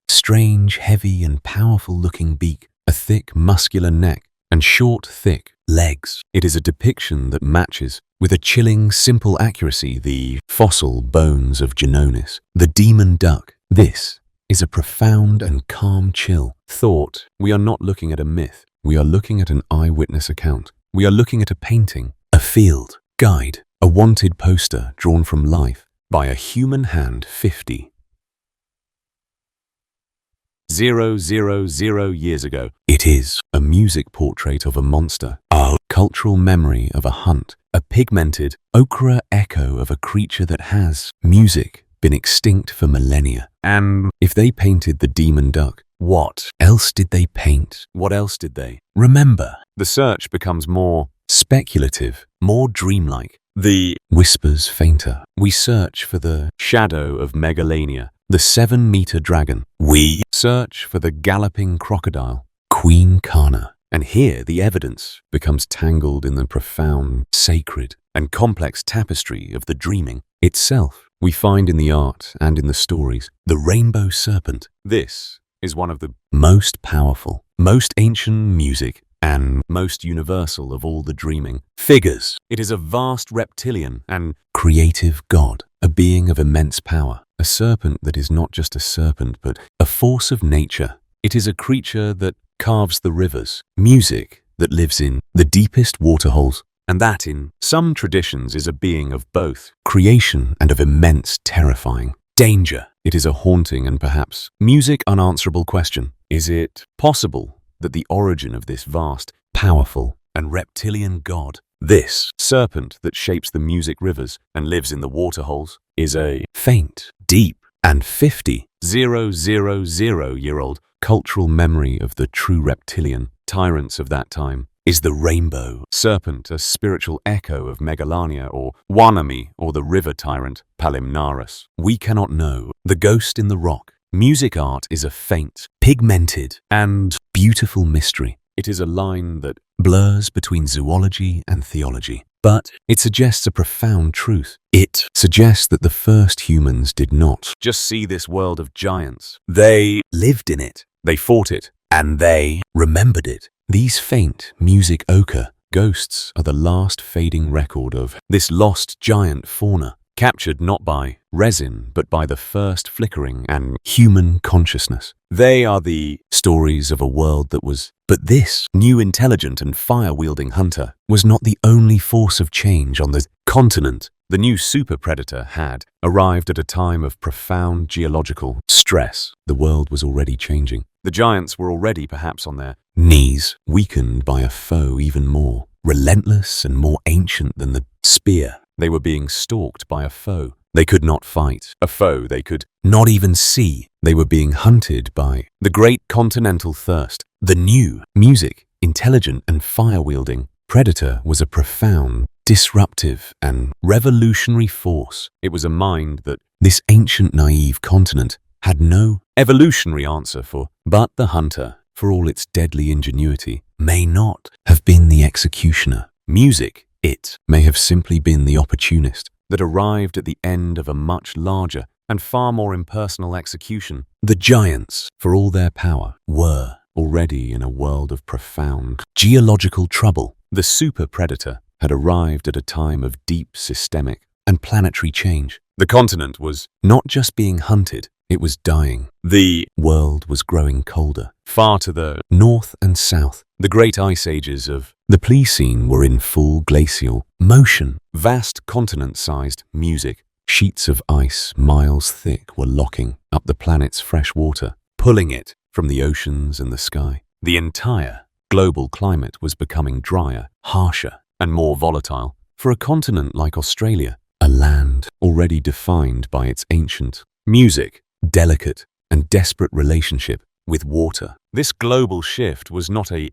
strange, heavy and powerful-looking beak, a thick, muscular neck, and short, thick legs. It is a depiction that matches, with a chilling, simple accuracy, the fossil bones of Genonis, the demon duck. This is a profound and calm chill thought. We are not looking at a myth. We are looking at an eyewitness account. We are looking at a painting, a field guide, a wanted poster drawn from life by a human hand 50,000 years ago. It is a music portrait of a monster, a cultural memory of a hunt, a pigmented ochre echo of a creature that has, music, been extinct for millennia. And if they painted the demon duck, what else did they paint? What else did they remember? The search becomes more speculative, more dreamlike. The whispers fainter. We search for the shadow of Megalania, the 7-meter dragon. We search for the galloping crocodile, Queen Kana. And here the evidence becomes tangled in the profound, sacred, and complex tapestry of the dreaming itself. We find in the art and in the stories the rainbow serpent. This is one of the most powerful, most ancient music, and most universal of all the dreaming figures. It is a vast reptilian and creative god, a being of immense power, a serpent that is not just a serpent but a force of nature. It is a creature that carves the rivers, music that lives in the deepest waterholes, and that in some traditions is a being of both creation and of immense terrifying danger. It is a haunting and perhaps music unanswerable question. Is it possible that the origin of this vast, powerful, and reptilian god, this serpent that shapes the music rivers and lives in the waterholes, is a faint, deep, and 50,000-year-old cultural memory of the true reptilian tyrants of that time? Is the rainbow serpent a spiritual echo of Megalania or Wanami or the river tyrant Palimnaris? We cannot know. The ghost in the rock. Music art is a faint, pigmented, and beautiful mystery. It is a line that blurs between zoology and theology, but it suggests a profound truth. It suggests that the first humans did not just see this world of giants. They lived in it, they fought it, and they remembered it. These faint music ochre ghosts are the last fading record of this lost giant fauna, captured not by resin but by the first flickering and human consciousness. They are the stories of a world that was But this new intelligent and fire-wielding hunter was not the only force of change on the continent. The new super predator had arrived at a time of profound geological stress. The world was already changing. The giants were already perhaps on their knees, weakened by a foe even more relentless and more ancient than the spear. They were being stalked by a foe they could not fight, a foe they could not even see. They were being hunted by the great continental thirst. The new, music, intelligent and fire-wielding predator was a profound, disruptive and revolutionary force. It was a mind that this ancient naive continent had no evolutionary answer for. But the hunter, for all its deadly ingenuity, may not have been the executioner. Music, it may have simply been the opportunist that arrived at the end of a much larger and far more impersonal execution. The giants, for all their power, were already in a world of profound geological trouble. The super predator had arrived at a time of deep systemic and planetary change. The continent was not just being hunted, it was dying. The world was growing colder. Far to the north and south, the great ice ages of the Pleistocene were in full glacial motion. Vast continent-sized music, sheets of ice miles thick, were locking up the planet's fresh water, pulling it from the oceans and the sky. The entire global climate was becoming drier, harsher, and more volatile. For a continent like Australia, a land already defined by its ancient music, delicate and desperate relationship with water, this global shift was not a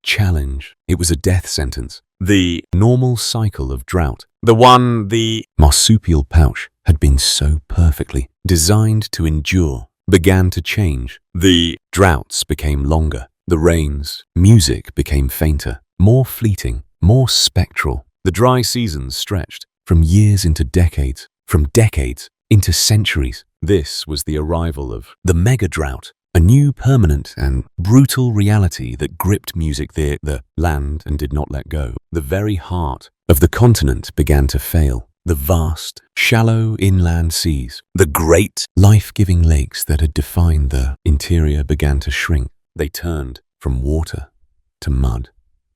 challenge, it was a death sentence. The normal cycle of drought, the one the marsupial pouch had been so perfectly designed to endure, began to change. The droughts became longer, the rains, music became fainter, more fleeting, more spectral. The dry seasons stretched from years into decades, from decades into centuries. This was the arrival of the mega drought, a new permanent and brutal reality that gripped music the land and did not let go. The very heart of the continent began to fail. The vast, shallow inland seas, the great, life-giving lakes that had defined the interior began to shrink. They turned from water to mud,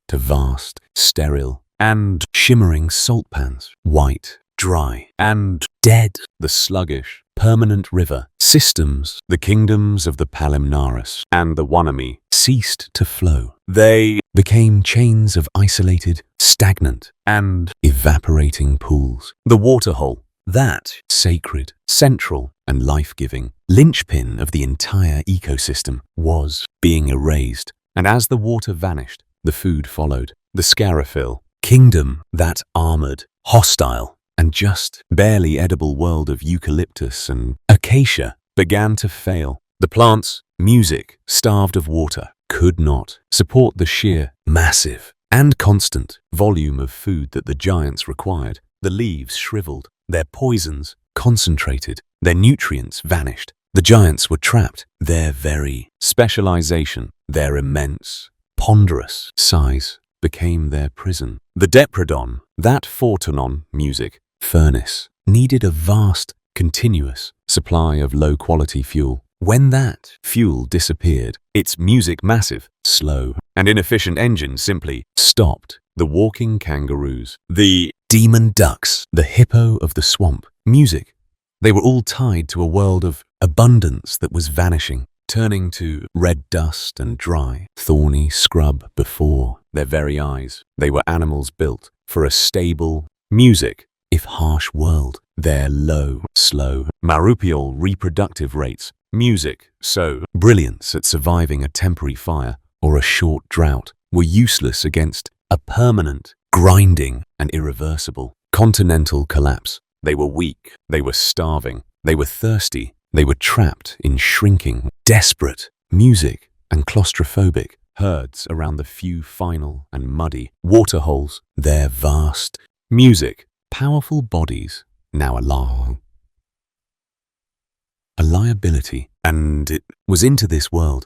to vast, sterile, and shimmering salt pans, white, dry, and dead. The sluggish, permanent river systems, the kingdoms of the Palimpnares and the Wanami, ceased to flow. They became chains of isolated, stagnant, and evaporating pools. The waterhole, that sacred, central, and life-giving linchpin of the entire ecosystem, was being erased. And as the water vanished, the food followed. The scaraphil kingdom, that armored, hostile, and just barely edible world of eucalyptus and acacia, began to fail. The plants, music, starved of water, could not support the sheer, massive, and constant volume of food that the giants required. The leaves shriveled, their poisons concentrated, their nutrients vanished. The giants were trapped. Their very specialization, their immense, ponderous size, became their prison. The depredon, that fortonon, music, furnace, needed a vast, continuous supply of low-quality fuel. When that fuel disappeared, its music massive, slow, and inefficient engine simply stopped. The walking kangaroos, the demon ducks, the hippo of the swamp, music, they were all tied to a world of abundance that was vanishing, turning to red dust and dry, thorny scrub before their very eyes. They were animals built for a stable, music, if harsh world. Their low, slow, marsupial reproductive rates, music, so brilliant at surviving a temporary fire or a short drought, were useless against a permanent, grinding, and irreversible continental collapse. They were weak, they were starving, they were thirsty, they were trapped in shrinking, desperate music and claustrophobic herds around the few final and muddy waterholes. Their vast music, powerful bodies, now a liability. And it was into this world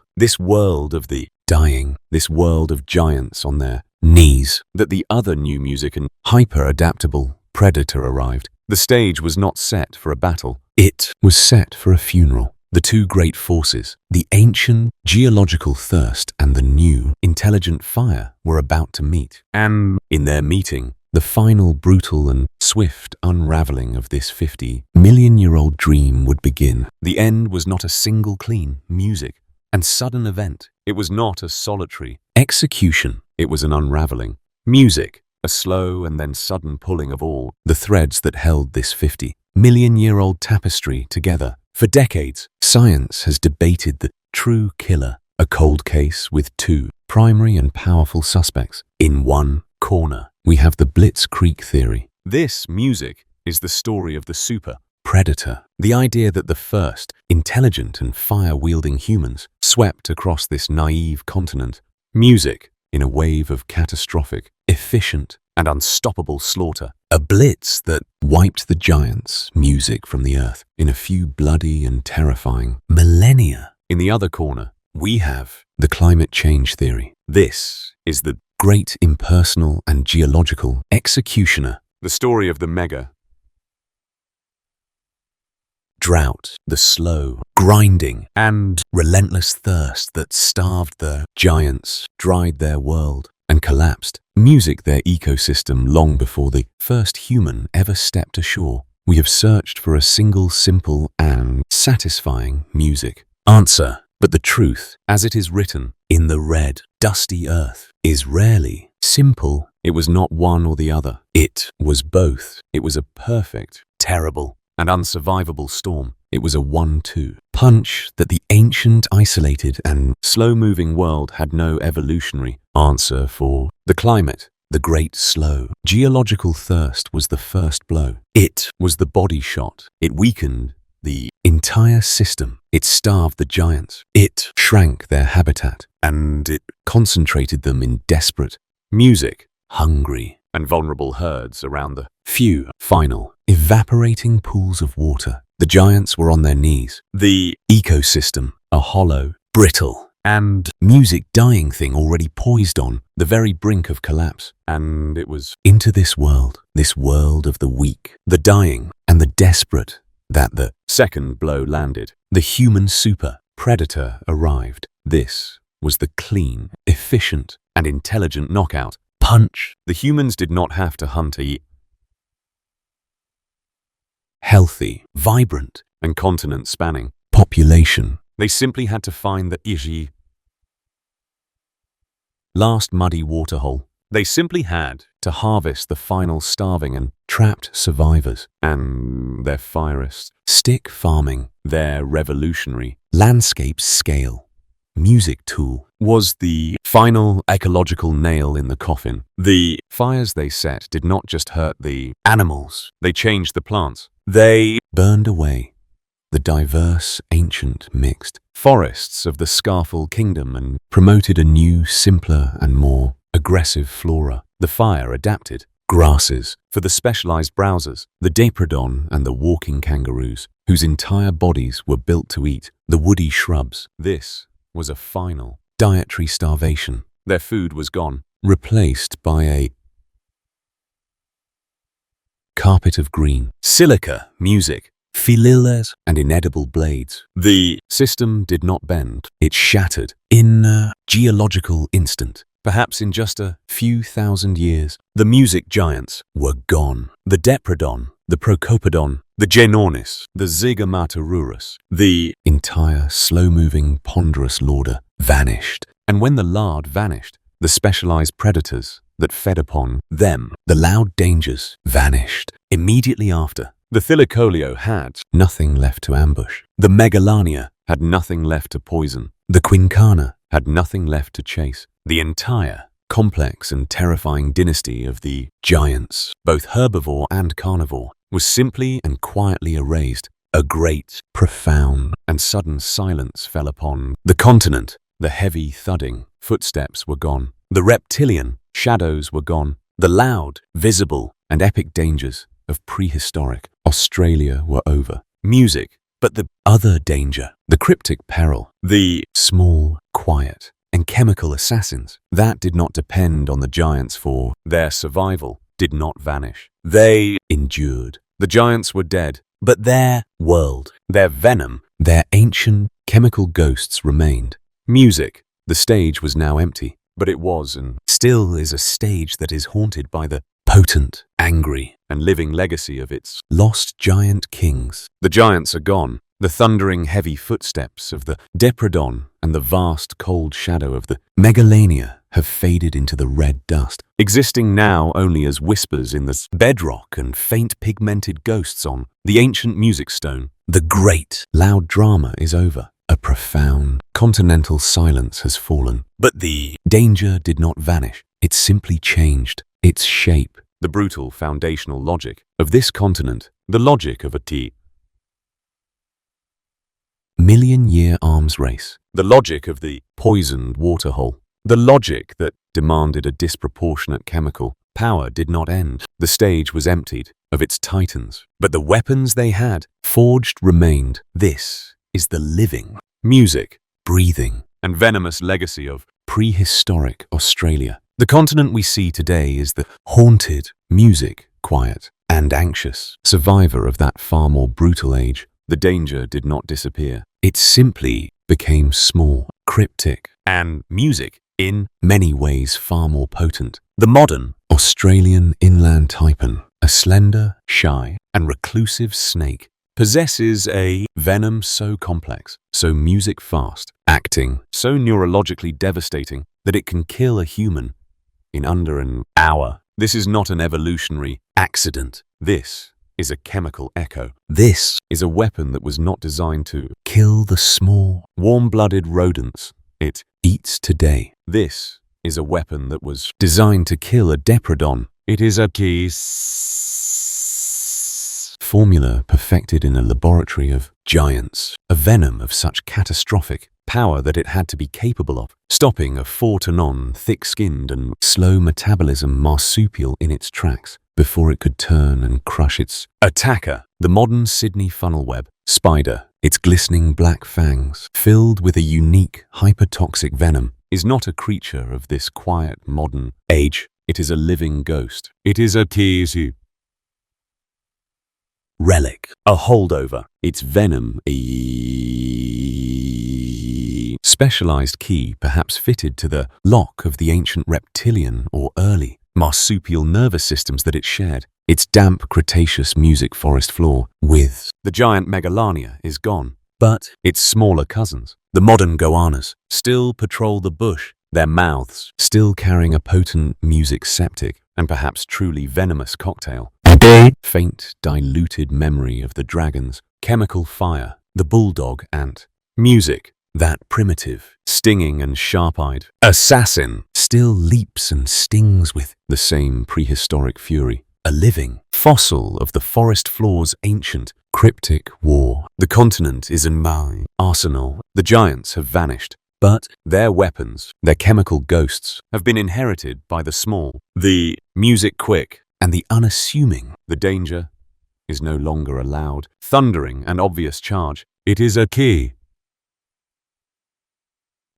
of the dying, this world of giants on their knees, that the other new music and hyper-adaptable predator arrived. The stage was not set for a battle. It was set for a funeral. The The two great forces, the ancient geological thirst and the new intelligent fire, were about to meet. And in their meeting, the final brutal and swift unraveling of this 50-million-year-old dream would begin. The end was not a single clean music and sudden event. It was not a solitary execution. It was an unraveling music, a slow and then sudden pulling of all the threads that held this 50-million-year-old tapestry together. For decades, science has debated the true killer, a cold case with two primary and powerful suspects. In one corner, we have the Blitzkrieg theory. This music is the story of the super predator, the idea that the first intelligent and fire-wielding humans swept across this naive continent. Music in a wave of catastrophic, efficient, and unstoppable slaughter. A blitz that wiped the giants' music from the earth in a few bloody and terrifying millennia. In the other corner, we have the climate change theory. This is the great impersonal and geological executioner. The story of the mega drought, the slow, grinding, and relentless thirst that starved the giants, dried their world, and collapsed. Music their ecosystem long before the first human ever stepped ashore. We have searched for a single simple and satisfying music answer, but the truth, as it is written in the red, dusty earth, is rarely simple. It was not one or the other. It was both. It was a perfect, terrible, and unsurvivable storm. It was a 1-2 punch that the ancient, isolated, and slow-moving world had no evolutionary answer for. The climate, the great slow geological thirst, was the first blow. It was the body shot. It weakened the entire system. It starved the giants. It shrank their habitat, and it concentrated them in desperate music, hungry and vulnerable herds around the few final evaporating pools of water. The giants were on their knees. The ecosystem, a hollow, brittle, and music-dying thing already poised on the very brink of collapse. And it was into this world of the weak, the dying, and the desperate, that the second blow landed. The human super predator arrived. This was the clean, efficient, and intelligent knockout punch. The humans did not have to hunt a healthy, vibrant, and continent-spanning population. They simply had to find the last muddy waterhole. They simply had to harvest the final starving and trapped survivors. And their firest stick farming, their revolutionary landscape scale music tool, was the final ecological nail in the coffin. The fires they set did not just hurt the animals. They changed the plants. They burned away the diverse, ancient, mixed forests of the Scarful Kingdom and promoted a new, simpler, and more aggressive flora. The fire adapted grasses for the specialized browsers, the daprodon and the walking kangaroos, whose entire bodies were built to eat the woody shrubs. This was a final dietary starvation. Their food was gone, replaced by a carpet of green, silica, music, phylliles, and inedible blades. The system did not bend. It shattered in a geological instant. Perhaps in just a few thousand years, the music giants were gone. The deprodon, the procopodon, the genornis, the zygomatururus, the entire slow-moving, ponderous lauder vanished. And when the lard vanished, the specialized predators that fed upon them, the loud dangers, vanished. Immediately after, the Thylacoleo had nothing left to ambush. The Megalania had nothing left to poison. The Quincana had nothing left to chase. The entire complex and terrifying dynasty of the giants, both herbivore and carnivore, was simply and quietly erased. A great, profound, and sudden silence fell upon the continent. The heavy, thudding footsteps were gone. The reptilian shadows were gone. The loud, visible, and epic dangers of prehistoric Australia were over. Music, but the other danger, the cryptic peril, the small, quiet, and chemical assassins, that did not depend on the giants for their survival, did not vanish. They endured. The giants were dead, but their world, their venom, their ancient chemical ghosts remained. Music. The stage was now empty, but it was and still is a stage that is haunted by the potent, angry, and living legacy of its lost giant kings. The giants are gone. The thundering heavy footsteps of the Depredon and the vast cold shadow of the Megalania have faded into the red dust, existing now only as whispers in the bedrock and faint pigmented ghosts on the ancient music stone. The great, loud drama is over. A profound, continental silence has fallen. But the danger did not vanish. It simply changed its shape. The brutal foundational logic of this continent, the logic of a million-year arms race, the logic of the poisoned waterhole, the logic that demanded a disproportionate chemical power did not end. The stage was emptied of its titans, but the weapons they had forged remained. This is the living, music, breathing, and venomous legacy of prehistoric Australia. The continent we see today is the haunted, music, quiet, and anxious survivor of that far more brutal age. The danger did not disappear. It simply became small, cryptic, and music, in many ways far more potent. The modern Australian inland taipan, a slender, shy, and reclusive snake, possesses a venom so complex, so music fast, acting so neurologically devastating that it can kill a human in under an hour. This is not an evolutionary accident. This is a chemical echo. This is a weapon that was not designed to kill the small, warm-blooded rodents it eats today. This is a weapon that was designed to kill a Depredon. It is a key formula perfected in a laboratory of giants, a venom of such catastrophic power that it had to be capable of stopping a four-to-non, thick-skinned and slow metabolism marsupial in its tracks before it could turn and crush its attacker. The modern Sydney funnel web spider, its glistening black fangs filled with a unique hypertoxic venom, is not a creature of this quiet modern age. It is a living ghost. It is a Kizu relic, a holdover. Its venom, a specialized key perhaps fitted to the lock of the ancient reptilian or early marsupial nervous systems that it shared. Its damp Cretaceous music forest floor with the giant Megalania is gone, but its smaller cousins, the modern goannas, still patrol the bush, their mouths still carrying a potent music septic and perhaps truly venomous cocktail. Faint, diluted memory of the dragon's chemical fire, the bulldog ant. Music, that primitive, stinging and sharp-eyed assassin, still leaps and stings with the same prehistoric fury. A living fossil of the forest floor's ancient, cryptic war. The continent is in my arsenal. The giants have vanished, but their weapons, their chemical ghosts, have been inherited by the small, the music quick, and the unassuming. The danger is no longer a loud, thundering, and obvious charge. It is a key.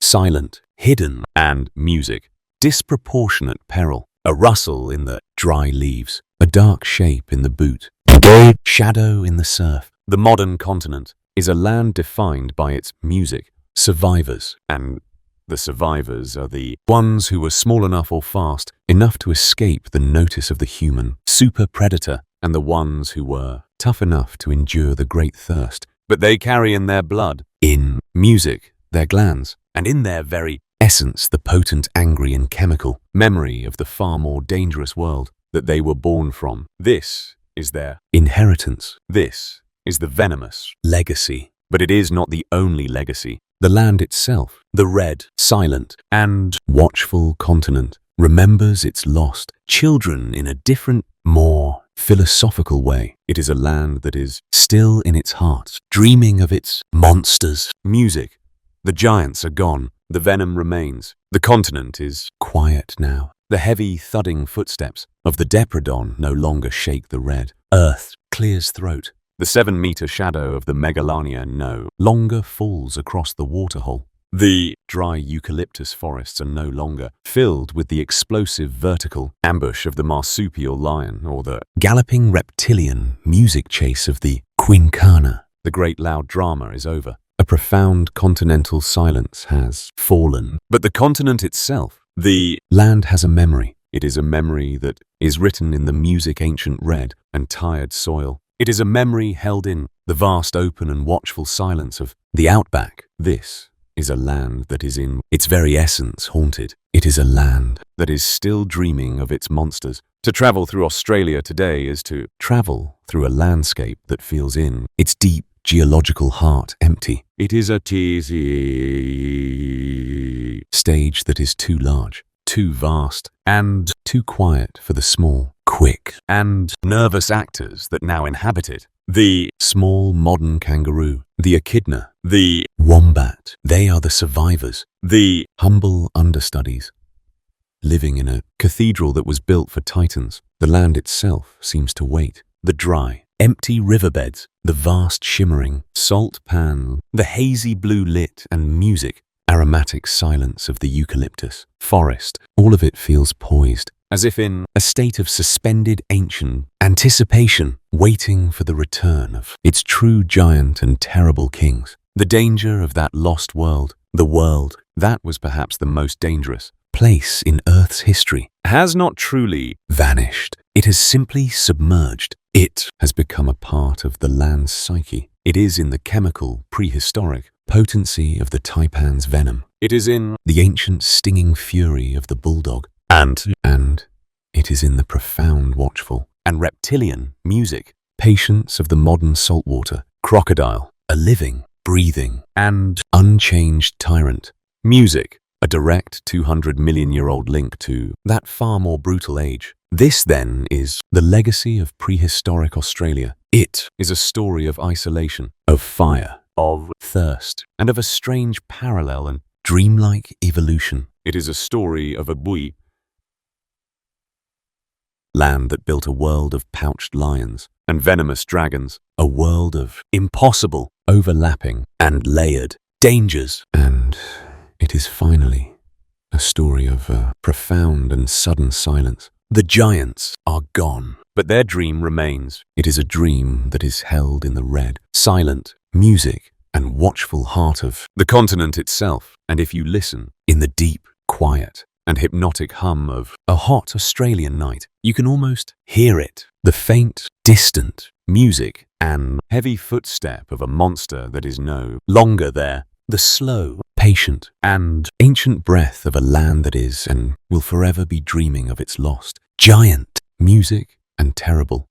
Silent, hidden, and music. Disproportionate peril. A rustle in the dry leaves. A dark shape in the boot. A shadow in the surf. The modern continent is a land defined by its music. Survivors, and the survivors are the ones who were small enough or fast enough to escape the notice of the human super predator, and the ones who were tough enough to endure the great thirst. But they carry in their blood, in music, their glands, and in their very essence the potent, angry and chemical memory of the far more dangerous world that they were born from. This is their inheritance. This is the venomous legacy. But it is not the only legacy. The land itself, the red, silent, and watchful continent, remembers its lost children in a different, more philosophical way. It is a land that is still in its heart, dreaming of its monsters. Music. The giants are gone. The venom remains. The continent is quiet now. The heavy, thudding footsteps of the Depredon no longer shake the red earth clears throat. The 7-meter shadow of the Megalania no longer falls across the waterhole. The dry eucalyptus forests are no longer filled with the explosive vertical ambush of the marsupial lion or the galloping reptilian music chase of the quincana. The great loud drama is over. A profound continental silence has fallen. But the continent itself, the land has a memory. It is a memory that is written in the music ancient red and tired soil. It is a memory held in the vast open and watchful silence of the outback. This is a land that is in its very essence haunted. It is a land that is still dreaming of its monsters. To travel through Australia today is to travel through a landscape that feels in its deep geological heart empty. It is a stage that is too large, too vast, and too quiet for the small, quick, and nervous actors that now inhabit it. The small modern kangaroo, the echidna, the wombat, they are the survivors, the humble understudies. Living in a cathedral that was built for titans, the land itself seems to wait. The dry, empty riverbeds, the vast shimmering salt pan, the hazy blue lit and music, aromatic silence of the eucalyptus, forest, all of it feels poised, as if in a state of suspended ancient anticipation, waiting for the return of its true giant and terrible kings. The danger of that lost world, the world that was perhaps the most dangerous place in Earth's history, has not truly vanished. It has simply submerged. It has become a part of the land's psyche. It is in the chemical, prehistoric potency of the taipan's venom. It is in the ancient stinging fury of the bulldog. And it is in the profound watchful and reptilian music, patience of the modern saltwater crocodile, a living, breathing, and unchanged tyrant. Music, a direct 200-million-year-old link to that far more brutal age. This, then, is the legacy of prehistoric Australia. It is a story of isolation, of fire, of thirst, and of a strange parallel and dreamlike evolution. It is a story of a bui land that built a world of pouched lions and venomous dragons, a world of impossible, overlapping, and layered dangers. And it is finally a story of a profound and sudden silence. The giants are gone, but their dream remains. It is a dream that is held in the red, silent music and watchful heart of the continent itself. And if you listen in the deep, quiet, and hypnotic hum of a hot Australian night, you can almost hear it. The faint, distant music and heavy footstep of a monster that is no longer there. The slow, patient, and ancient breath of a land that is and will forever be dreaming of its lost. Giant music and terrible.